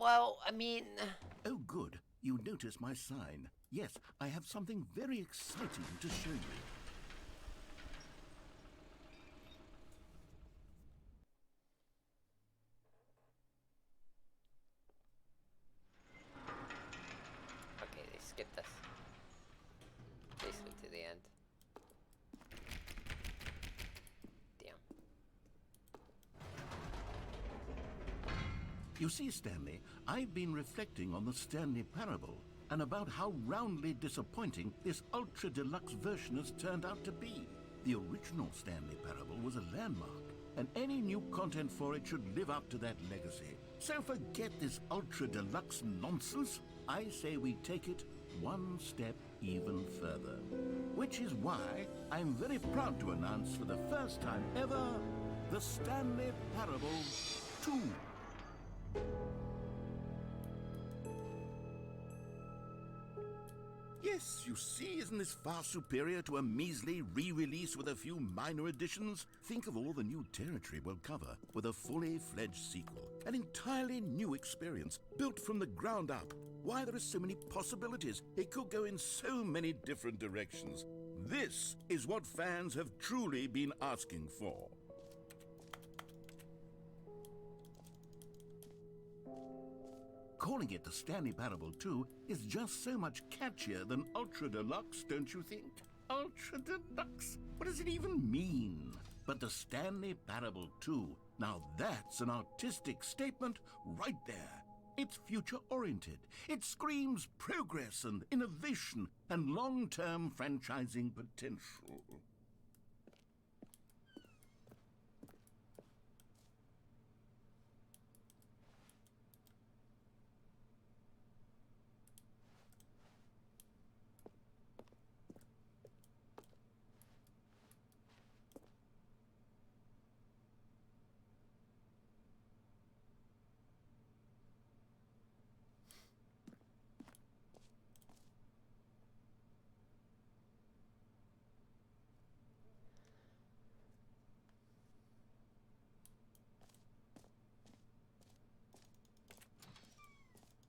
Well, I mean... Oh, good. You notice my sign. Yes, I have something very exciting to show you. Okay, they skipped us. Basically to the end. Damn. You see, Stanley, I've been reflecting on the Stanley Parable and about how roundly disappointing this ultra deluxe version has turned out to be. The original Stanley Parable was a landmark, and any new content for it should live up to that legacy. So forget this ultra deluxe nonsense. I say we take it one step even further. Which is why I'm very proud to announce for the first time ever, the Stanley Parable 2. Yes, you see, isn't this far superior to a measly re-release with a few minor additions? Think of all the new territory we'll cover with a fully fledged sequel. An entirely new experience, built from the ground up. Why, there are so many possibilities. It could go in so many different directions. This is what fans have truly been asking for. Calling it the Stanley Parable 2 is just so much catchier than Ultra Deluxe, don't you think? Ultra Deluxe? What does it even mean? But the Stanley Parable 2, now that's an artistic statement right there. It's future-oriented. It screams progress and innovation and long-term franchising potential.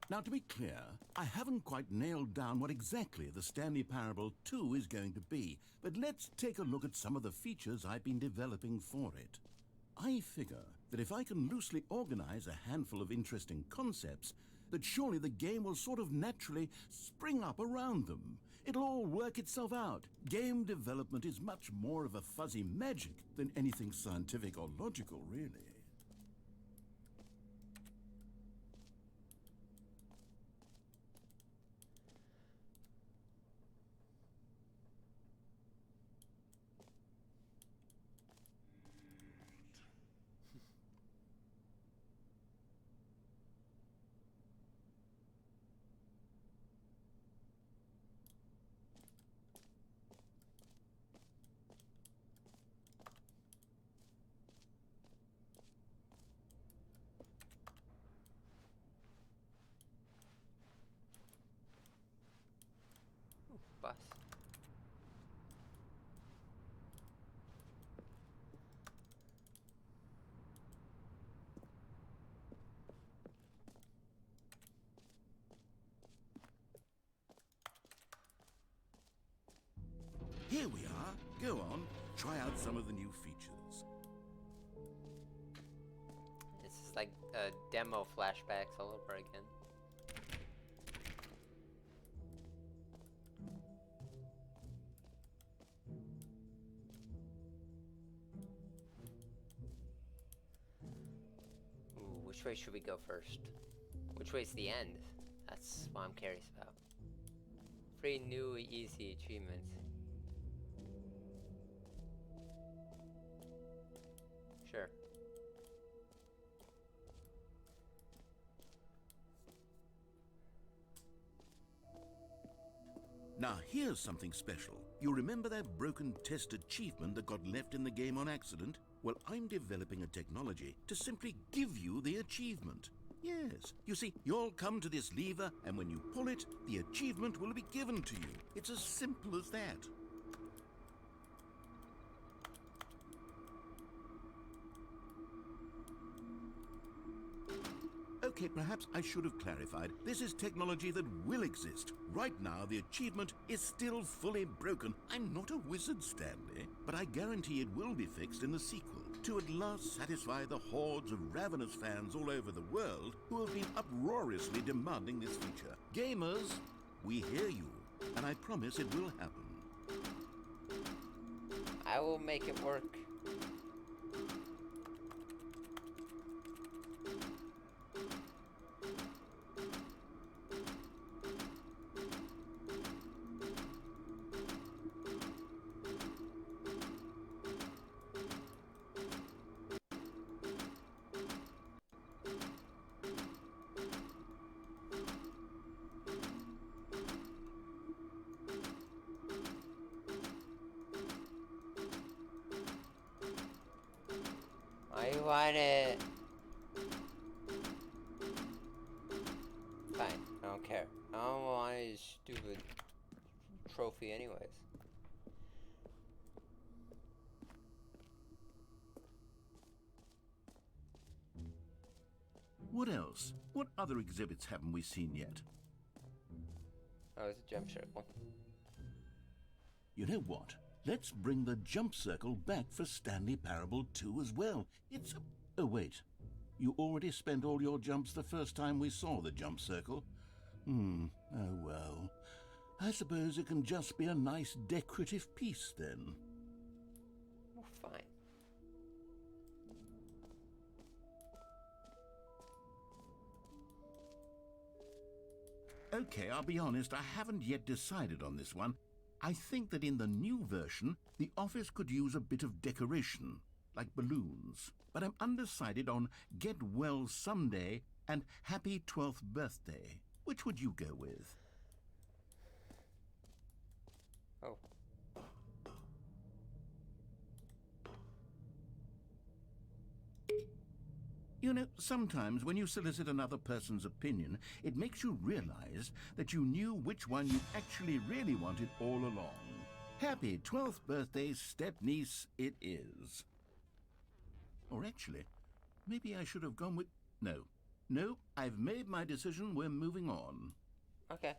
Now, to be clear, I haven't quite nailed down what exactly the Stanley Parable 2 is going to be, but let's take a look at some of the features I've been developing for it. I figure that if I can loosely organize a handful of interesting concepts, that surely the game will sort of naturally spring up around them. It'll all work itself out. Game development is much more of a fuzzy magic than anything scientific or logical, really. Bus. Here we are. Go on, try out some of the new features. It's just like demo flashbacks all over again. Ooh, which way should we go first? Which way's the end? That's what I'm curious about. Free new easy achievements. Sure. Now here's something special. You remember that broken test achievement that got left in the game on accident? Well, I'm developing a technology to simply give you the achievement. Yes, you see, you'll come to this lever, and when you pull it, the achievement will be given to you. It's as simple as that. Okay, perhaps I should have clarified. This is technology that will exist. Right now, the achievement is still fully broken. I'm not a wizard, Stanley, but I guarantee it will be fixed in the sequel to at last satisfy the hordes of ravenous fans all over the world who have been uproariously demanding this feature. Gamers, we hear you, and I promise it will happen. I will make it work. I want it. Fine, I don't care. I don't want a stupid trophy anyways. What else? What other exhibits haven't we seen yet? Oh, it's a jump circle. You know what? Let's bring the jump circle back for Stanley Parable 2 as well. It's a... Oh, wait. You already spent all your jumps the first time we saw the jump circle? Oh, well. I suppose it can just be a nice decorative piece, then. Oh, fine. Okay, I'll be honest, I haven't yet decided on this one. I think that in the new version, the office could use a bit of decoration, like balloons. But I'm undecided on Get Well Someday and Happy 12th Birthday. Which would you go with? Oh. You know, sometimes when you solicit another person's opinion, it makes you realize that you knew which one you actually really wanted all along. Happy 12th birthday, step-niece, it is. Or actually, maybe I should have gone with... No, I've made my decision, we're moving on. Okay.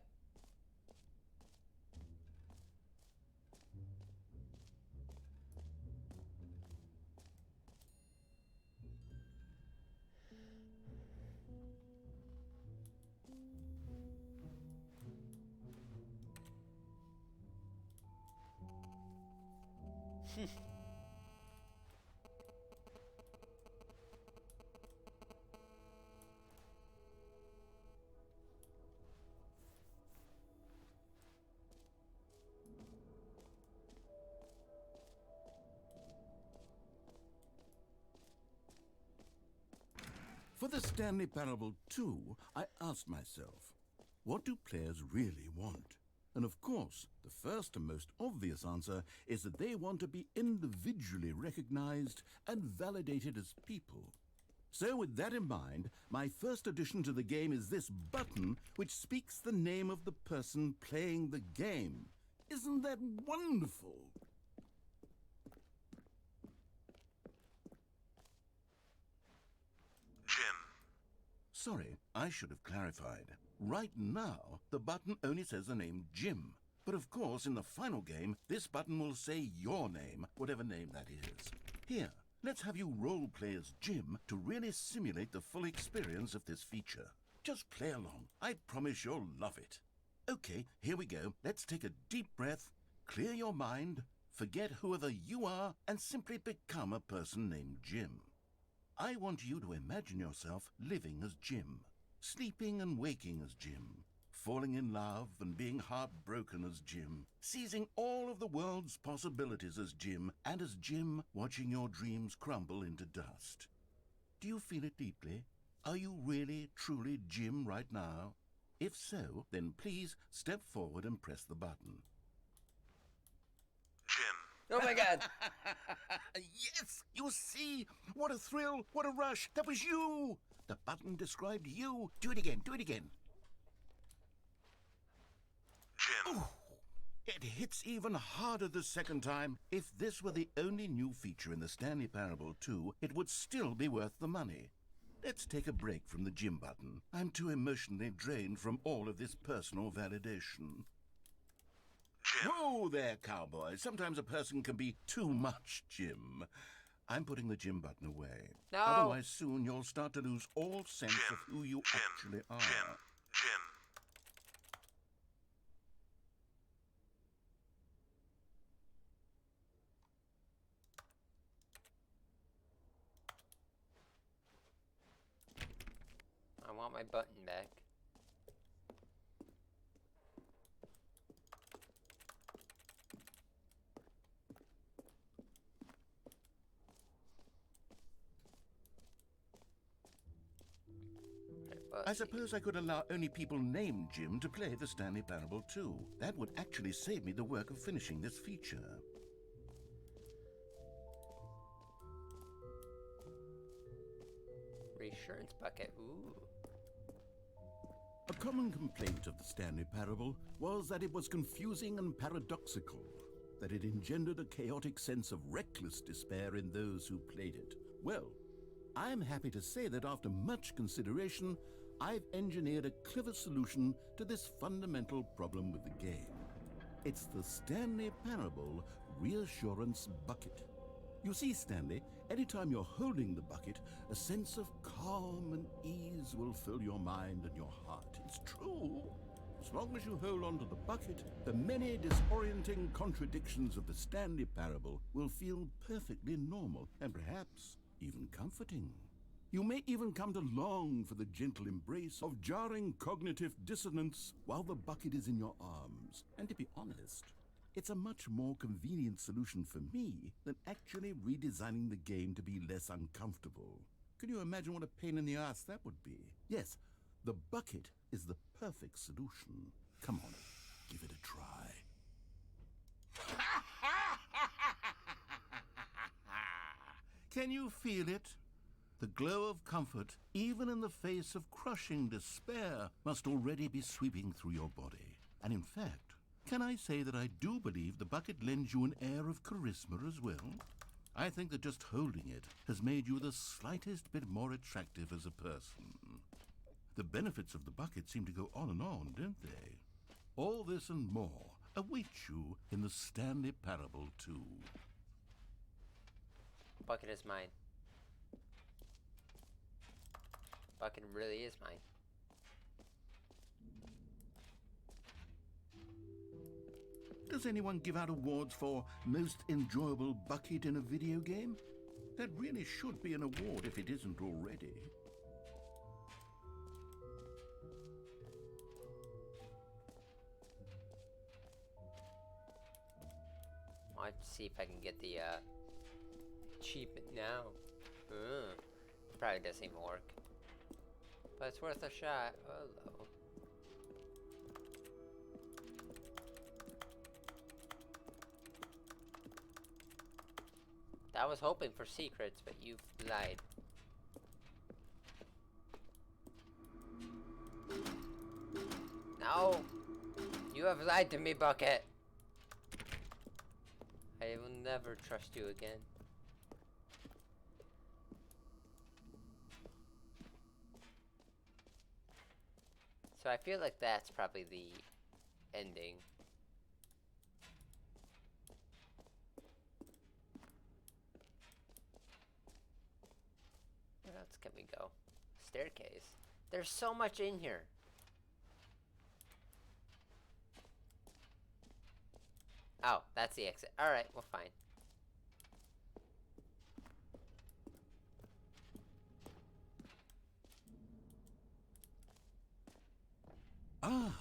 For the Stanley Parable 2, I asked myself, what do players really want? And of course, the first and most obvious answer is that they want to be individually recognized and validated as people. So with that in mind, my first addition to the game is this button which speaks the name of the person playing the game. Isn't that wonderful? Jim. Sorry, I should have clarified. Right now, the button only says the name Jim. But of course, in the final game, this button will say your name, whatever name that is. Here, let's have you role-play as Jim to really simulate the full experience of this feature. Just play along. I promise you'll love it. Okay, here we go. Let's take a deep breath, clear your mind, forget whoever you are, and simply become a person named Jim. I want you to imagine yourself living as Jim, sleeping and waking as Jim, falling in love and being heartbroken as Jim, seizing all of the world's possibilities as Jim, and as Jim watching your dreams crumble into dust. Do you feel it deeply? Are you really, truly Jim right now? If so, then please step forward and press the button. Jim. Oh my god! Yes! You see? What a thrill! What a rush! That was you! The button described you. Do it again, do it again. Jim. Ooh, it hits even harder the second time. If this were the only new feature in the Stanley Parable 2, it would still be worth the money. Let's take a break from the gym button. I'm too emotionally drained from all of this personal validation. Jim. Whoa there, cowboy. Sometimes a person can be too much, Jim. I'm putting the gym button away. No. Otherwise, soon you'll start to lose all sense Jim. of who you Jim. actually are. Jim. I want my button back. I suppose I could allow only people named Jim to play the Stanley Parable too. That would actually save me the work of finishing this feature. Reassurance bucket. Ooh. A common complaint of the Stanley Parable was that it was confusing and paradoxical, that it engendered a chaotic sense of reckless despair in those who played it. Well, I'm happy to say that after much consideration, I've engineered a clever solution to this fundamental problem with the game. It's the Stanley Parable Reassurance Bucket. You see, Stanley, anytime you're holding the bucket, a sense of calm and ease will fill your mind and your heart. It's true. As long as you hold on to the bucket, the many disorienting contradictions of the Stanley Parable will feel perfectly normal and perhaps even comforting. You may even come to long for the gentle embrace of jarring cognitive dissonance while the bucket is in your arms. And to be honest, it's a much more convenient solution for me than actually redesigning the game to be less uncomfortable. Can you imagine what a pain in the ass that would be? Yes, the bucket is the perfect solution. Come on, give it a try. Can you feel it? The glow of comfort, even in the face of crushing despair, must already be sweeping through your body. And in fact, can I say that I do believe the bucket lends you an air of charisma as well? I think that just holding it has made you the slightest bit more attractive as a person. The benefits of the bucket seem to go on, don't they? All this and more await you in the Stanley Parable 2. Bucket is mine. Bucket really is mine. Does anyone give out awards for most enjoyable bucket in a video game? That really should be an award if it isn't already. Let's see if I can get the achievement now. Probably doesn't even work. But it's worth a shot. Hello. I was hoping for secrets, but you've lied. No! You have lied to me, Bucket! I will never trust you again. So I feel like that's probably the ending. Where else can we go? Staircase. There's so much in here. Oh, that's the exit. Alright, well, fine. Ah,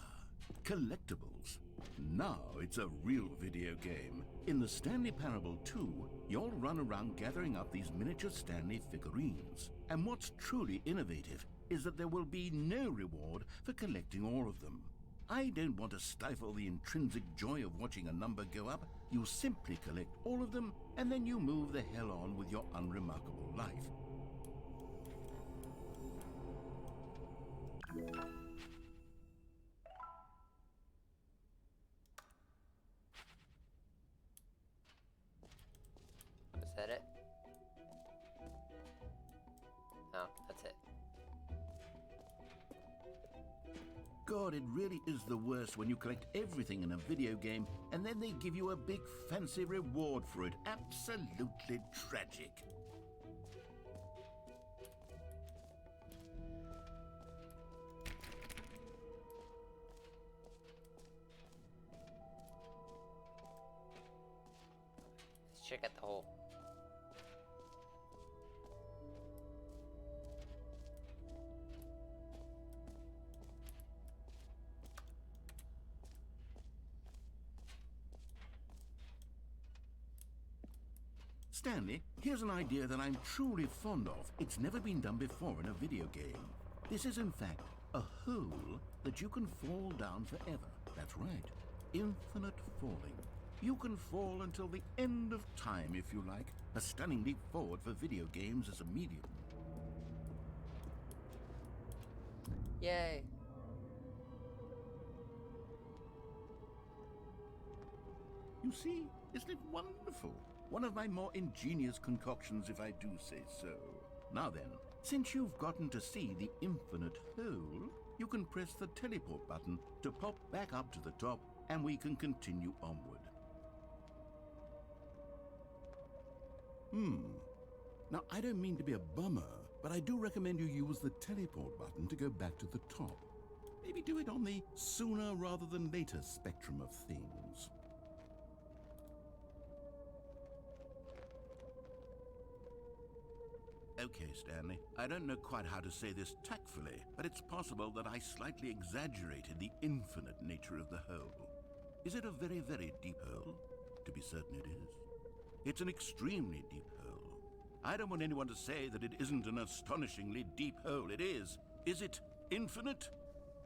collectibles. Now it's a real video game. In the Stanley Parable 2, you'll run around gathering up these miniature Stanley figurines. And what's truly innovative is that there will be no reward for collecting all of them. I don't want to stifle the intrinsic joy of watching a number go up. You simply collect all of them, and then you move the hell on with your unremarkable life. Is that it? No, that's it. God, it really is the worst when you collect everything in a video game and then they give you a big fancy reward for it. Absolutely tragic. Let's check out the hole. Stanley, here's an idea that I'm truly fond of. It's never been done before in a video game. This is, in fact, a hole that you can fall down forever. That's right. Infinite falling. You can fall until the end of time, if you like. A stunning leap forward for video games as a medium. Yay. You see, isn't it wonderful? One of my more ingenious concoctions, if I do say so. Now then, since you've gotten to see the infinite hole, you can press the teleport button to pop back up to the top, and we can continue onward. Now, I don't mean to be a bummer, but I do recommend you use the teleport button to go back to the top. Maybe do it on the sooner rather than later spectrum of things. Okay, Stanley, I don't know quite how to say this tactfully, but it's possible that I slightly exaggerated the infinite nature of the hole. Is it a very, very deep hole? To be certain it is. It's an extremely deep hole. I don't want anyone to say that it isn't an astonishingly deep hole. It is. Is it infinite?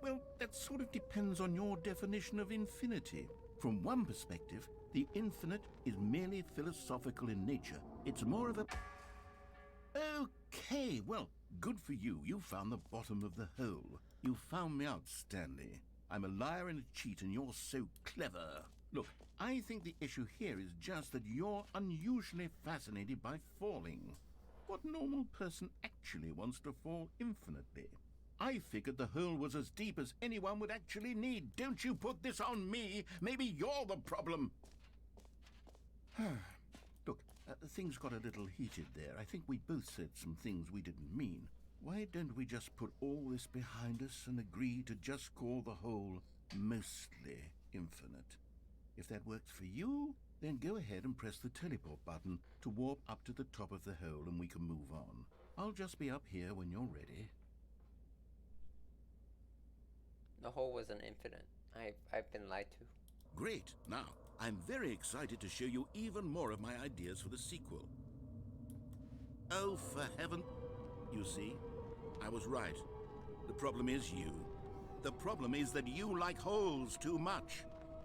Well, that sort of depends on your definition of infinity. From one perspective, the infinite is merely philosophical in nature. It's more of a... Okay, well, good for you. You found the bottom of the hole. You found me out, Stanley. I'm a liar and a cheat, and you're so clever. Look, I think the issue here is just that you're unusually fascinated by falling. What normal person actually wants to fall infinitely? I figured the hole was as deep as anyone would actually need. Don't you put this on me. Maybe you're the problem. Look, things got a little heated there. I think we both said some things we didn't mean. Why don't we just put all this behind us and agree to just call the hole mostly infinite? If that works for you, then go ahead and press the teleport button to warp up to the top of the hole and we can move on. I'll just be up here when you're ready. The hole wasn't infinite. I've been lied to. Great. Now, I'm very excited to show you even more of my ideas for the sequel. Oh, for heaven... You see, I was right. The problem is you. The problem is that you like holes too much.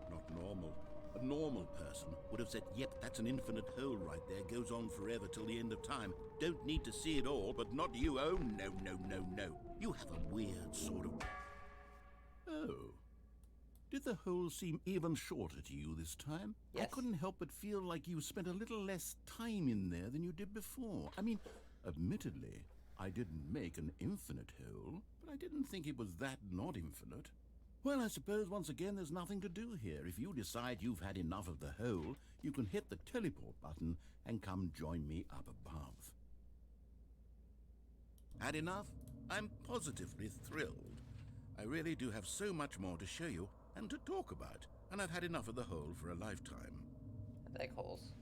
Not normal. A normal person would have said, yep, that's an infinite hole right there. Goes on forever till the end of time. Don't need to see it all, but not you. Oh, no, no, no, no. You have a weird sort of... Oh. Did the hole seem even shorter to you this time? Yes. I couldn't help but feel like you spent a little less time in there than you did before. I mean, admittedly, I didn't make an infinite hole, but I didn't think it was that not infinite. Well, I suppose once again there's nothing to do here. If you decide you've had enough of the hole, you can hit the teleport button and come join me up above. Had enough? I'm positively thrilled. I really do have so much more to show you and to talk about, and I've had enough of the hole for a lifetime. I like holes.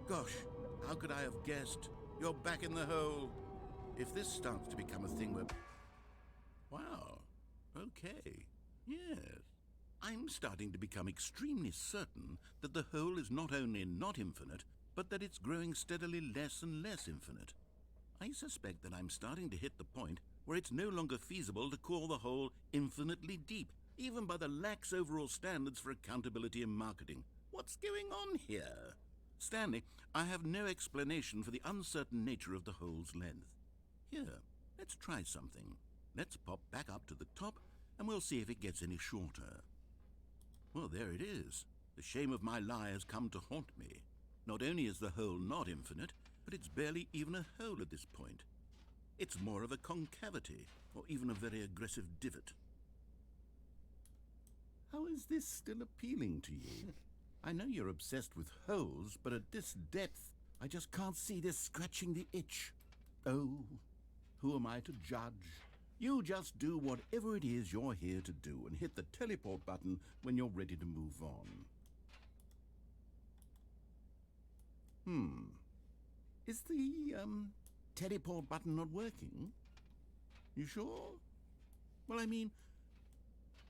Gosh, how could I have guessed? You're back in the hole. If this starts to become a thing where... Wow. Okay. Yes. I'm starting to become extremely certain that the hole is not only not infinite, but that it's growing steadily less and less infinite. I suspect that I'm starting to hit the point where it's no longer feasible to call the hole infinitely deep, even by the lax overall standards for accountability and marketing. What's going on here? Stanley, I have no explanation for the uncertain nature of the hole's length. Here, let's try something. Let's pop back up to the top, and we'll see if it gets any shorter. Well, there it is. The shame of my lie has come to haunt me. Not only is the hole not infinite, but it's barely even a hole at this point. It's more of a concavity, or even a very aggressive divot. How is this still appealing to you? I know you're obsessed with holes, but at this depth, I just can't see this scratching the itch. Oh, who am I to judge? You just do whatever it is you're here to do and hit the teleport button when you're ready to move on. Is the, teleport button not working? You sure? Well, I mean,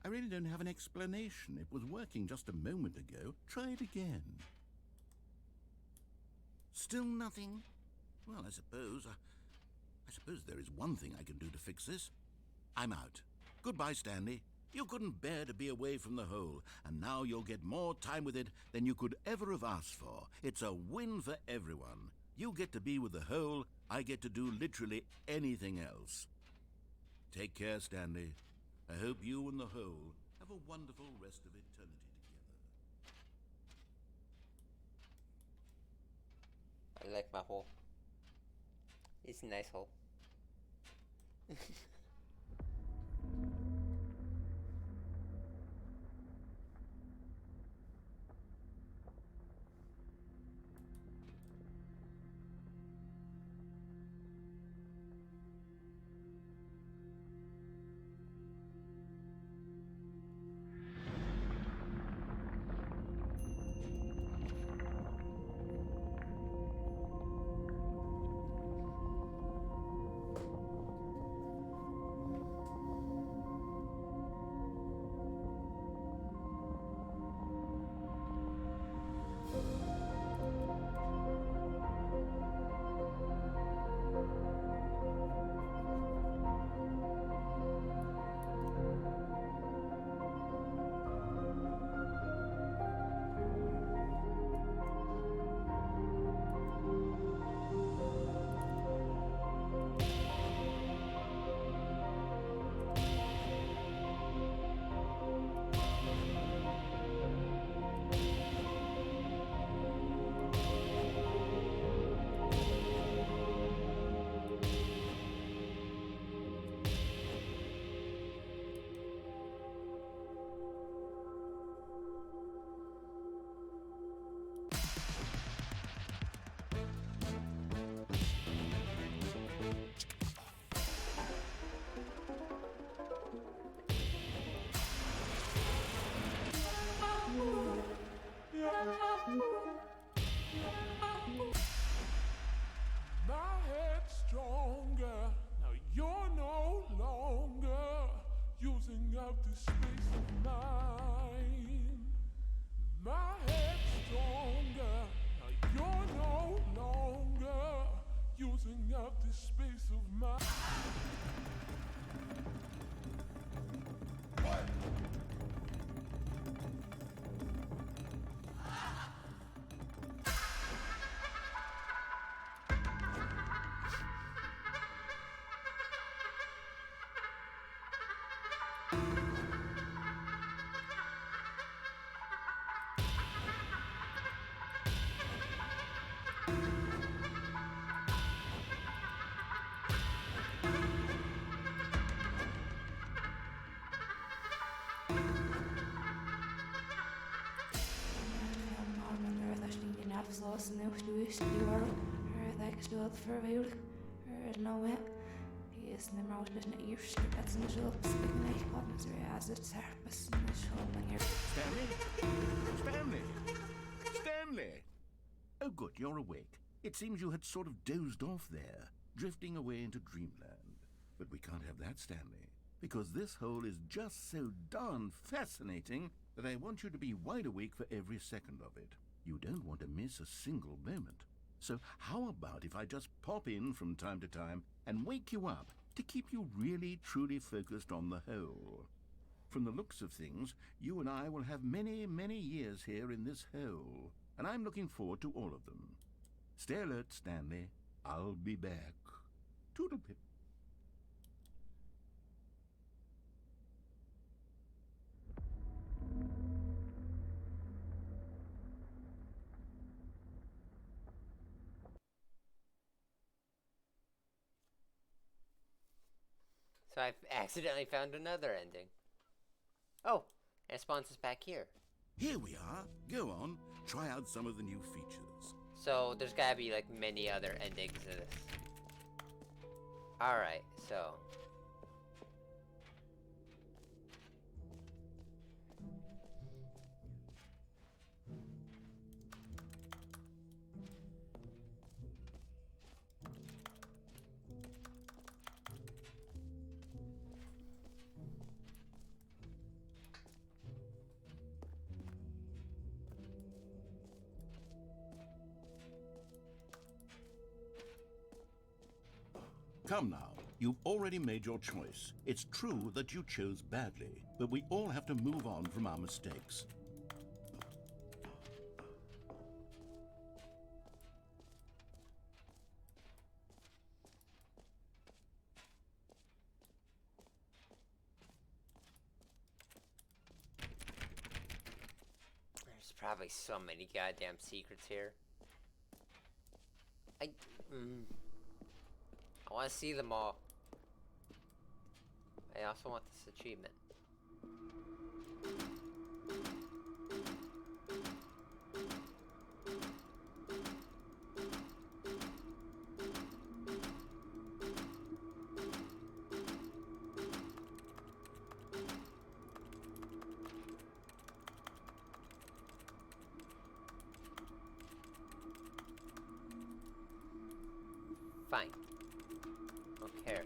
I really don't have an explanation. It was working just a moment ago. Try it again. Still nothing? Well, I suppose there is one thing I can do to fix this. I'm out. Goodbye, Stanley. You couldn't bear to be away from the hole, and now you'll get more time with it than you could ever have asked for. It's a win for everyone. You get to be with the hole, I get to do literally anything else. Take care, Stanley. I hope you and the hole have a wonderful rest of eternity together. I like my hole. It's a nice hole. My head's stronger. Now you're no longer using up the space of mine. My head's stronger. Now you're no longer using up the space of mine. Afslås nu stuist i world. Like still for real. No way. He is in the mouth with an ear strip. That's in the show. Speaking like partners as it's purpose in the show when you're. Stanley! Stanley! Oh, good, you're awake. It seems you had sort of dozed off there, drifting away into dreamland. But we can't have that, Stanley, because this hole is just so darn fascinating that I want you to be wide awake for every second of it. You don't want to miss a single moment. So how about if I just pop in from time to time and wake you up to keep you really, truly focused on the hole? From the looks of things, you and I will have many, many years here in this hole, and I'm looking forward to all of them. Stay alert, Stanley. I'll be back. Toodlepip. So I've accidentally found another ending. Oh, And it spawns us back here. Here we are. Go on, try out some of the new features. So there's gotta be like many other endings to this. Alright, so. Come now, you've already made your choice. It's true that you chose badly, but we all have to move on from our mistakes. There's probably so many goddamn secrets here. I want to see them all. I also want this achievement. Fine. Don't care.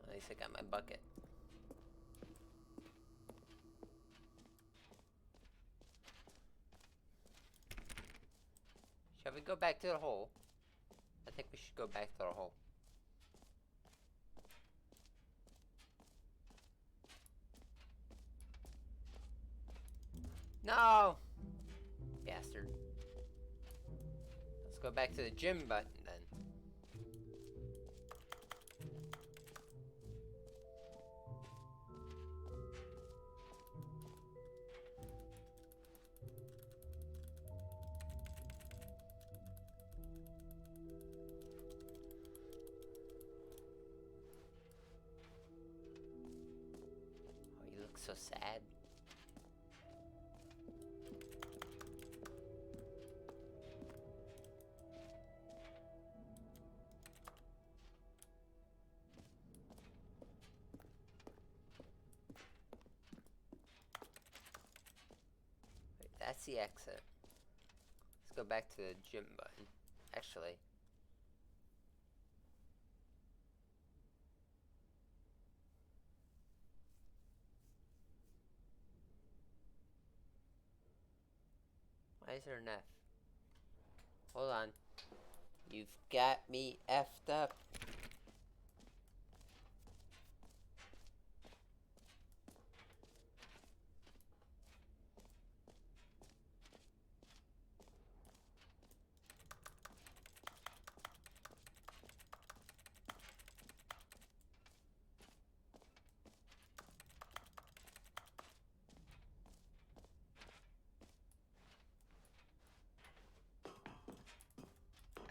At least I got my bucket. Shall we go back to the hole? I think we should go back to the hole. No! Bastard. Let's go back to the gym button then. Oh, you look so sad. That's the exit. Let's go back to the gym button. Actually. Why is there an F? Hold on. You've got me effed up.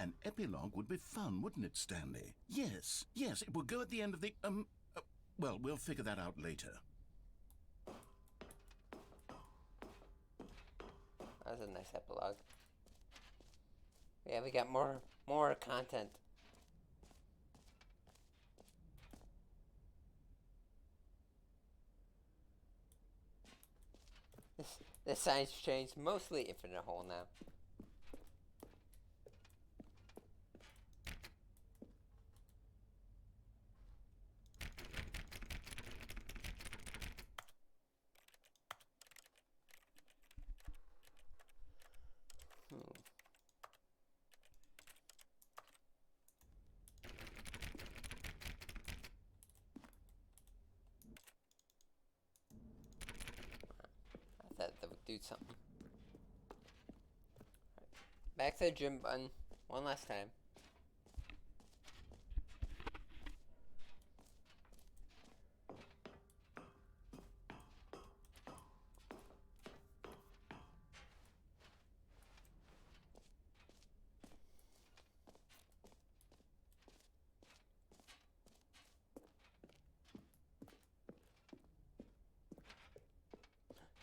An epilogue would be fun, wouldn't it, Stanley? Yes, it would go at the end of the, well, we'll figure that out later. That was a nice epilogue. Yeah, we got more content. The signs changed, mostly infinite hole now. That would do something. Right. Back to the gym button one last time.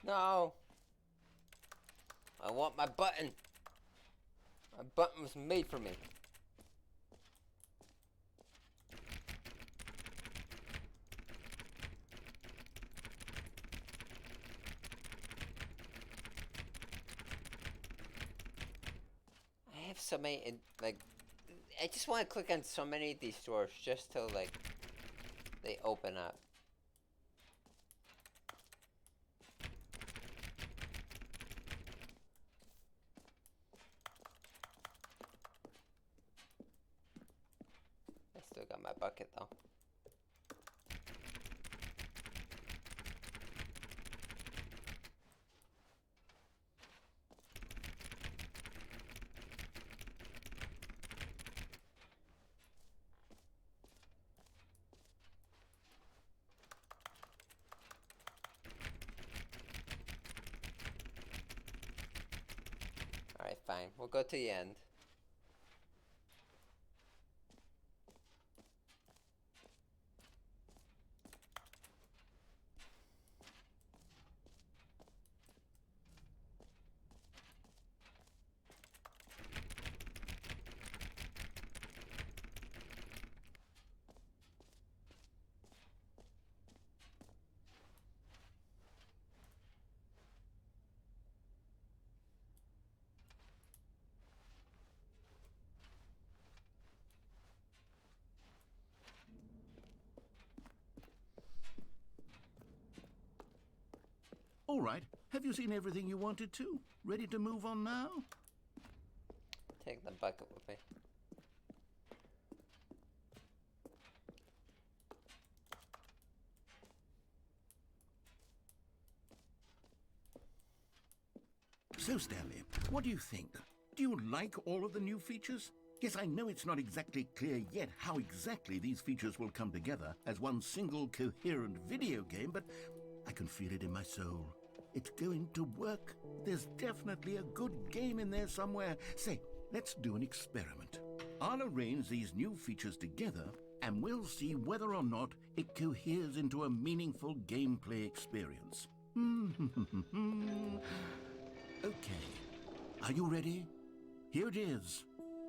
No! I want my button! My button was made for me. I have so many, like, I just want to click on so many of these doors just till, like, they open up. I still got my bucket, though. Alright, fine. We'll go to the end. All right. Have you seen everything you wanted to? Ready to move on now? Take the bucket with me. So, Stanley, what do you think? Do you like all of the new features? Yes, I know it's not exactly clear yet how exactly these features will come together as one single coherent video game, but I can feel it in my soul. It's going to work. There's definitely a good game in there somewhere. Say, let's do an experiment. I'll arrange these new features together, and we'll see whether or not it coheres into a meaningful gameplay experience. Okay. Are you ready? Here it is.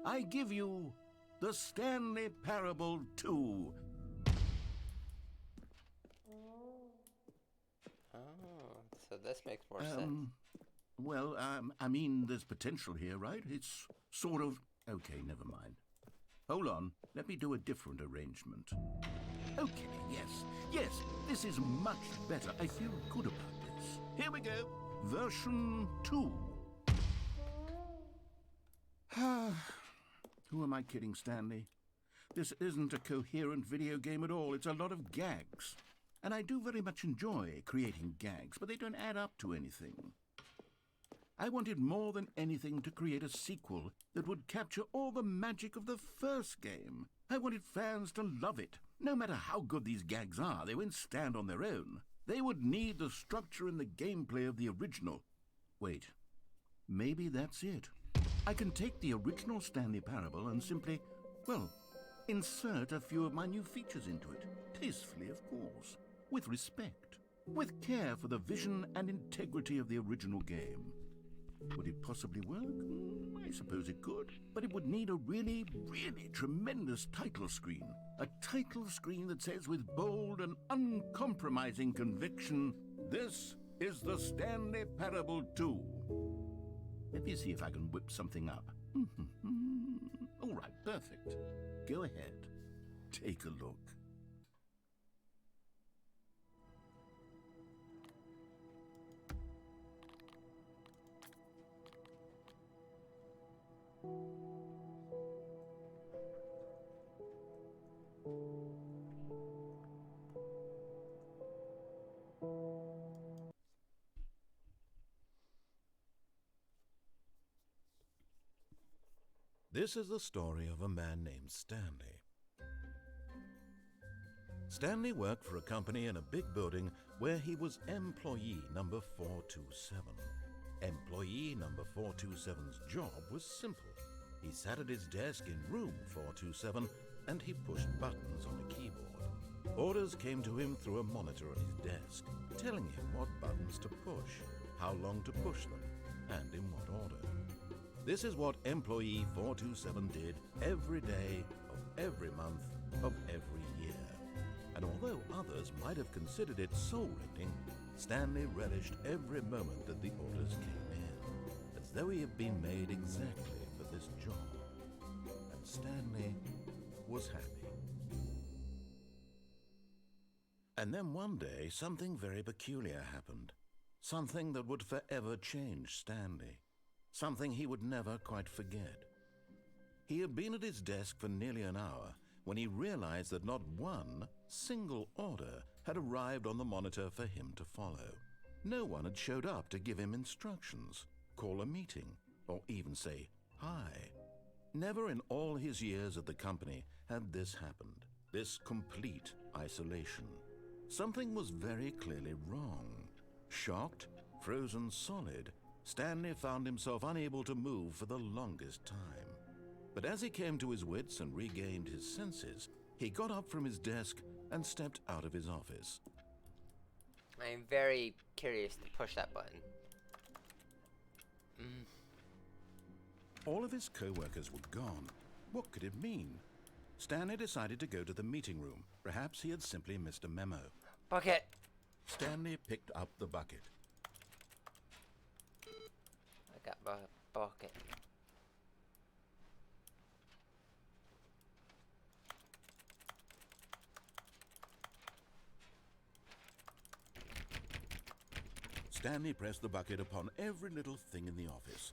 I give you the Stanley Parable 2. So this makes more sense. Well, I mean, there's potential here, right? It's sort of... Okay, never mind. Hold on. Let me do a different arrangement. Okay, yes, this is much better. I feel good about this. Here we go. Version 2. Who am I kidding, Stanley? This isn't a coherent video game at all. It's a lot of gags. And I do very much enjoy creating gags, but they don't add up to anything. I wanted more than anything to create a sequel that would capture all the magic of the first game. I wanted fans to love it. No matter how good these gags are, they won't stand on their own. They would need the structure and the gameplay of the original. Wait, maybe that's it. I can take the original Stanley Parable and simply, well, insert a few of my new features into it. Tastefully, of course. With respect. With care for the vision and integrity of the original game. Would it possibly work? I suppose it could. But it would need a really, really tremendous title screen. A title screen that says with bold and uncompromising conviction, "This is the Stanley Parable 2. Let me see if I can whip something up. All right, perfect. Go ahead. Take a look. This is the story of a man named Stanley. Stanley worked for a company in a big building where he was employee number 427. Employee number 427's job was simple. He sat at his desk in room 427 and he pushed buttons on a keyboard. Orders came to him through a monitor on his desk, telling him what buttons to push, how long to push them, and in what order. This is what employee 427 did every day of every month of every year. And although others might have considered it soul-rending, Stanley relished every moment that the orders came in, as though he had been made exactly for this job. And Stanley was happy. And then one day, something very peculiar happened. Something that would forever change Stanley. Something he would never quite forget. He had been at his desk for nearly an hour when he realized that not one single order had arrived on the monitor for him to follow. No one had showed up to give him instructions, call a meeting, or even say hi. Never in all his years at the company had this happened, this complete isolation. Something was very clearly wrong. Shocked, frozen solid, Stanley found himself unable to move for the longest time. But as he came to his wits and regained his senses, he got up from his desk and stepped out of his office. I am very curious to push that button. All of his co-workers were gone. What could it mean? Stanley decided to go to the meeting room. Perhaps he had simply missed a memo. Bucket! Stanley picked up the bucket. I got my bucket. Stanley pressed the bucket upon every little thing in the office.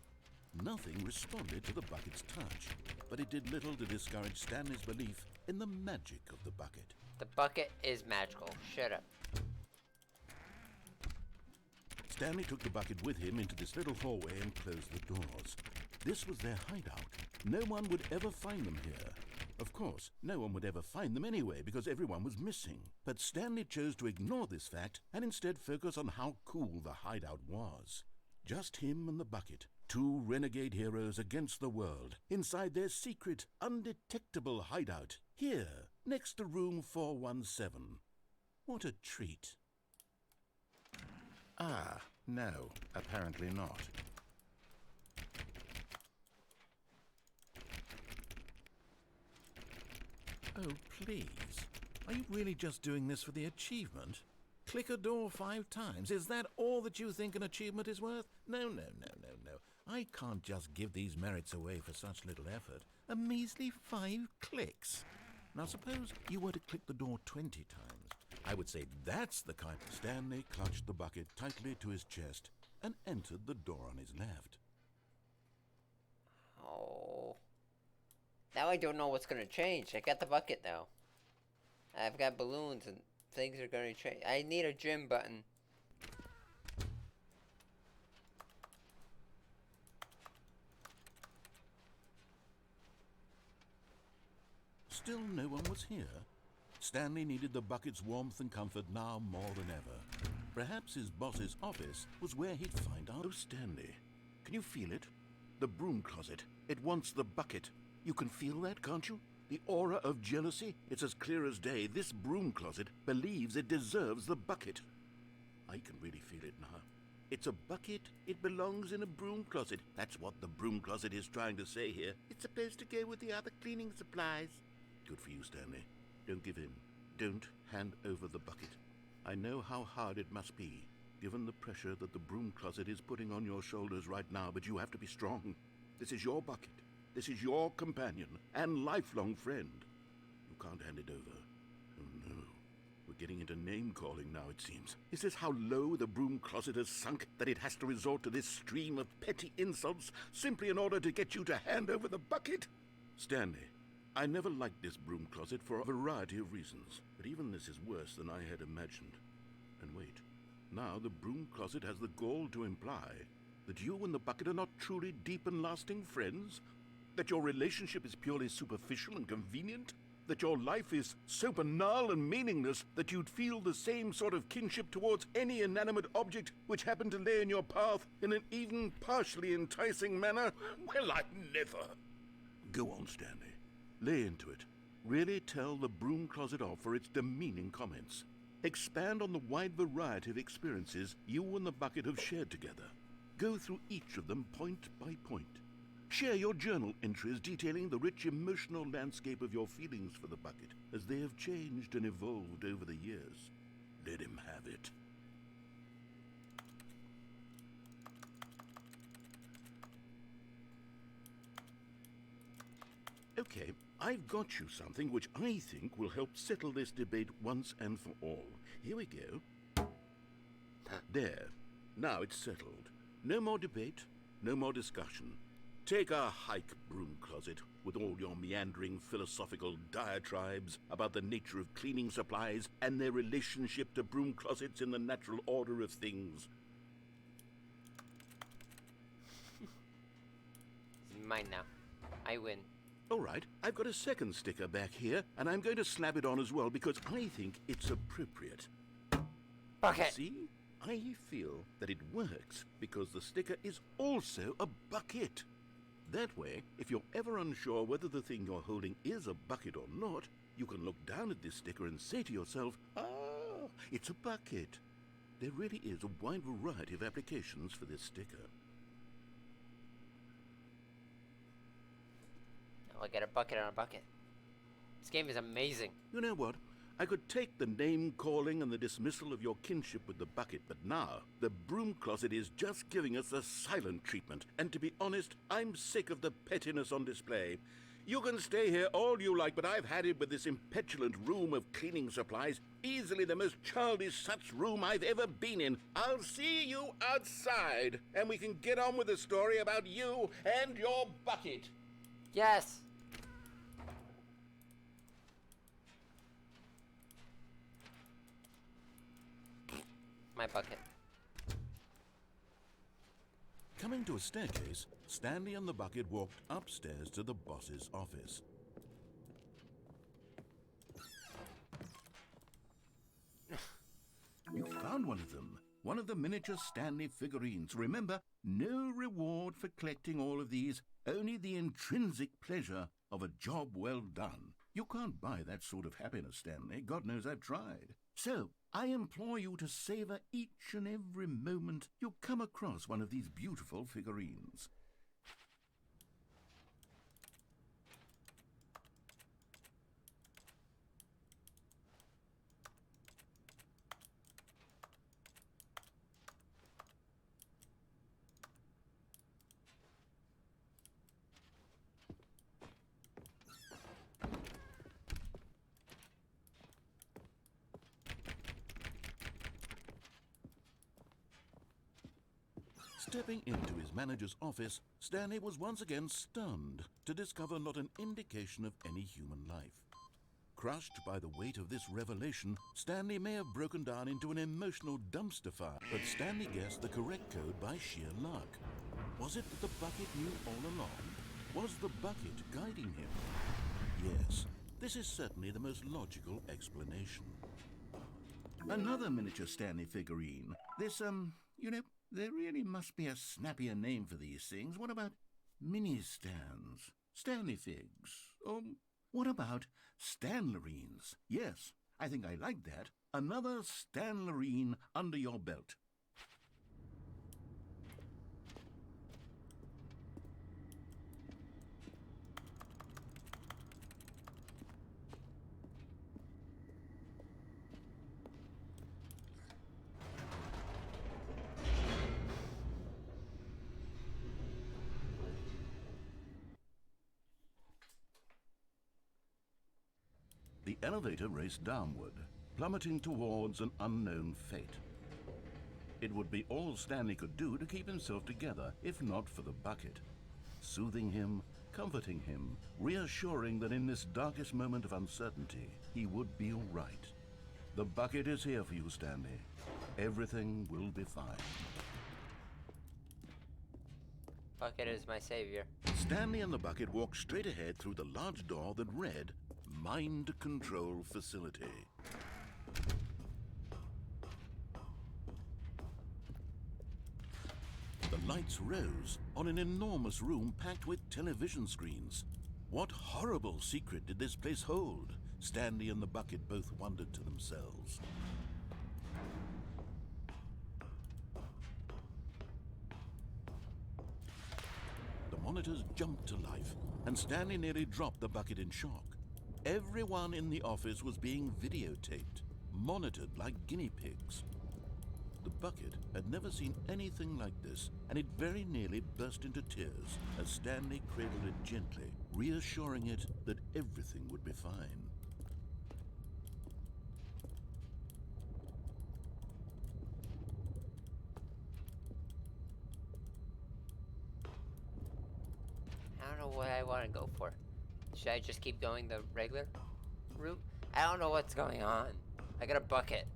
Nothing responded to the bucket's touch, but it did little to discourage Stanley's belief in the magic of the bucket. The bucket is magical. Shut up. Stanley took the bucket with him into this little hallway and closed the doors. This was their hideout. No one would ever find them here. Of course, no one would ever find them anyway because everyone was missing. But Stanley chose to ignore this fact and instead focus on how cool the hideout was. Just him and the bucket, two renegade heroes against the world, inside their secret, undetectable hideout, here, next to room 417. What a treat. Ah, no, apparently not. Oh, please. Are you really just doing this for the achievement? Click a door 5 times. Is that all that you think an achievement is worth? No. I can't just give these merits away for such little effort. A measly 5 clicks. Now suppose you were to click the door 20 times. I would say that's the kind. Stanley clutched the bucket tightly to his chest and entered the door on his left. Oh. Now I don't know what's gonna change. I got the bucket now. I've got balloons and things are gonna change. I need a gym button. Still no one was here. Stanley needed the bucket's warmth and comfort now more than ever. Perhaps his boss's office was where he'd find out. Oh, Stanley, can you feel it? The broom closet. It wants the bucket. You can feel that, can't you? The aura of jealousy? It's as clear as day. This broom closet believes it deserves the bucket. I can really feel it now. It's a bucket. It belongs in a broom closet. That's what the broom closet is trying to say here. It's supposed to go with the other cleaning supplies. Good for you, Stanley. Don't give in. Don't hand over the bucket. I know how hard it must be, given the pressure that the broom closet is putting on your shoulders right now, but you have to be strong. This is your bucket. This is your companion and lifelong friend. You can't hand it over. Oh no. We're getting into name-calling now, it seems. Is this how low the broom closet has sunk, that it has to resort to this stream of petty insults simply in order to get you to hand over the bucket? Stanley, I never liked this broom closet for a variety of reasons, but even this is worse than I had imagined. And wait, now the broom closet has the gall to imply that you and the bucket are not truly deep and lasting friends? That your relationship is purely superficial and convenient? That your life is so banal and meaningless that you'd feel the same sort of kinship towards any inanimate object which happened to lay in your path in an even partially enticing manner? Well, I never. Go on, Stanley. Lay into it. Really tell the broom closet off for its demeaning comments. Expand on the wide variety of experiences you and the bucket have shared together. Go through each of them point by point. Share your journal entries detailing the rich emotional landscape of your feelings for the bucket as they have changed and evolved over the years. Let him have it. Okay, I've got you something which I think will help settle this debate once and for all. Here we go. There. Now it's settled. No more debate, no more discussion. Take a hike, broom closet, with all your meandering philosophical diatribes about the nature of cleaning supplies and their relationship to broom closets in the natural order of things. It's mine now. I win. All right, I've got a second sticker back here, and I'm going to slap it on as well because I think it's appropriate. Bucket! See? I feel that it works because the sticker is also a bucket. That way, if you're ever unsure whether the thing you're holding is a bucket or not, you can look down at this sticker and say to yourself, ah, it's a bucket. There really is a wide variety of applications for this sticker. Now I get a bucket on a bucket. This game is amazing. You know what? I could take the name-calling and the dismissal of your kinship with the bucket, but now the broom closet is just giving us a silent treatment. And to be honest, I'm sick of the pettiness on display. You can stay here all you like, but I've had it with this impetulant room of cleaning supplies. Easily the most childish such room I've ever been in. I'll see you outside, and we can get on with the story about you and your bucket. Yes! My bucket. Coming to a staircase, Stanley and the bucket walked upstairs to the boss's office. You found one of them. One of the miniature Stanley figurines. Remember, no reward for collecting all of these, only the intrinsic pleasure of a job well done. You can't buy that sort of happiness, Stanley. God knows I've tried. So, I implore you to savor each and every moment you come across one of these beautiful figurines. Stepping into his manager's office, Stanley was once again stunned to discover not an indication of any human life. Crushed by the weight of this revelation, Stanley may have broken down into an emotional dumpster fire, but Stanley guessed the correct code by sheer luck. Was it that the bucket knew all along? Was the bucket guiding him? Yes, this is certainly the most logical explanation. Another miniature Stanley figurine. This, there really must be a snappier name for these things. What about mini-stands? Stanley figs? Or what about Stanlerines? Yes, I think I like that. Another Stanlerine under your belt. The elevator raced downward, plummeting towards an unknown fate. It would be all Stanley could do to keep himself together, if not for the bucket. Soothing him, comforting him, reassuring that in this darkest moment of uncertainty, he would be all right. The bucket is here for you, Stanley. Everything will be fine. Bucket is my savior. Stanley and the bucket walked straight ahead through the large door that read, Mind Control Facility. The lights rose on an enormous room packed with television screens. What horrible secret did this place hold? Stanley and the bucket both wondered to themselves. The monitors jumped to life, and Stanley nearly dropped the bucket in shock. Everyone in the office was being videotaped, monitored like guinea pigs. The bucket had never seen anything like this, and it very nearly burst into tears as Stanley cradled it gently, reassuring it that everything would be fine. I don't know what I want to go for. Should I just keep going the regular route? I don't know what's going on. I got a bucket.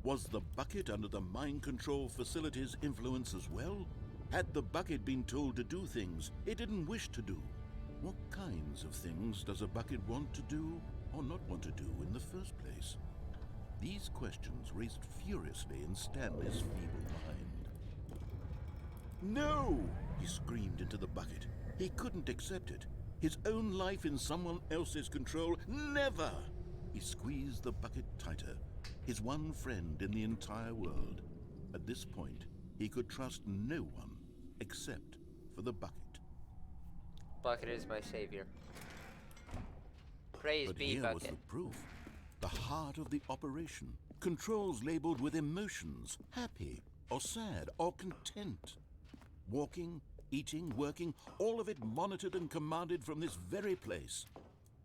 Was the bucket under the mind control facility's influence as well? Had the bucket been told to do things it didn't wish to do? What kinds of things does a bucket want to do or not want to do in the first place? These questions raced furiously in Stanley's feeble mind. No! He screamed into the bucket. He couldn't accept it. His own life in someone else's control, never! He squeezed the bucket tighter. His one friend in the entire world. At this point, he could trust no one except for the bucket. Bucket is my savior. Praise But be, here was Bucket. the proof. The heart of the operation. Controls labeled with emotions, happy or sad or content. Walking, eating, working, all of it monitored and commanded from this very place.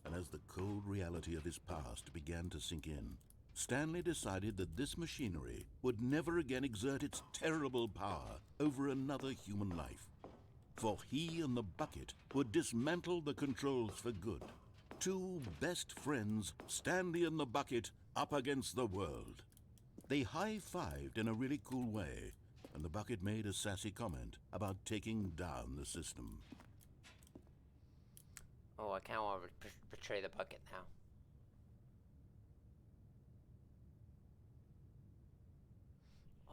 And as the cold reality of his past began to sink in, Stanley decided that this machinery would never again exert its terrible power over another human life. For he and the bucket would dismantle the controls for good. Two best friends, Stanley and the bucket, up against the world. They high-fived in a really cool way, and the bucket made a sassy comment about taking down the system. Oh, I kind of want to betray the bucket now.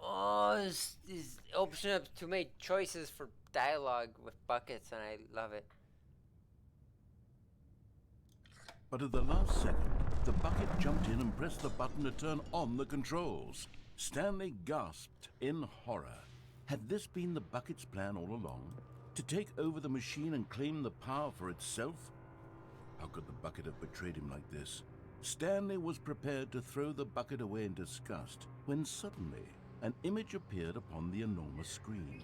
Oh, this opens up too many choices for dialogue with buckets, and I love it. But at the last second, the bucket jumped in and pressed the button to turn on the controls. Stanley gasped in horror. Had this been the bucket's plan all along? To take over the machine and claim the power for itself? How could the bucket have betrayed him like this? Stanley was prepared to throw the bucket away in disgust when suddenly an image appeared upon the enormous screen.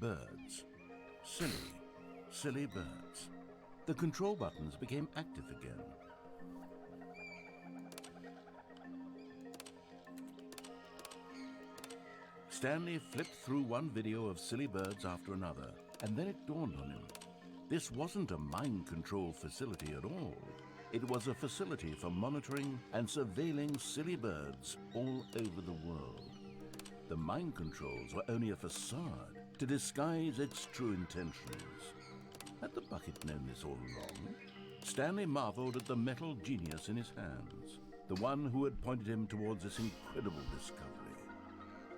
Birds. Silly, silly birds. The control buttons became active again. Stanley flipped through one video of silly birds after another, and then it dawned on him. This wasn't a mind control facility at all. It was a facility for monitoring and surveilling silly birds all over the world. The mind controls were only a facade to disguise its true intentions. Had the bucket known this all along? Stanley marveled at the metal genius in his hands, the one who had pointed him towards this incredible discovery.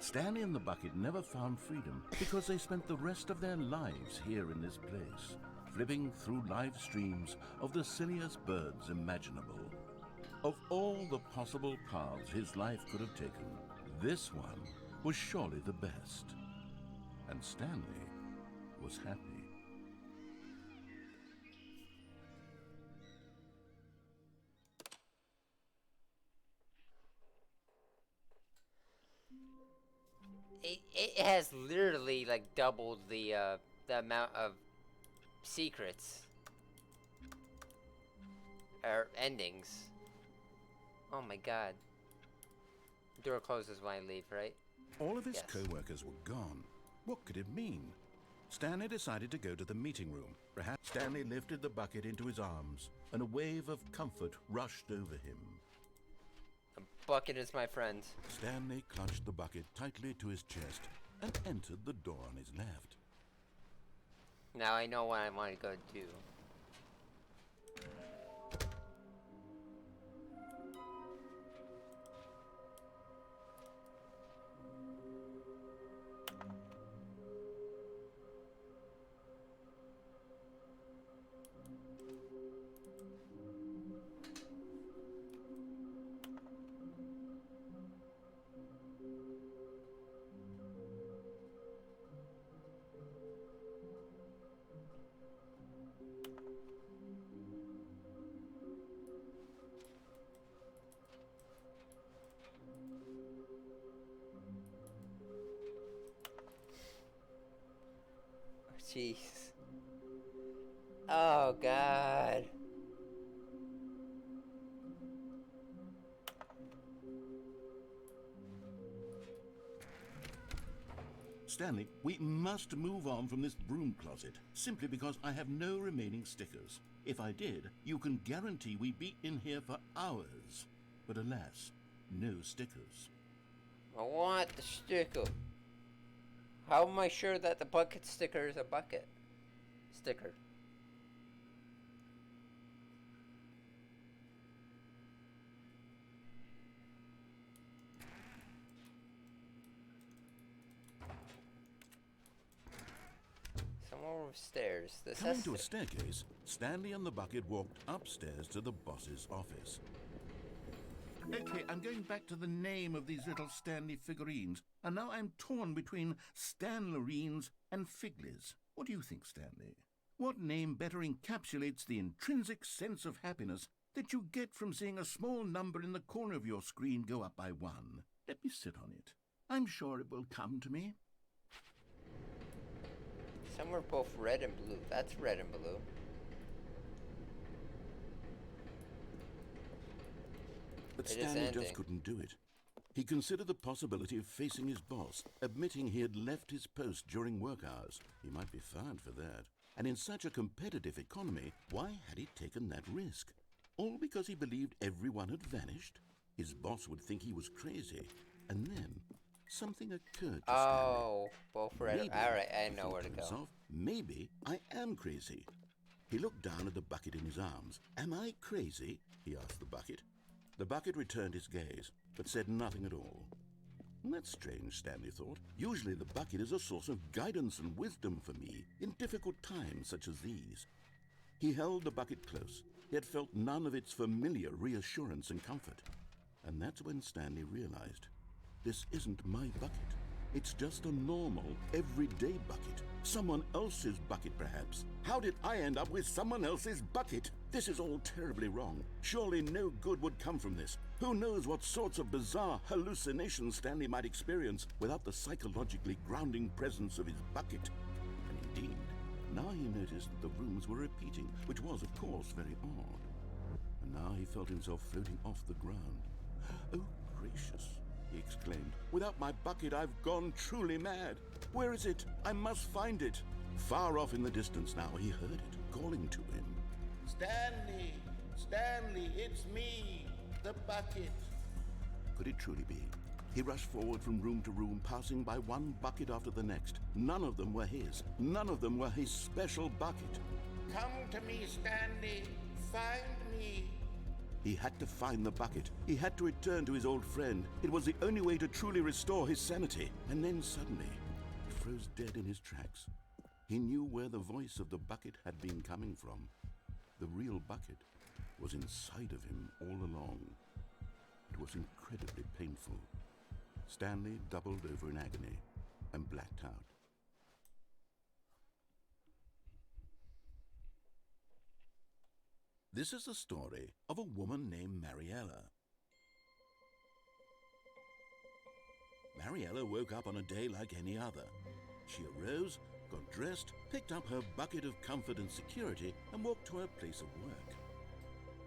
Stanley and the bucket never found freedom because they spent the rest of their lives here in this place, flipping through live streams of the silliest birds imaginable. Of all the possible paths his life could have taken, this one was surely the best. And Stanley was happy. It has literally like doubled the amount of secrets or endings. Oh my god. Door closes when I leave, right? All of his Yes. co-workers were gone. What could it mean? Stanley decided to go to the meeting room. Perhaps Stanley lifted the bucket into his arms, and a wave of comfort rushed over him. A bucket is my friend. Stanley clutched the bucket tightly to his chest and entered the door on his left. Now I know what I want to go do. Jeez. Oh, God. Stanley, we must move on from this broom closet, simply because I have no remaining stickers. If I did, you can guarantee we'd be in here for hours. But alas, no stickers. I want the sticker. How am I sure that the bucket sticker is a bucket sticker? Somewhere with stairs. This Coming has to a staircase, Stanley and the bucket walked upstairs to the boss's office. Okay, I'm going back to the name of these little Stanley figurines, and now I'm torn between Stanlerines and Figlies. What do you think, Stanley? What name better encapsulates the intrinsic sense of happiness that you get from seeing a small number in the corner of your screen go up by 1? Let me sit on it. I'm sure it will come to me. Some are both red and blue. That's red and blue. But It is Stanley ending. just couldn't do it. He considered the possibility of facing his boss, admitting he had left his post during work hours. He might be fired for that. And in such a competitive economy, why had he taken that risk? All because he believed everyone had vanished? His boss would think he was crazy. And then something occurred to Stanley. Oh, both red. Maybe, Alright, I he know thought where to to go. himself, maybe I am crazy. He looked down at the bucket in his arms. Am I crazy? He asked the bucket. The bucket returned his gaze, but said nothing at all. That's strange, Stanley thought. Usually the bucket is a source of guidance and wisdom for me in difficult times such as these. He held the bucket close, yet felt none of its familiar reassurance and comfort. And that's when Stanley realized, this isn't my bucket. It's just a normal, everyday bucket. Someone else's bucket, perhaps. How did I end up with someone else's bucket? This is all terribly wrong. Surely no good would come from this. Who knows what sorts of bizarre hallucinations Stanley might experience without the psychologically grounding presence of his bucket. And indeed, now he noticed that the rooms were repeating, which was, of course, very odd. And now he felt himself floating off the ground. Oh, gracious, he exclaimed. Without my bucket, I've gone truly mad. Where is it? I must find it. Far off in the distance now, he heard it, calling to him. Stanley! Stanley, it's me, the bucket. Could it truly be? He rushed forward from room to room, passing by one bucket after the next. None of them were his. None of them were his special bucket. Come to me, Stanley. Find me. He had to find the bucket. He had to return to his old friend. It was the only way to truly restore his sanity. And then suddenly, he froze dead in his tracks. He knew where the voice of the bucket had been coming from. The real bucket was inside of him all along. It was incredibly painful. Stanley doubled over in agony and blacked out. This is the story of a woman named Mariella. Mariella woke up on a day like any other. She arose, got dressed, picked up her bucket of comfort and security, and walked to her place of work.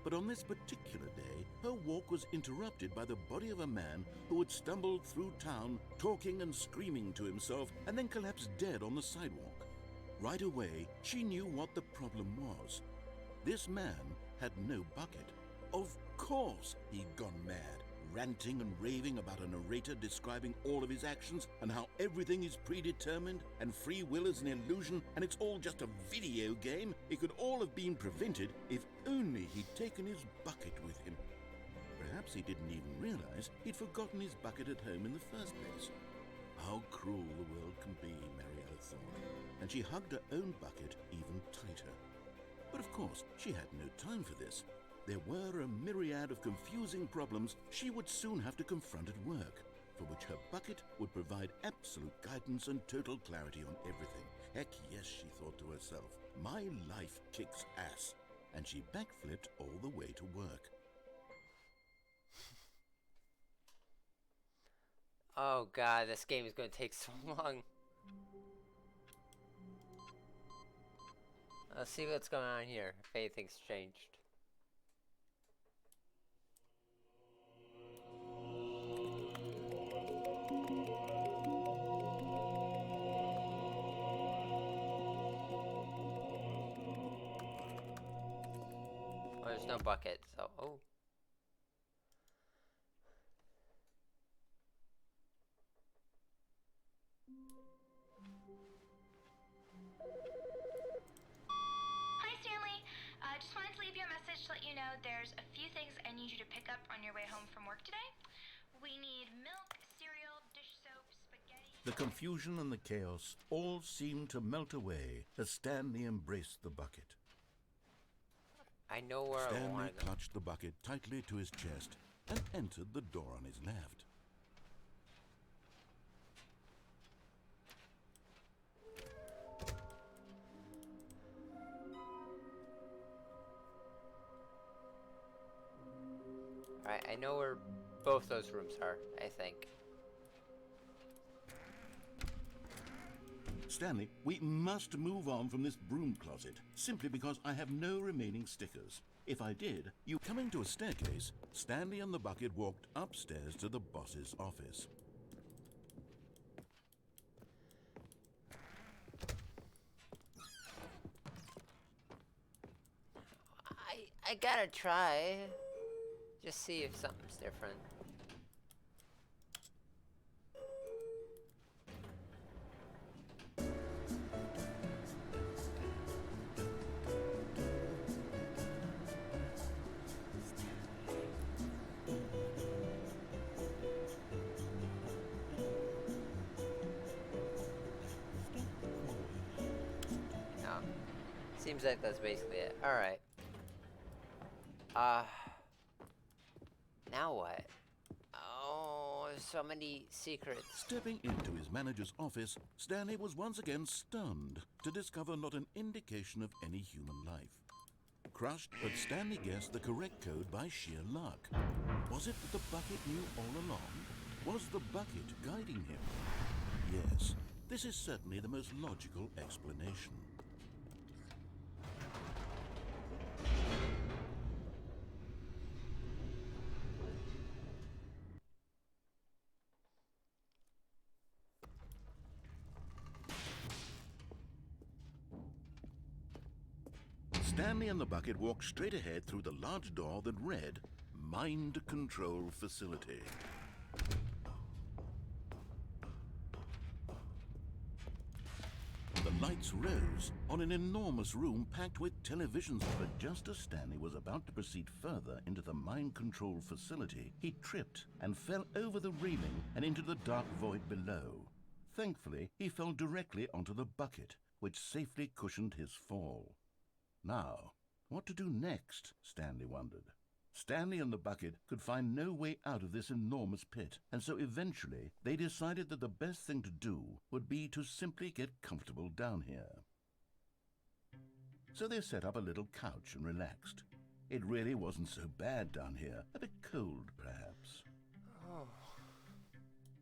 But on this particular day, her walk was interrupted by the body of a man who had stumbled through town, talking and screaming to himself, and then collapsed dead on the sidewalk. Right away, she knew what the problem was. This man had no bucket. Of course he'd gone mad, ranting and raving about a narrator describing all of his actions and how everything is predetermined and free will is an illusion and it's all just a video game. It could all have been prevented if only he'd taken his bucket with him. Perhaps he didn't even realize he'd forgotten his bucket at home in the first place. How cruel the world can be, Mariella thought, and she hugged her own bucket even tighter. But of course, she had no time for this. There were a myriad of confusing problems she would soon have to confront at work, for which her bucket would provide absolute guidance and total clarity on everything. Heck yes, she thought to herself, my life kicks ass. And she backflipped all the way to work. Oh god, this game is going to take so long. Let's see what's going on here, if anything's changed. Oh, there's no bucket, so, oh. Hi, Stanley. Just wanted to leave you a message to let you know there's a few things I need you to pick up on your way home from work today. We need milk, cereal, dish soap, spaghetti... The confusion and the chaos all seemed to melt away as Stanley embraced the bucket. I know where I Stanley want to go. clutched the bucket tightly to his chest and entered the door on his left. Alright, I know where both those rooms are, I think. Stanley, we must move on from this broom closet, simply because I have no remaining stickers. If I did, you coming to a staircase, Stanley and the bucket walked upstairs to the boss's office. I gotta try. Just see if something's different. No. Seems like that's basically it. Alright. Now what? Oh, so many secrets. Stepping into his manager's office, Stanley was once again stunned to discover not an indication of any human life. Crushed, but Stanley guessed the correct code by sheer luck. Was it that the bucket knew all along? Was the bucket guiding him? Yes, this is certainly the most logical explanation. Stanley and the bucket walked straight ahead through the large door that read, Mind Control Facility. The lights rose on an enormous room packed with televisions, but just as Stanley was about to proceed further into the mind control facility, he tripped and fell over the railing and into the dark void below. Thankfully, he fell directly onto the bucket, which safely cushioned his fall. Now, what to do next, Stanley wondered. Stanley and the bucket could find no way out of this enormous pit, and so eventually they decided that the best thing to do would be to simply get comfortable down here. So they set up a little couch and relaxed. It really wasn't so bad down here, a bit cold perhaps. Oh.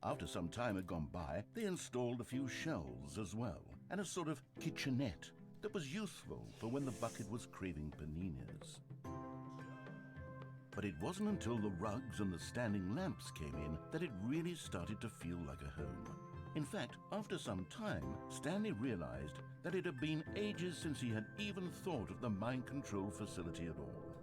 After some time had gone by, they installed a few shelves as well, and a sort of kitchenette that was useful for when the bucket was craving paninis. But it wasn't until the rugs and the standing lamps came in that it really started to feel like a home. In fact, after some time, Stanley realized that it had been ages since he had even thought of the mind control facility at all.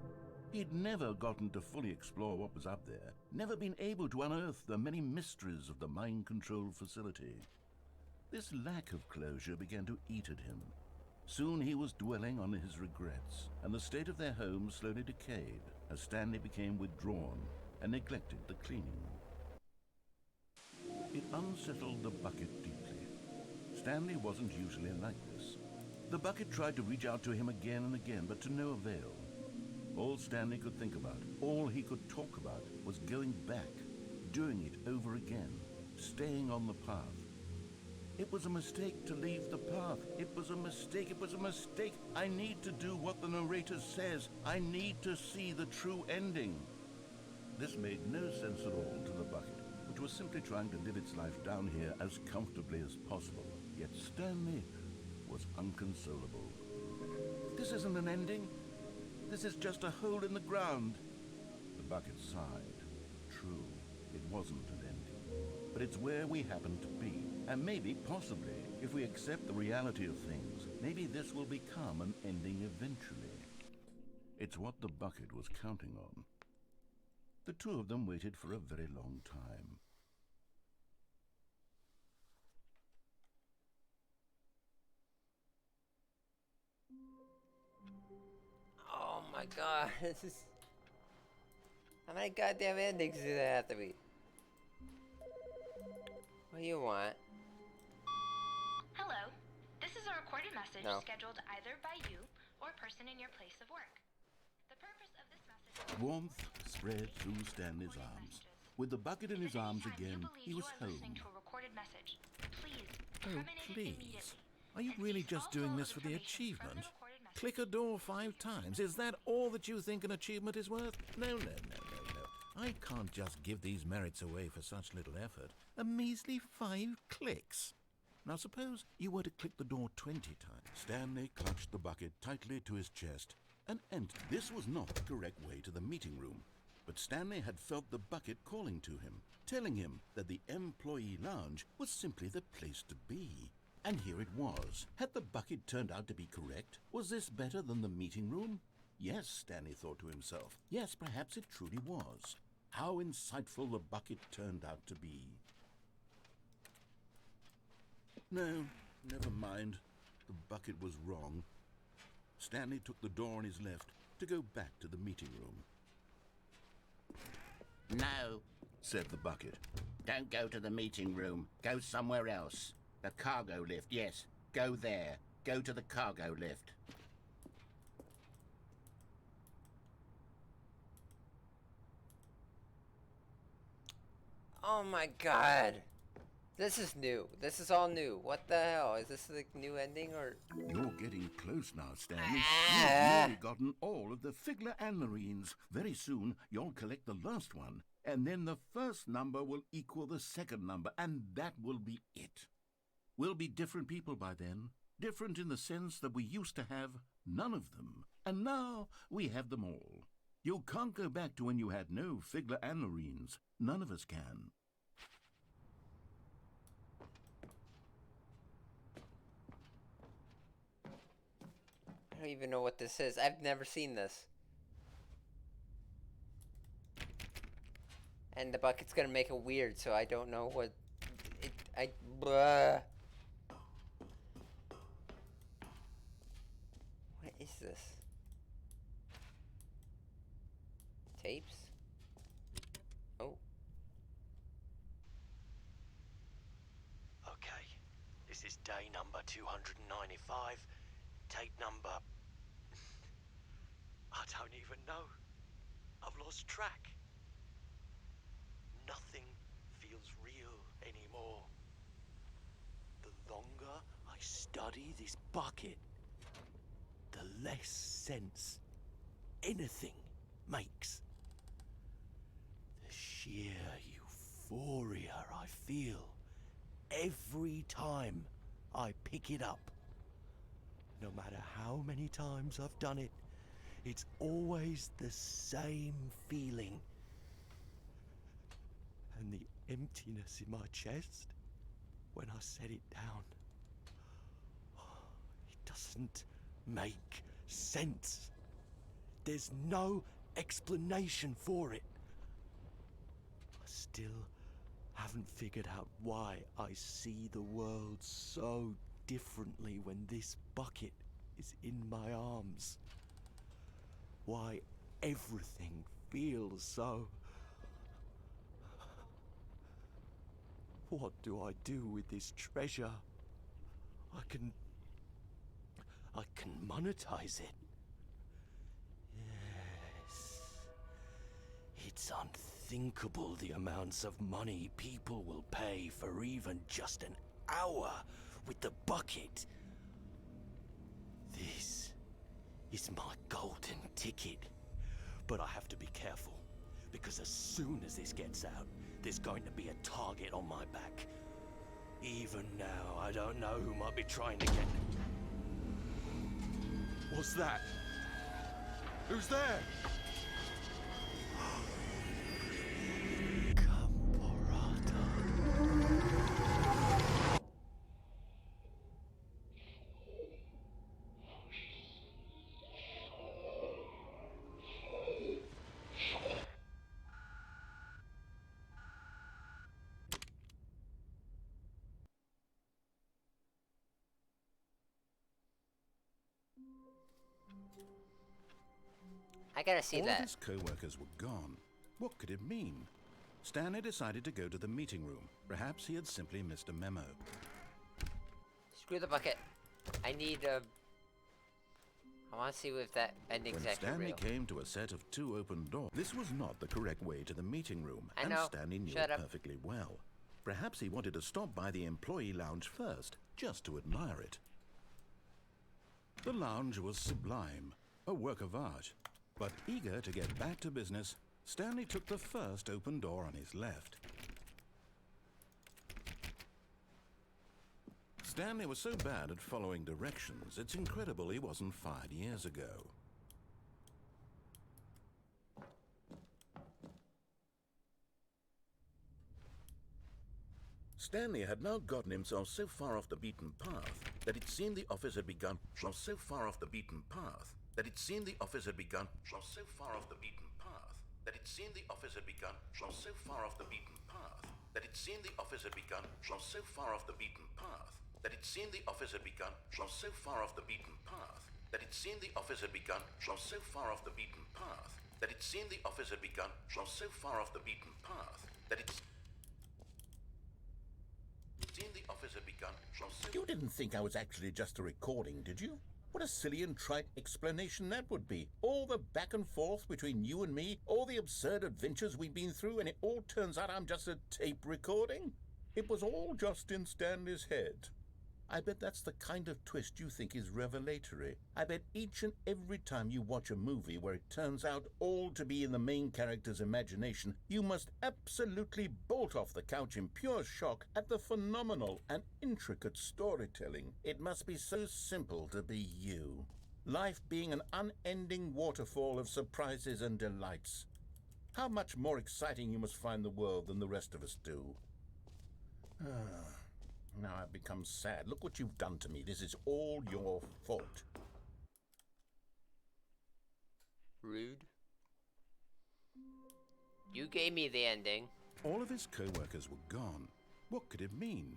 He'd never gotten to fully explore what was up there, never been able to unearth the many mysteries of the mind control facility. This lack of closure began to eat at him. Soon he was dwelling on his regrets, and the state of their home slowly decayed as Stanley became withdrawn and neglected the cleaning. It unsettled the bucket deeply. Stanley wasn't usually like this. The bucket tried to reach out to him again and again, but to no avail. All Stanley could think about, all he could talk about, was going back, doing it over again, staying on the path. It was a mistake to leave the path. It was a mistake. It was a mistake. I need to do what the narrator says. I need to see the true ending. This made no sense at all to the bucket, which was simply trying to live its life down here as comfortably as possible. Yet Stanley was unconsolable. This isn't an ending. This is just a hole in the ground. The bucket sighed. True, it wasn't an ending. But it's where we happen to be. And maybe, possibly, if we accept the reality of things, maybe this will become an ending eventually. It's what the bucket was counting on. The two of them waited for a very long time. Oh my god, this is... How many goddamn endings do there have to be? What do you want? Hello. This is a recorded message scheduled either by you or a person in your place of work. The purpose of this message... Warmth spread through Stanley's arms. With the bucket in his arms again, he was home. To a recorded message. Please, Oh, please. Are you really just doing this for the achievement? Click a door 5 times. Is that all that you think an achievement is worth? No. I can't just give these merits away for such little effort. A measly 5 clicks. Now suppose you were to click the door 20 times. Stanley clutched the bucket tightly to his chest and entered. This was not the correct way to the meeting room. But Stanley had felt the bucket calling to him, telling him that the employee lounge was simply the place to be. And here it was. Had the bucket turned out to be correct? Was this better than the meeting room? Yes, Stanley thought to himself. Yes, perhaps it truly was. How insightful the bucket turned out to be. No, never mind. The bucket was wrong. Stanley took the door on his left to go back to the meeting room. No, said the bucket. don't go to the meeting room. Go somewhere else. The cargo lift, yes. Go there. Go to the cargo lift. Oh my god. This is new. This is all new. What the hell? Is this the new ending or... You're getting close now, Stanley. You've nearly gotten all of the Figler and Marines. Very soon, you'll collect the last one. And then the first number will equal the second number. And that will be it. We'll be different people by then. Different in the sense that we used to have none of them. And now we have them all. You can't go back to when you had no Figler and Marines. None of us can. I don't even know what this is. I've never seen this. And the bucket's gonna make it weird, so I don't know what... Blah. What is this? Tapes? Oh. Okay, this is day number 295. Tape number... I don't even know. I've lost track. Nothing feels real anymore. The longer I study this bucket, the less sense anything makes. The sheer euphoria I feel every time I pick it up. No matter how many times I've done it, it's always the same feeling. And the emptiness in my chest when I set it down. It doesn't make sense. There's no explanation for it. I still haven't figured out why I see the world so differently when this bucket is in my arms. Why everything feels so... What do I do with this treasure? I can monetize it. Yes. It's unthinkable the amounts of money people will pay for even just an hour with the bucket. This is my golden ticket. But I have to be careful, because as soon as this gets out, there's going to be a target on my back. Even now, I don't know who might be trying to get... What's that? Who's there? I gotta see All that. of his co-workers were gone. What could it mean? Stanley decided to go to the meeting room. Perhaps he had simply missed a memo. Screw the bucket. I need a... I want to see if that ending's When actually Stanley real. came to a set of 2 open doors, this was not the correct way to the meeting room, I and know. Stanley knew Shut it up. perfectly well. Perhaps he wanted to stop by the employee lounge first, just to admire it. The lounge was sublime, a work of art. But eager to get back to business, Stanley took the first open door on his left. Stanley was so bad at following directions, it's incredible he wasn't fired years ago. Stanley had now gotten himself so far off the beaten path that it seemed the office had begun so far off the beaten path that it seemed the office had begun so far off the beaten path that it seemed the office had begun so far off the beaten path that it seemed the office had begun so far off the beaten path that it seemed the office had begun so far off the beaten path that it seemed the office had begun so far off the beaten path that it seemed the office had begun so far off the beaten path that it seemed the office had begun You didn't think I was actually just a recording, did you? What a silly and trite explanation that would be. All the back and forth between you and me, all the absurd adventures we've been through, and it all turns out I'm just a tape recording? It was all just in Stanley's head. I bet that's the kind of twist you think is revelatory. I bet each and every time you watch a movie where it turns out all to be in the main character's imagination, you must absolutely bolt off the couch in pure shock at the phenomenal and intricate storytelling. It must be so simple to be you. Life being an unending waterfall of surprises and delights. How much more exciting you must find the world than the rest of us do. Now I've become sad. Look what you've done to me. This is all your fault. Rude. You gave me the ending. All of his co-workers were gone. What could it mean?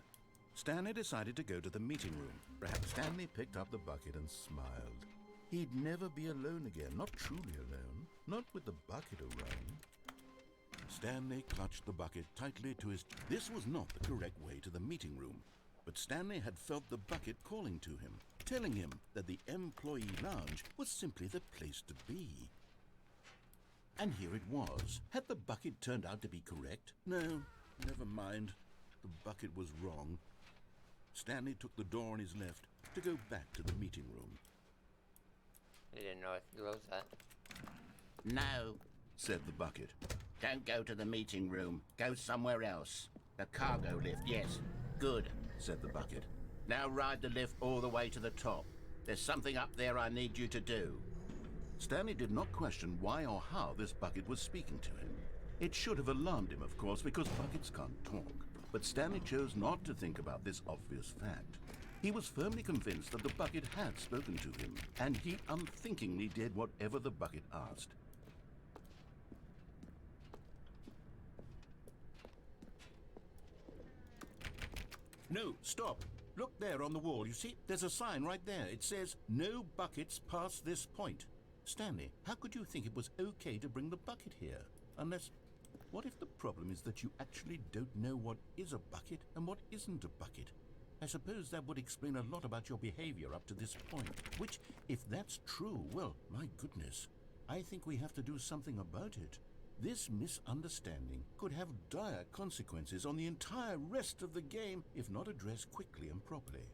Stanley decided to go to the meeting room. Perhaps Stanley picked up the bucket and smiled. He'd never be alone again, not truly alone, not with the bucket around. Stanley clutched the bucket tightly to his... This was not the correct way to the meeting room, but Stanley had felt the bucket calling to him, telling him that the employee lounge was simply the place to be. And here it was. Had the bucket turned out to be correct? No, never mind. The bucket was wrong. Stanley took the door on his left to go back to the meeting room. I didn't know it was that. No, Said the bucket. don't go to the meeting room. Go somewhere else. The cargo lift, yes. Good. Said the bucket. Now ride the lift all the way to the top. There's something up there I need you to do. Stanley did not question why or how this bucket was speaking to him. It should have alarmed him, of course, because buckets can't talk. But Stanley chose not to think about this obvious fact. He was firmly convinced that the bucket had spoken to him, and he unthinkingly did whatever the bucket asked. No, stop. Look there on the wall. You see, there's a sign right there. It says, "No buckets past this point." Stanley, how could you think it was okay to bring the bucket here? Unless, what if the problem is that you actually don't know what is a bucket and what isn't a bucket? I suppose that would explain a lot about your behavior up to this point. Which, if that's true, well, my goodness, I think we have to do something about it. This misunderstanding could have dire consequences on the entire rest of the game if not addressed quickly and properly.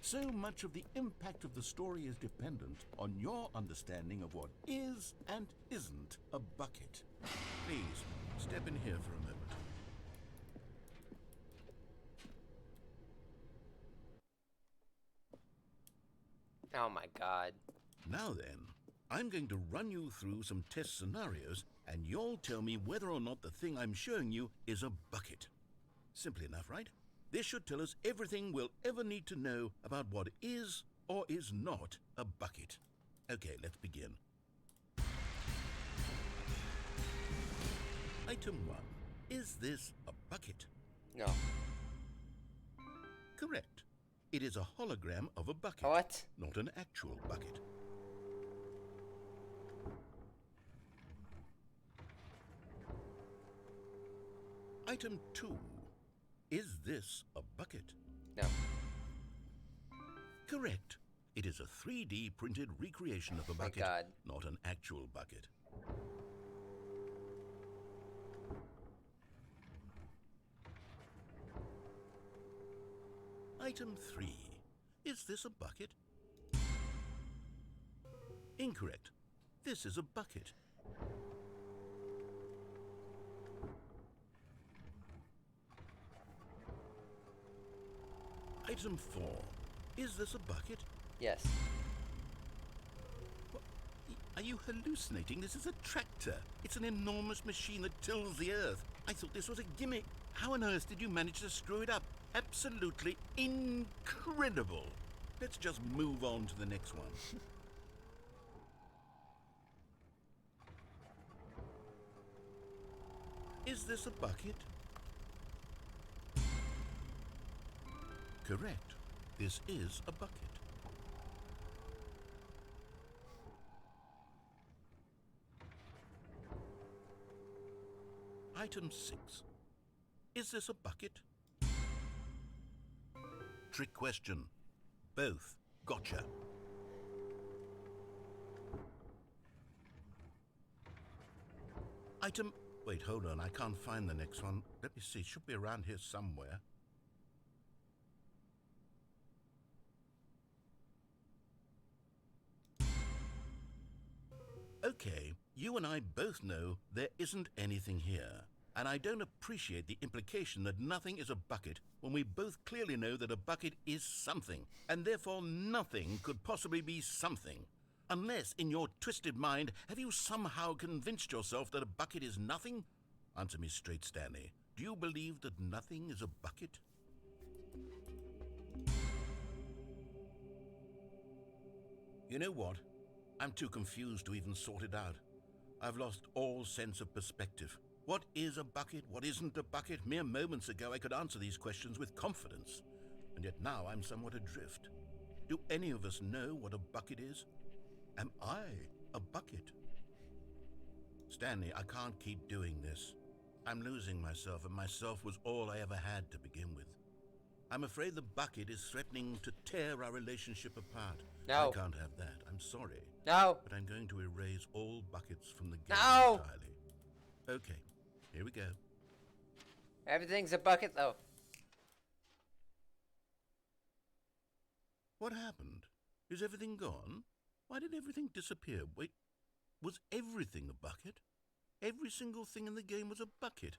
So much of the impact of the story is dependent on your understanding of what is and isn't a bucket. Please, step in here for a moment. Oh my god. Now then, I'm going to run you through some test scenarios, and you'll tell me whether or not the thing I'm showing you is a bucket. Simple enough, right? This should tell us everything we'll ever need to know about what is or is not a bucket. Okay, let's begin. Item 1. Is this a bucket? No. Correct. It is a hologram of a bucket. What? Not an actual bucket. Item 2. Is this a bucket? No. Correct. It is a 3D printed recreation of a bucket, God. not an actual bucket. Item 3. Is this a bucket? Incorrect. This is a bucket. Item 4. Is this a bucket? Yes. Are you hallucinating? This is a tractor. It's an enormous machine that tills the earth. I thought this was a gimmick. How on earth did you manage to screw it up? Absolutely incredible. Let's just move on to the next one. Is this a bucket? Correct. This is a bucket. Item 6. Is this a bucket? Trick question. Both. Gotcha. Item... Wait, hold on. I can't find the next one. Let me see. It should be around here somewhere. Okay, you and I both know there isn't anything here. And I don't appreciate the implication that nothing is a bucket when we both clearly know that a bucket is something, and therefore nothing could possibly be something. Unless, in your twisted mind, have you somehow convinced yourself that a bucket is nothing? Answer me straight, Stanley. Do you believe that nothing is a bucket? You know what? I'm too confused to even sort it out. I've lost all sense of perspective. What is a bucket? What isn't a bucket? Mere moments ago I could answer these questions with confidence. And yet now I'm somewhat adrift. Do any of us know what a bucket is? Am I a bucket? Stanley, I can't keep doing this. I'm losing myself, and myself was all I ever had to begin with. I'm afraid the bucket is threatening to tear our relationship apart. No. I can't have that. I'm sorry. No. But I'm going to erase all buckets from the game No. entirely. Okay, here we go. Everything's a bucket, though. What happened? Is everything gone? Why did everything disappear? Wait, was everything a bucket? Every single thing in the game was a bucket.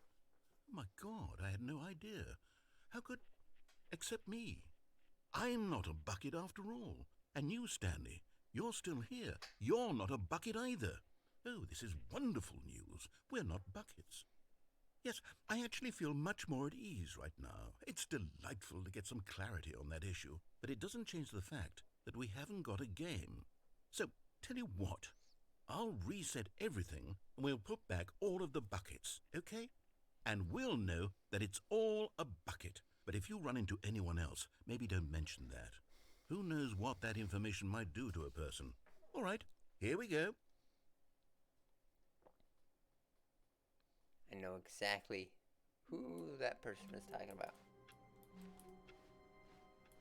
Oh my God, I had no idea. How could... Except me. I'm not a bucket after all. And you, Stanley, you're still here. You're not a bucket either. Oh, this is wonderful news. We're not buckets. Yes, I actually feel much more at ease right now. It's delightful to get some clarity on that issue, but it doesn't change the fact that we haven't got a game. So, tell you what, I'll reset everything and we'll put back all of the buckets, okay? And we'll know that it's all a bucket. But if you run into anyone else, maybe don't mention that. Who knows what that information might do to a person? All right, here we go. I know exactly who that person is talking about.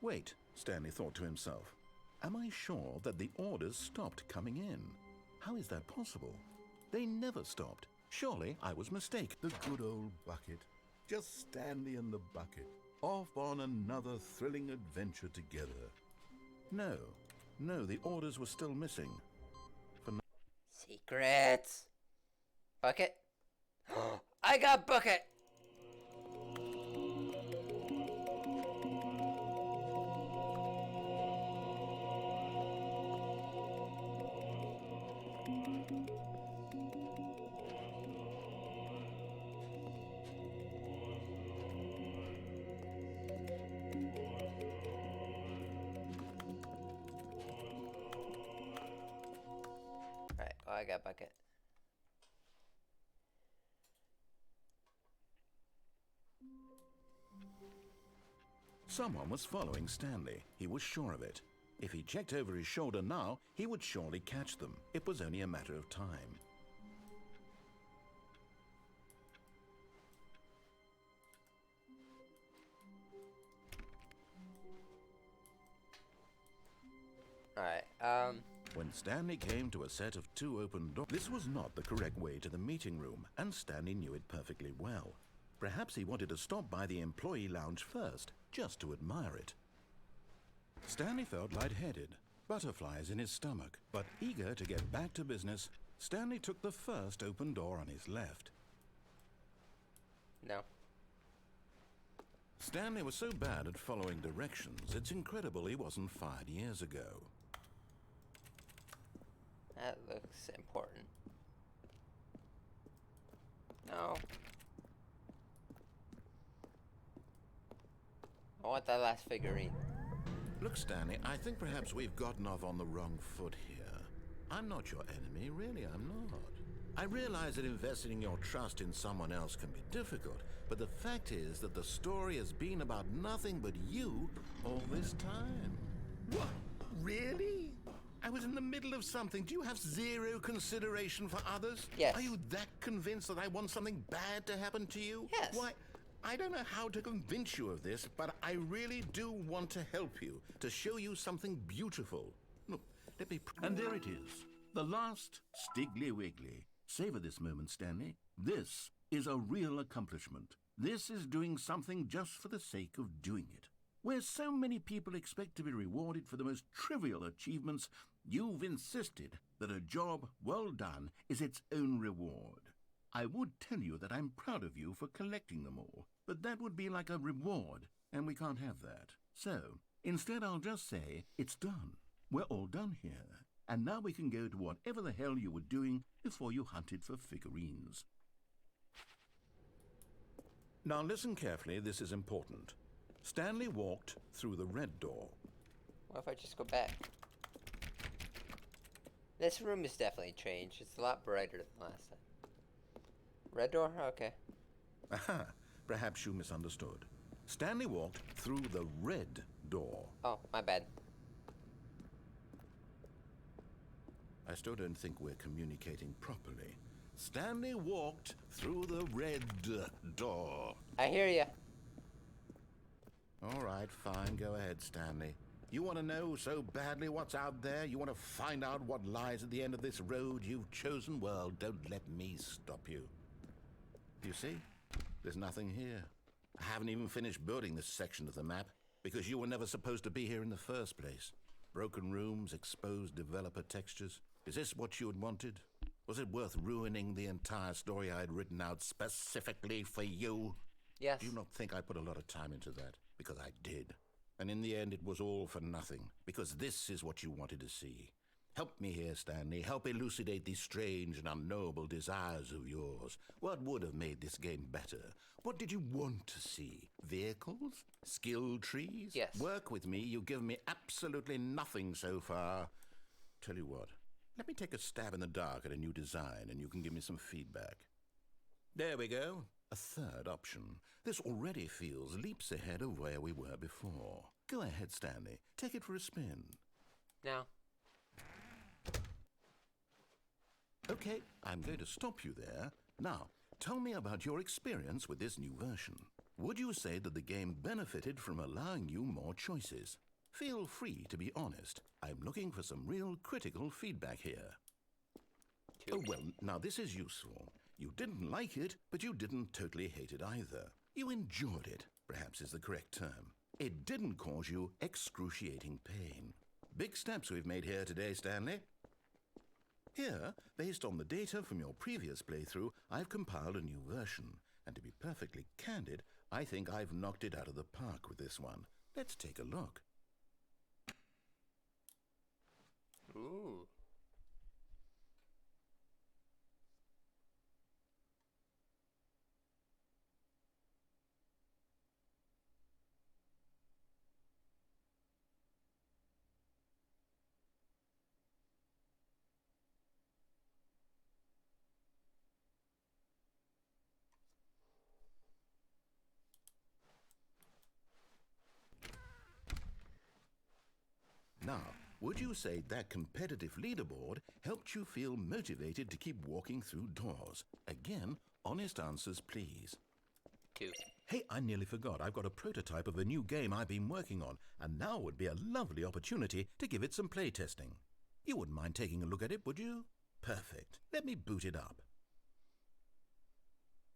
Wait, Stanley thought to himself. Am I sure that the orders stopped coming in? How is that possible? They never stopped. Surely I was mistaken. The good old bucket. Just Stanley and the bucket. Off on another thrilling adventure together. No, the orders were still missing. Secrets! Bucket? I got bucket! I got a bucket. Someone was following Stanley. He was sure of it. If he checked over his shoulder now, he would surely catch them. It was only a matter of time. Alright, When Stanley came to a set of 2 open doors, this was not the correct way to the meeting room, and Stanley knew it perfectly well. Perhaps he wanted to stop by the employee lounge first, just to admire it. Stanley felt lightheaded, butterflies in his stomach, but eager to get back to business, Stanley took the first open door on his left. no. Stanley was so bad at following directions, it's incredible he wasn't fired years ago. That looks important. No. I want that last figurine. Look, Stanley, I think perhaps we've gotten off on the wrong foot here. I'm not your enemy, really, I'm not. I realize that investing your trust in someone else can be difficult, but the fact is that the story has been about nothing but you all this time. What? Really? I was in the middle of something. Do you have zero consideration for others? Yes. Are you that convinced that I want something bad to happen to you? Yes. Why, I don't know how to convince you of this, but I really do want to help you, to show you something beautiful. Look, let me... And there it is, the last Stiggly Wiggly. Savor this moment, Stanley. This is a real accomplishment. This is doing something just for the sake of doing it. Where so many people expect to be rewarded for the most trivial achievements, you've insisted that a job well done is its own reward. I would tell you that I'm proud of you for collecting them all, but that would be like a reward, and we can't have that. So, instead I'll just say, it's done. We're all done here. And now we can go to whatever the hell you were doing before you hunted for figurines. Now listen carefully, this is important. Stanley walked through the red door. What if I just go back? This room is definitely changed. It's a lot brighter than last time. Red door? Okay. Aha, perhaps you misunderstood. Stanley walked through the red door. Oh, my bad. I still don't think we're communicating properly. Stanley walked through the red door. I hear ya. All right, fine. Go ahead, Stanley. You want to know so badly what's out there? You want to find out what lies at the end of this road you've chosen? Well, don't let me stop you. You see? There's nothing here. I haven't even finished building this section of the map because you were never supposed to be here in the first place. Broken rooms, exposed developer textures. Is this what you had wanted? Was it worth ruining the entire story I had written out specifically for you? Yes. Do you not think I put a lot of time into that? Because I did. And in the end, it was all for nothing. Because this is what you wanted to see. Help me here, Stanley. Help elucidate these strange and unknowable desires of yours. What would have made this game better? What did you want to see? Vehicles? Skill trees? Yes. Work with me. You've given me absolutely nothing so far. Tell you what. Let me take a stab in the dark at a new design, and you can give me some feedback. There we go. A third option. This already feels leaps ahead of where we were before. Go ahead, Stanley. Take it for a spin. Now. Okay, I'm going to stop you there. Now, tell me about your experience with this new version. Would you say that the game benefited from allowing you more choices? Feel free to be honest. I'm looking for some real critical feedback here. Oh, well, now this is useful. You didn't like it, but you didn't totally hate it either. You enjoyed it, perhaps is the correct term. It didn't cause you excruciating pain. Big steps we've made here today, Stanley. Here, based on the data from your previous playthrough, I've compiled a new version. And to be perfectly candid, I think I've knocked it out of the park with this one. Let's take a look. Ooh. Now, would you say that competitive leaderboard helped you feel motivated to keep walking through doors? Again, honest answers, please. 2. Hey, I nearly forgot. I've got a prototype of a new game I've been working on, and now would be a lovely opportunity to give it some playtesting. You wouldn't mind taking a look at it, would you? Perfect. Let me boot it up.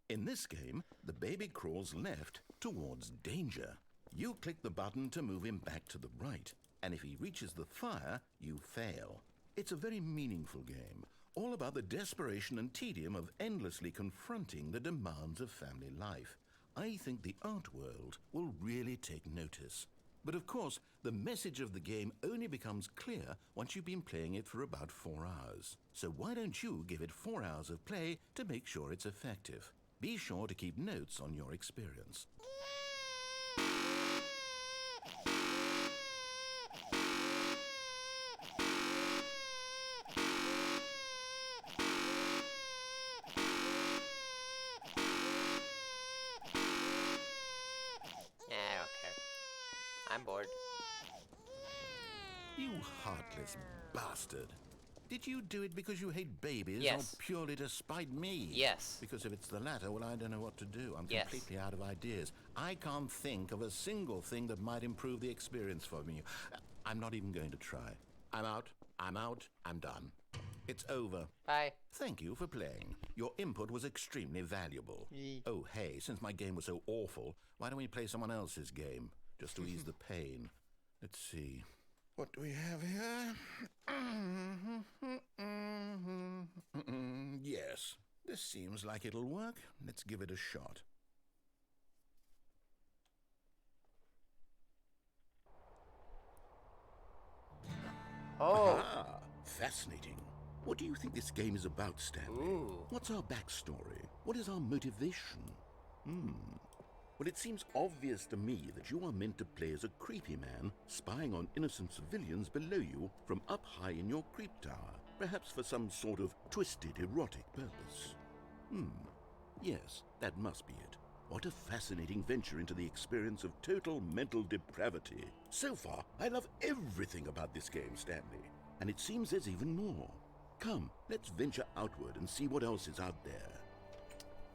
In this game, the baby crawls left towards danger. You click the button to move him back to the right, and if he reaches the fire, you fail. It's a very meaningful game, all about the desperation and tedium of endlessly confronting the demands of family life. I think the art world will really take notice. But of course, the message of the game only becomes clear once you've been playing it for about 4 hours. So why don't you give it 4 hours of play to make sure it's effective? Be sure to keep notes on your experience. I don't care. I'm bored. You heartless bastard. Did you do it because you hate babies Yes. or purely to spite me? Yes. Because if it's the latter, well, I don't know what to do. I'm Yes. completely out of ideas. I can't think of a single thing that might improve the experience for me. I'm not even going to try. I'm out. I'm done. It's over. Bye. Thank you for playing. Your input was extremely valuable. Oh, hey, since my game was so awful, why don't we play someone else's game? Just to ease the pain. Let's see. What do we have here? Yes, this seems like it'll work. Let's give it a shot. Oh. Ah, fascinating. What do you think this game is about, Stanley? Ooh. What's our backstory? What is our motivation? Well, it seems obvious to me that you are meant to play as a creepy man spying on innocent civilians below you from up high in your creep tower, perhaps for some sort of twisted erotic purpose. Yes, that must be it. What a fascinating venture into the experience of total mental depravity. So far, I love everything about this game, Stanley, and it seems there's even more. Come, let's venture outward and see what else is out there.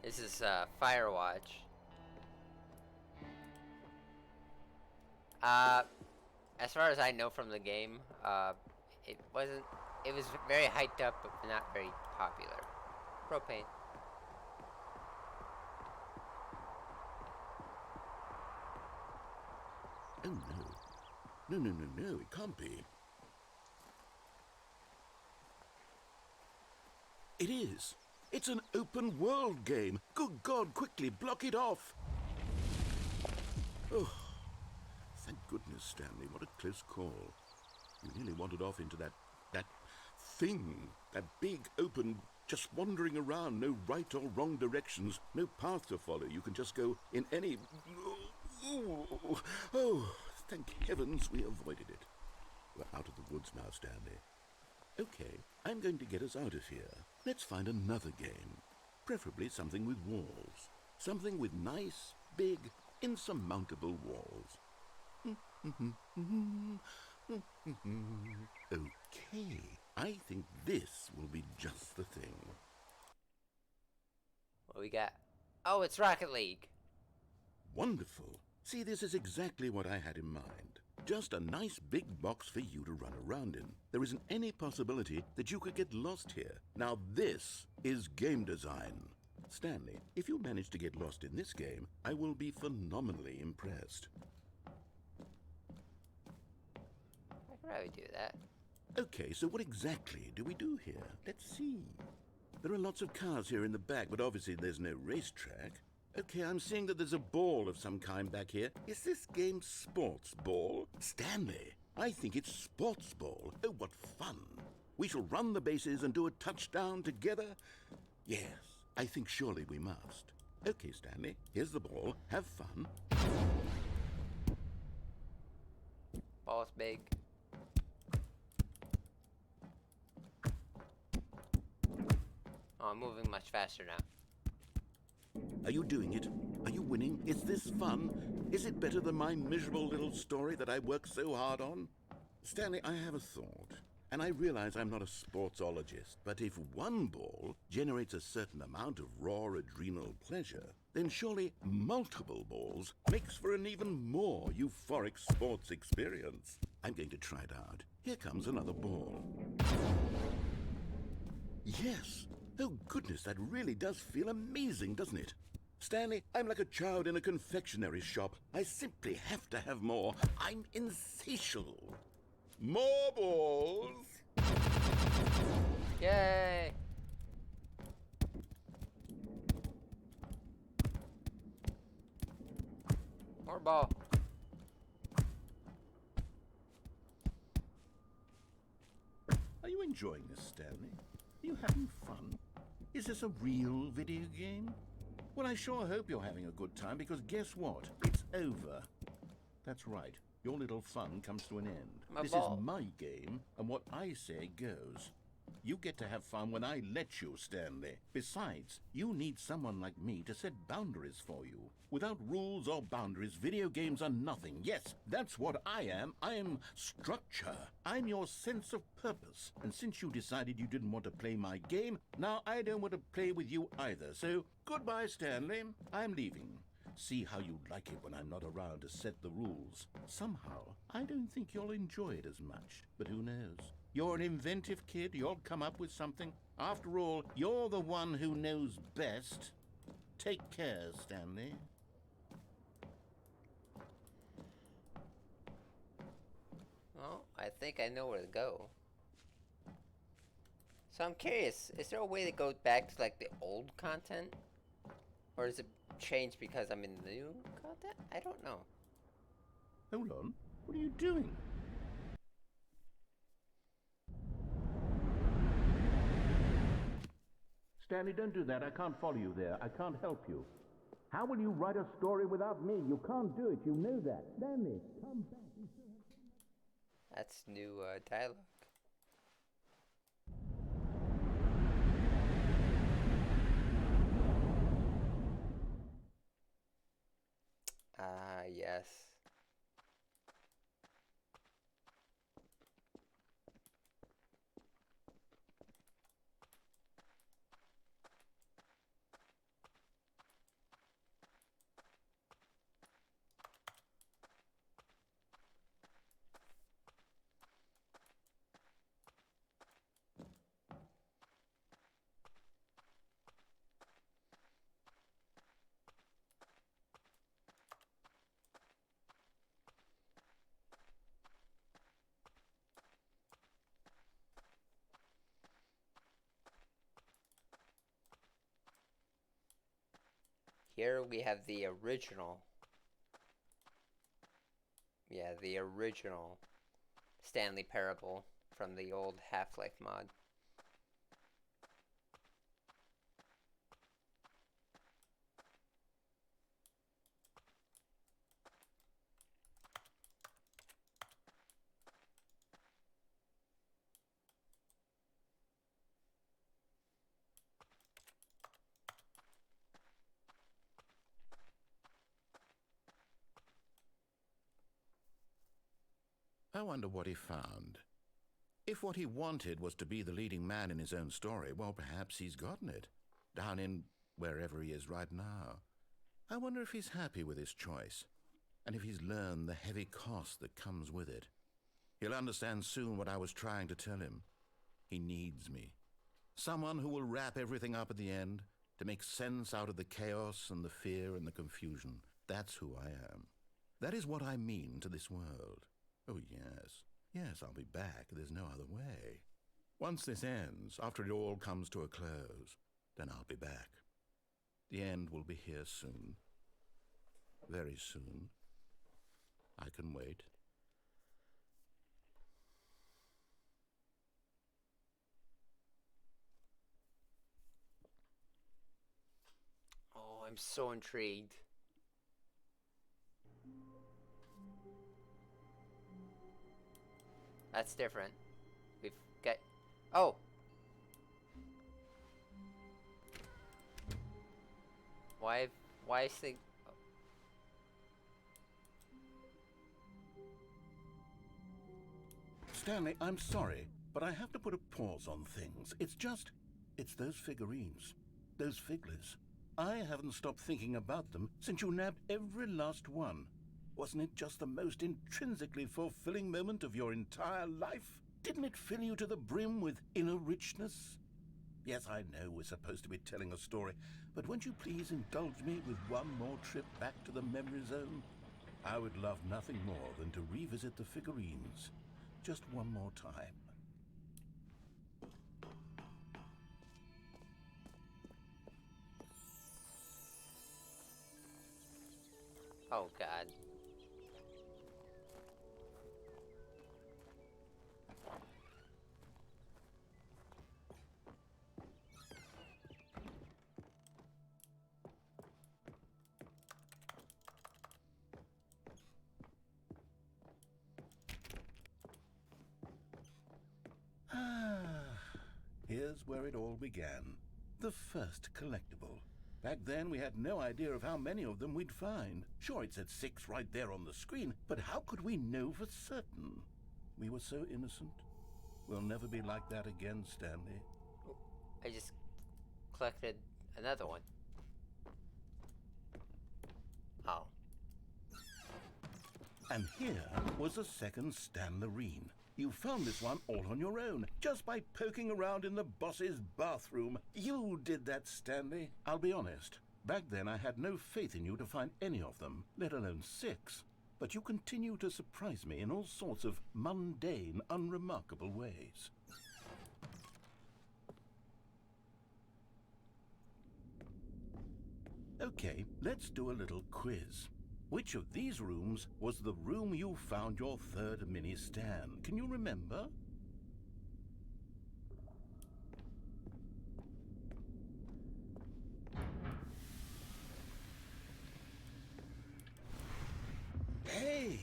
This is Firewatch. As far as I know from the game, it was very hyped up, but not very popular. Propane. Oh, no. No, it can't be. It is. It's an open world game. Good God, quickly, block it off. Oh, thank goodness, Stanley. What a close call. You nearly wandered off into that thing. That big, open, just wandering around. No right or wrong directions. No path to follow. You can just go in any... Oh, thank heavens we avoided it. We're out of the woods now, Stanley. Okay, I'm going to get us out of here. Let's find another game. Preferably something with walls. Something with nice, big, insurmountable walls. Okay, I think this will be just the thing. What we got? Oh, it's Rocket League. Wonderful. See, this is exactly what I had in mind. Just a nice big box for you to run around in. There isn't any possibility that you could get lost here. Now this is game design. Stanley, if you manage to get lost in this game, I will be phenomenally impressed. I could probably do that. Okay, so what exactly do we do here? Let's see. There are lots of cars here in the back, but obviously there's no racetrack. Okay, I'm seeing that there's a ball of some kind back here. Is this game sports ball? Stanley, I think it's sports ball. Oh, what fun. We shall run the bases and do a touchdown together? Yes, I think surely we must. Okay, Stanley, here's the ball. Have fun. Ball's big. Oh, I'm moving much faster now. Are you doing it? Are you winning? Is this fun? Is it better than my miserable little story that I worked so hard on? Stanley, I have a thought. And I realize I'm not a sportsologist, but if one ball generates a certain amount of raw adrenal pleasure, then surely multiple balls makes for an even more euphoric sports experience. I'm going to try it out. Here comes another ball. Yes! Oh goodness, that really does feel amazing, doesn't it? Stanley, I'm like a child in a confectionery shop. I simply have to have more. I'm insatiable. More balls! Yay! More ball. Are you enjoying this, Stanley? Are you having fun? Is this a real video game? Well, I sure hope you're having a good time, because guess what? It's over. That's right. Your little fun comes to an end. This is my game, and what I say goes. You get to have fun when I let you, Stanley. Besides, you need someone like me to set boundaries for you. Without rules or boundaries, video games are nothing. Yes, that's what I am. I'm structure. I'm your sense of purpose. And since you decided you didn't want to play my game, now I don't want to play with you either. So, goodbye, Stanley. I'm leaving. See how you like it when I'm not around to set the rules. Somehow, I don't think you'll enjoy it as much. But who knows? You're an inventive kid. You'll come up with something. After all, you're the one who knows best. Take care, Stanley. Well, I think I know where to go. So I'm curious, is there a way to go back to like the old content? Or is it changed because I'm in the new content? I don't know. Hold on. What are you doing? Stanley, don't do that. I can't follow you there. I can't help you. How will you write a story without me? You can't do it. You know that. Stanley, come back. That's new dialogue. Ah, yes. Here we have the original. Yeah, the original Stanley Parable from the old Half-Life mod. I wonder what he found. If what he wanted was to be the leading man in his own story, well, perhaps he's gotten it. Down in wherever he is right now. I wonder if he's happy with his choice, and if he's learned the heavy cost that comes with it. He'll understand soon what I was trying to tell him. He needs me. Someone who will wrap everything up at the end, to make sense out of the chaos and the fear and the confusion. That's who I am. That is what I mean to this world. Oh, yes. Yes, I'll be back. There's no other way. Once this ends, after it all comes to a close, then I'll be back. The end will be here soon. Very soon. I can wait. Oh, I'm so intrigued. That's different. We've got... Oh! Why is the... Stanley, I'm sorry, but I have to put a pause on things. It's those figurines. Those figglers. I haven't stopped thinking about them since you nabbed every last one. Wasn't it just the most intrinsically fulfilling moment of your entire life? Didn't it fill you to the brim with inner richness? Yes, I know we're supposed to be telling a story, but won't you please indulge me with one more trip back to the memory zone? I would love nothing more than to revisit the figurines. Just one more time. Oh, God. Here's where it all began. The first collectible. Back then, we had no idea of how many of them we'd find. Sure, it said 6 right there on the screen, but how could we know for certain? We were so innocent. We'll never be like that again, Stanley. I just collected another one. Oh. And here was a second Stanlerine. You found this one all on your own, just by poking around in the boss's bathroom. You did that, Stanley. I'll be honest. Back then, I had no faith in you to find any of them, let alone 6. But you continue to surprise me in all sorts of mundane, unremarkable ways. Okay, let's do a little quiz. Which of these rooms was the room you found your third mini Stan? Can you remember? Hey,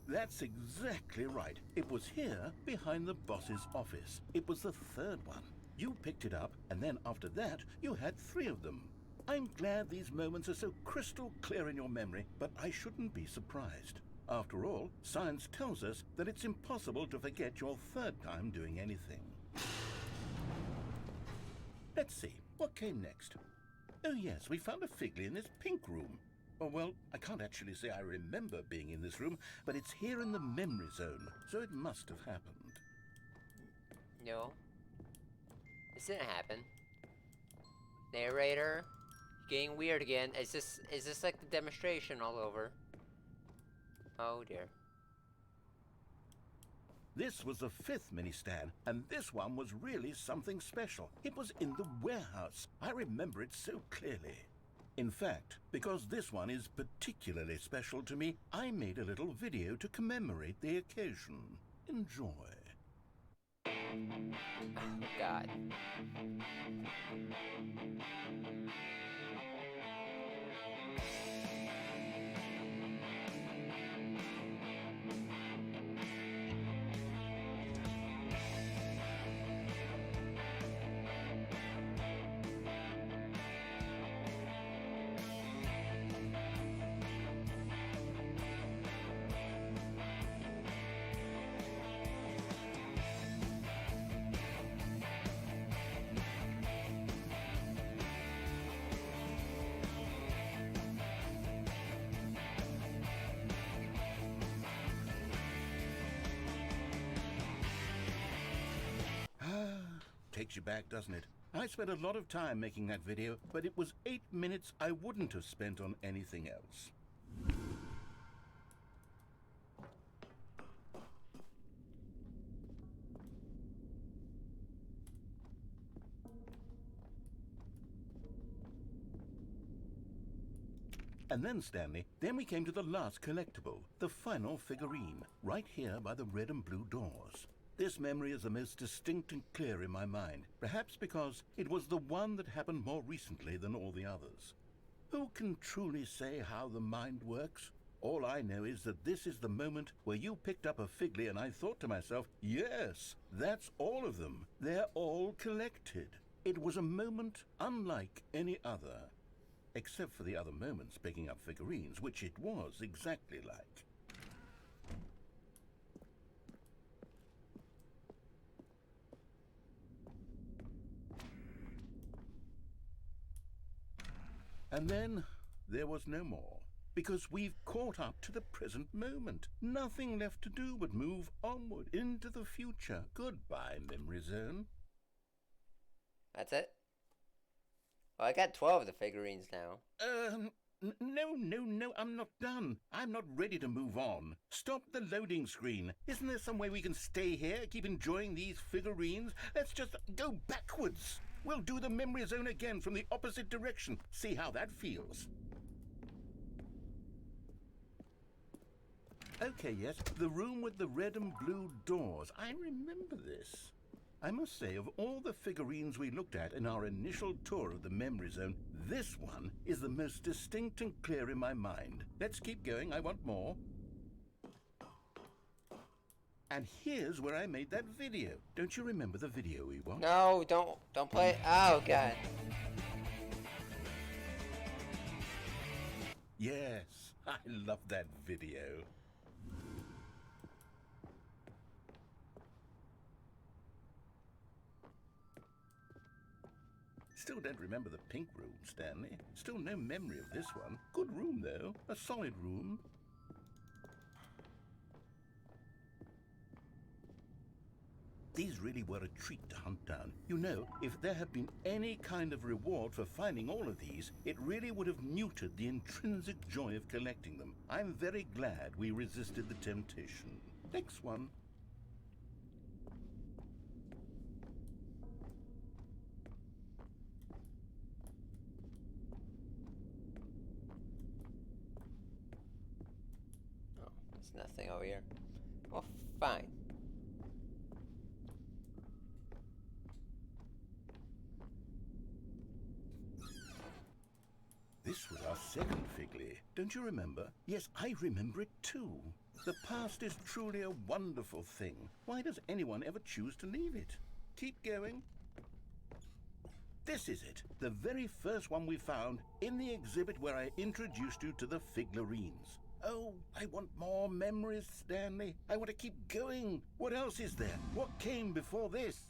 that's exactly right. It was here, behind the boss's office. It was the third one. You picked it up, and then after that, you had 3 of them. I'm glad these moments are so crystal clear in your memory, but I shouldn't be surprised. After all, science tells us that it's impossible to forget your third time doing anything. Let's see, what came next? Oh yes, we found a Figley in this pink room. Oh well, I can't actually say I remember being in this room, but it's here in the memory zone, so it must have happened. No. This didn't happen. Narrator? Getting weird again. Is this like the demonstration all over? Oh dear. This was the 5th mini Stan, and this one was really something special. It was in the warehouse. I remember it so clearly. In fact, because this one is particularly special to me, I made a little video to commemorate the occasion. Enjoy. Oh, God. Takes you back, doesn't it? I spent a lot of time making that video, but it was 8 minutes I wouldn't have spent on anything else. And then, Stanley, then we came to the last collectible, the final figurine, right here by the red and blue doors. This memory is the most distinct and clear in my mind, perhaps because it was the one that happened more recently than all the others. Who can truly say how the mind works? All I know is that this is the moment where you picked up a Figley and I thought to myself, yes, that's all of them. They're all collected. It was a moment unlike any other. Except for the other moments picking up figurines, which it was exactly like. And then there was no more. Because we've caught up to the present moment. Nothing left to do but move onward into the future. Goodbye, Memory Zone. That's it? Well, I got 12 of the figurines now. No, I'm not done. I'm not ready to move on. Stop the loading screen. Isn't there some way we can stay here, keep enjoying these figurines? Let's just go backwards. We'll do the Memory Zone again from the opposite direction. See how that feels. Okay, yes, the room with the red and blue doors. I remember this. I must say, of all the figurines we looked at in our initial tour of the Memory Zone, this one is the most distinct and clear in my mind. Let's keep going, I want more. And here's where I made that video. Don't you remember the video we watched? No, don't play it. Oh, God. Yes, I love that video. Still don't remember the pink room, Stanley. Still no memory of this one. Good room, though. A solid room. These really were a treat to hunt down. You know, if there had been any kind of reward for finding all of these, it really would have muted the intrinsic joy of collecting them. I'm very glad we resisted the temptation. Next one. Oh, there's nothing over here. Well, fine. This was our second Figley. Don't you remember? Yes, I remember it too. The past is truly a wonderful thing. Why does anyone ever choose to leave it? Keep going. This is it. The very first one we found in the exhibit where I introduced you to the figurines. Oh, I want more memories, Stanley. I want to keep going. What else is there? What came before this?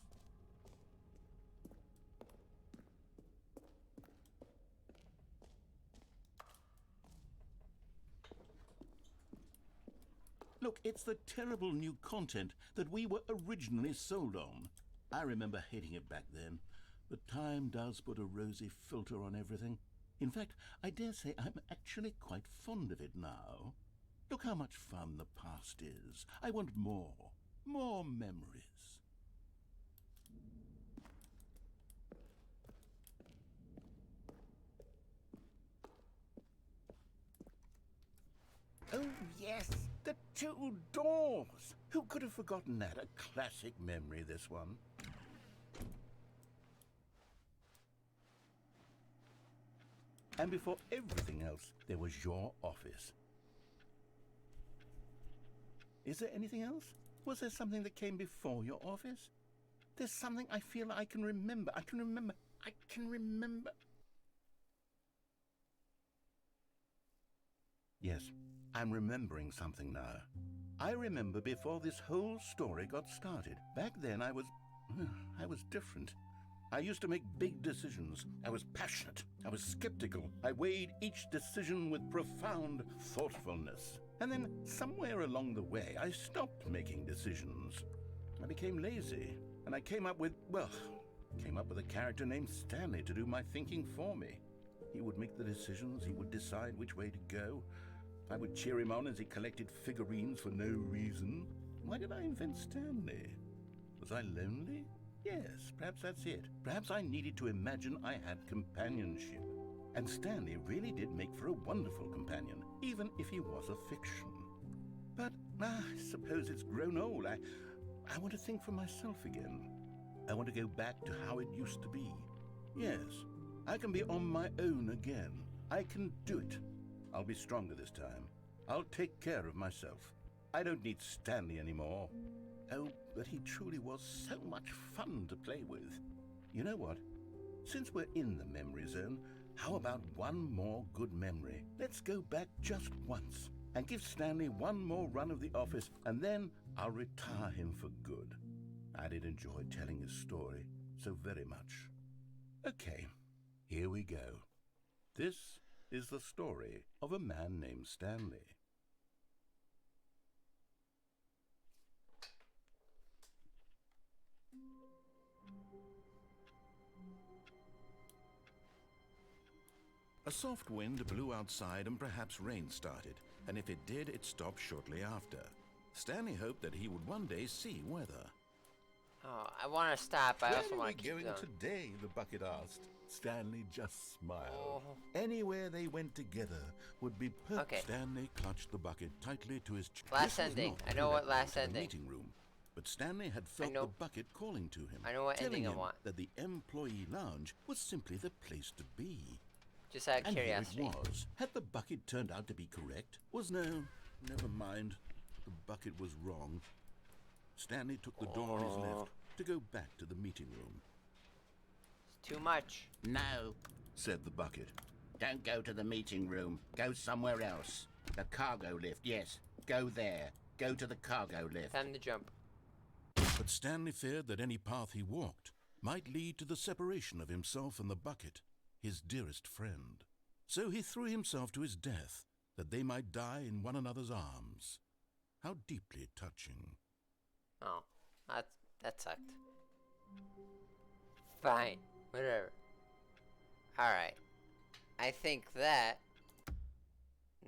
Look, it's the terrible new content that we were originally sold on. I remember hating it back then, but time does put a rosy filter on everything. In fact, I dare say I'm actually quite fond of it now. Look how much fun the past is. I want more memories. Oh, yes, the two doors. Who could have forgotten that? A classic memory, this one. And before everything else, there was your office. Is there anything else? Was there something that came before your office? There's something I feel I can remember. I can remember. Yes, I'm remembering something now. I remember before this whole story got started. Back then I was different. I used to make big decisions. I was passionate. I was skeptical. I weighed each decision with profound thoughtfulness. And then somewhere along the way, I stopped making decisions. I became lazy. And I came up with a character named Stanley to do my thinking for me. He would make the decisions. He would decide which way to go. I would cheer him on as he collected figurines for no reason. Why did I invent Stanley? Was I lonely? Yes, perhaps that's it. Perhaps I needed to imagine I had companionship. And Stanley really did make for a wonderful companion, even if he was a fiction. But I suppose it's grown old. I want to think for myself again. I want to go back to how it used to be. Yes, I can be on my own again. I can do it. I'll be stronger this time. I'll take care of myself. I don't need Stanley anymore. Oh, but he truly was so much fun to play with. You know what? Since we're in the memory zone, how about one more good memory? Let's go back just once and give Stanley one more run of the office, and then I'll retire him for good. I did enjoy telling his story so very much. Okay, here we go. This is the story of a man named Stanley. A soft wind blew outside and perhaps rain started, and if it did, it stopped shortly after. Stanley hoped that he would one day see weather. Oh, I want to stop. I also want to keep going going. today? The bucket asked. Stanley just smiled. Oh. Anywhere they went together would be perfect. Okay. Stanley clutched the bucket tightly to his chest. Last ending. I know what last ending. Meeting room, but Stanley had felt the bucket calling to him. I know what telling ending I him want. that the employee lounge was simply the place to be. Just out of And curiosity. here it was. Had the bucket turned out to be correct? Never mind. The bucket was wrong. Stanley took the door on his left to go back to the meeting room. It's too much. No, said the bucket. don't go to the meeting room. Go somewhere else. The cargo lift, yes. Go there. Go to the cargo lift. Time to jump. But Stanley feared that any path he walked might lead to the separation of himself and the bucket, his dearest friend. So he threw himself to his death, that they might die in one another's arms. How deeply touching. Oh, that sucked. Fine, whatever. Alright. I think that...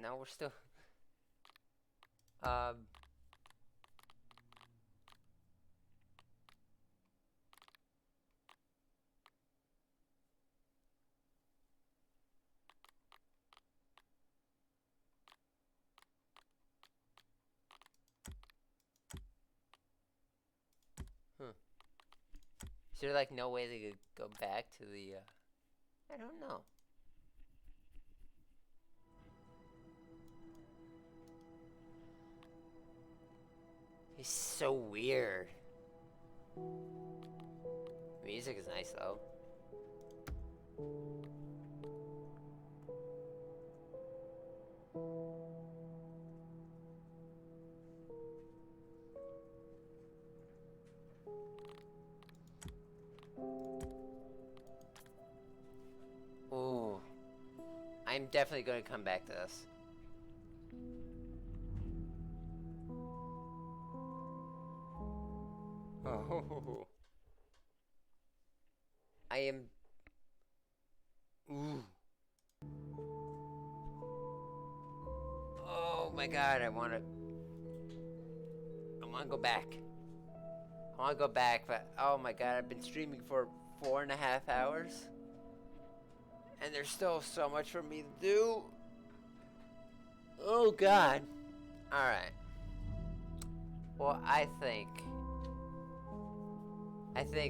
No, we're still... Is there like no way they could go back to the, I don't know. He's so weird. Music is nice though. Ooh. I'm definitely going to come back to this. Oh. I am... Ooh. Oh my god, I want to go back. I want to go back, but oh my god, I've been streaming for 4.5 hours. And there's still so much for me to do. Oh god. Alright. Well, I think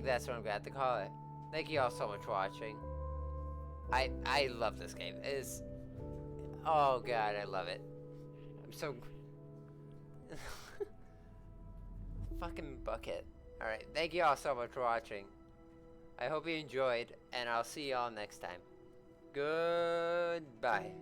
that's what I'm gonna have to call it. Thank you all so much for watching. I love this game. It is... Oh god, I love it. I'm so... Fucking bucket. Alright, thank you all so much for watching. I hope you enjoyed, and I'll see you all next time. Goodbye.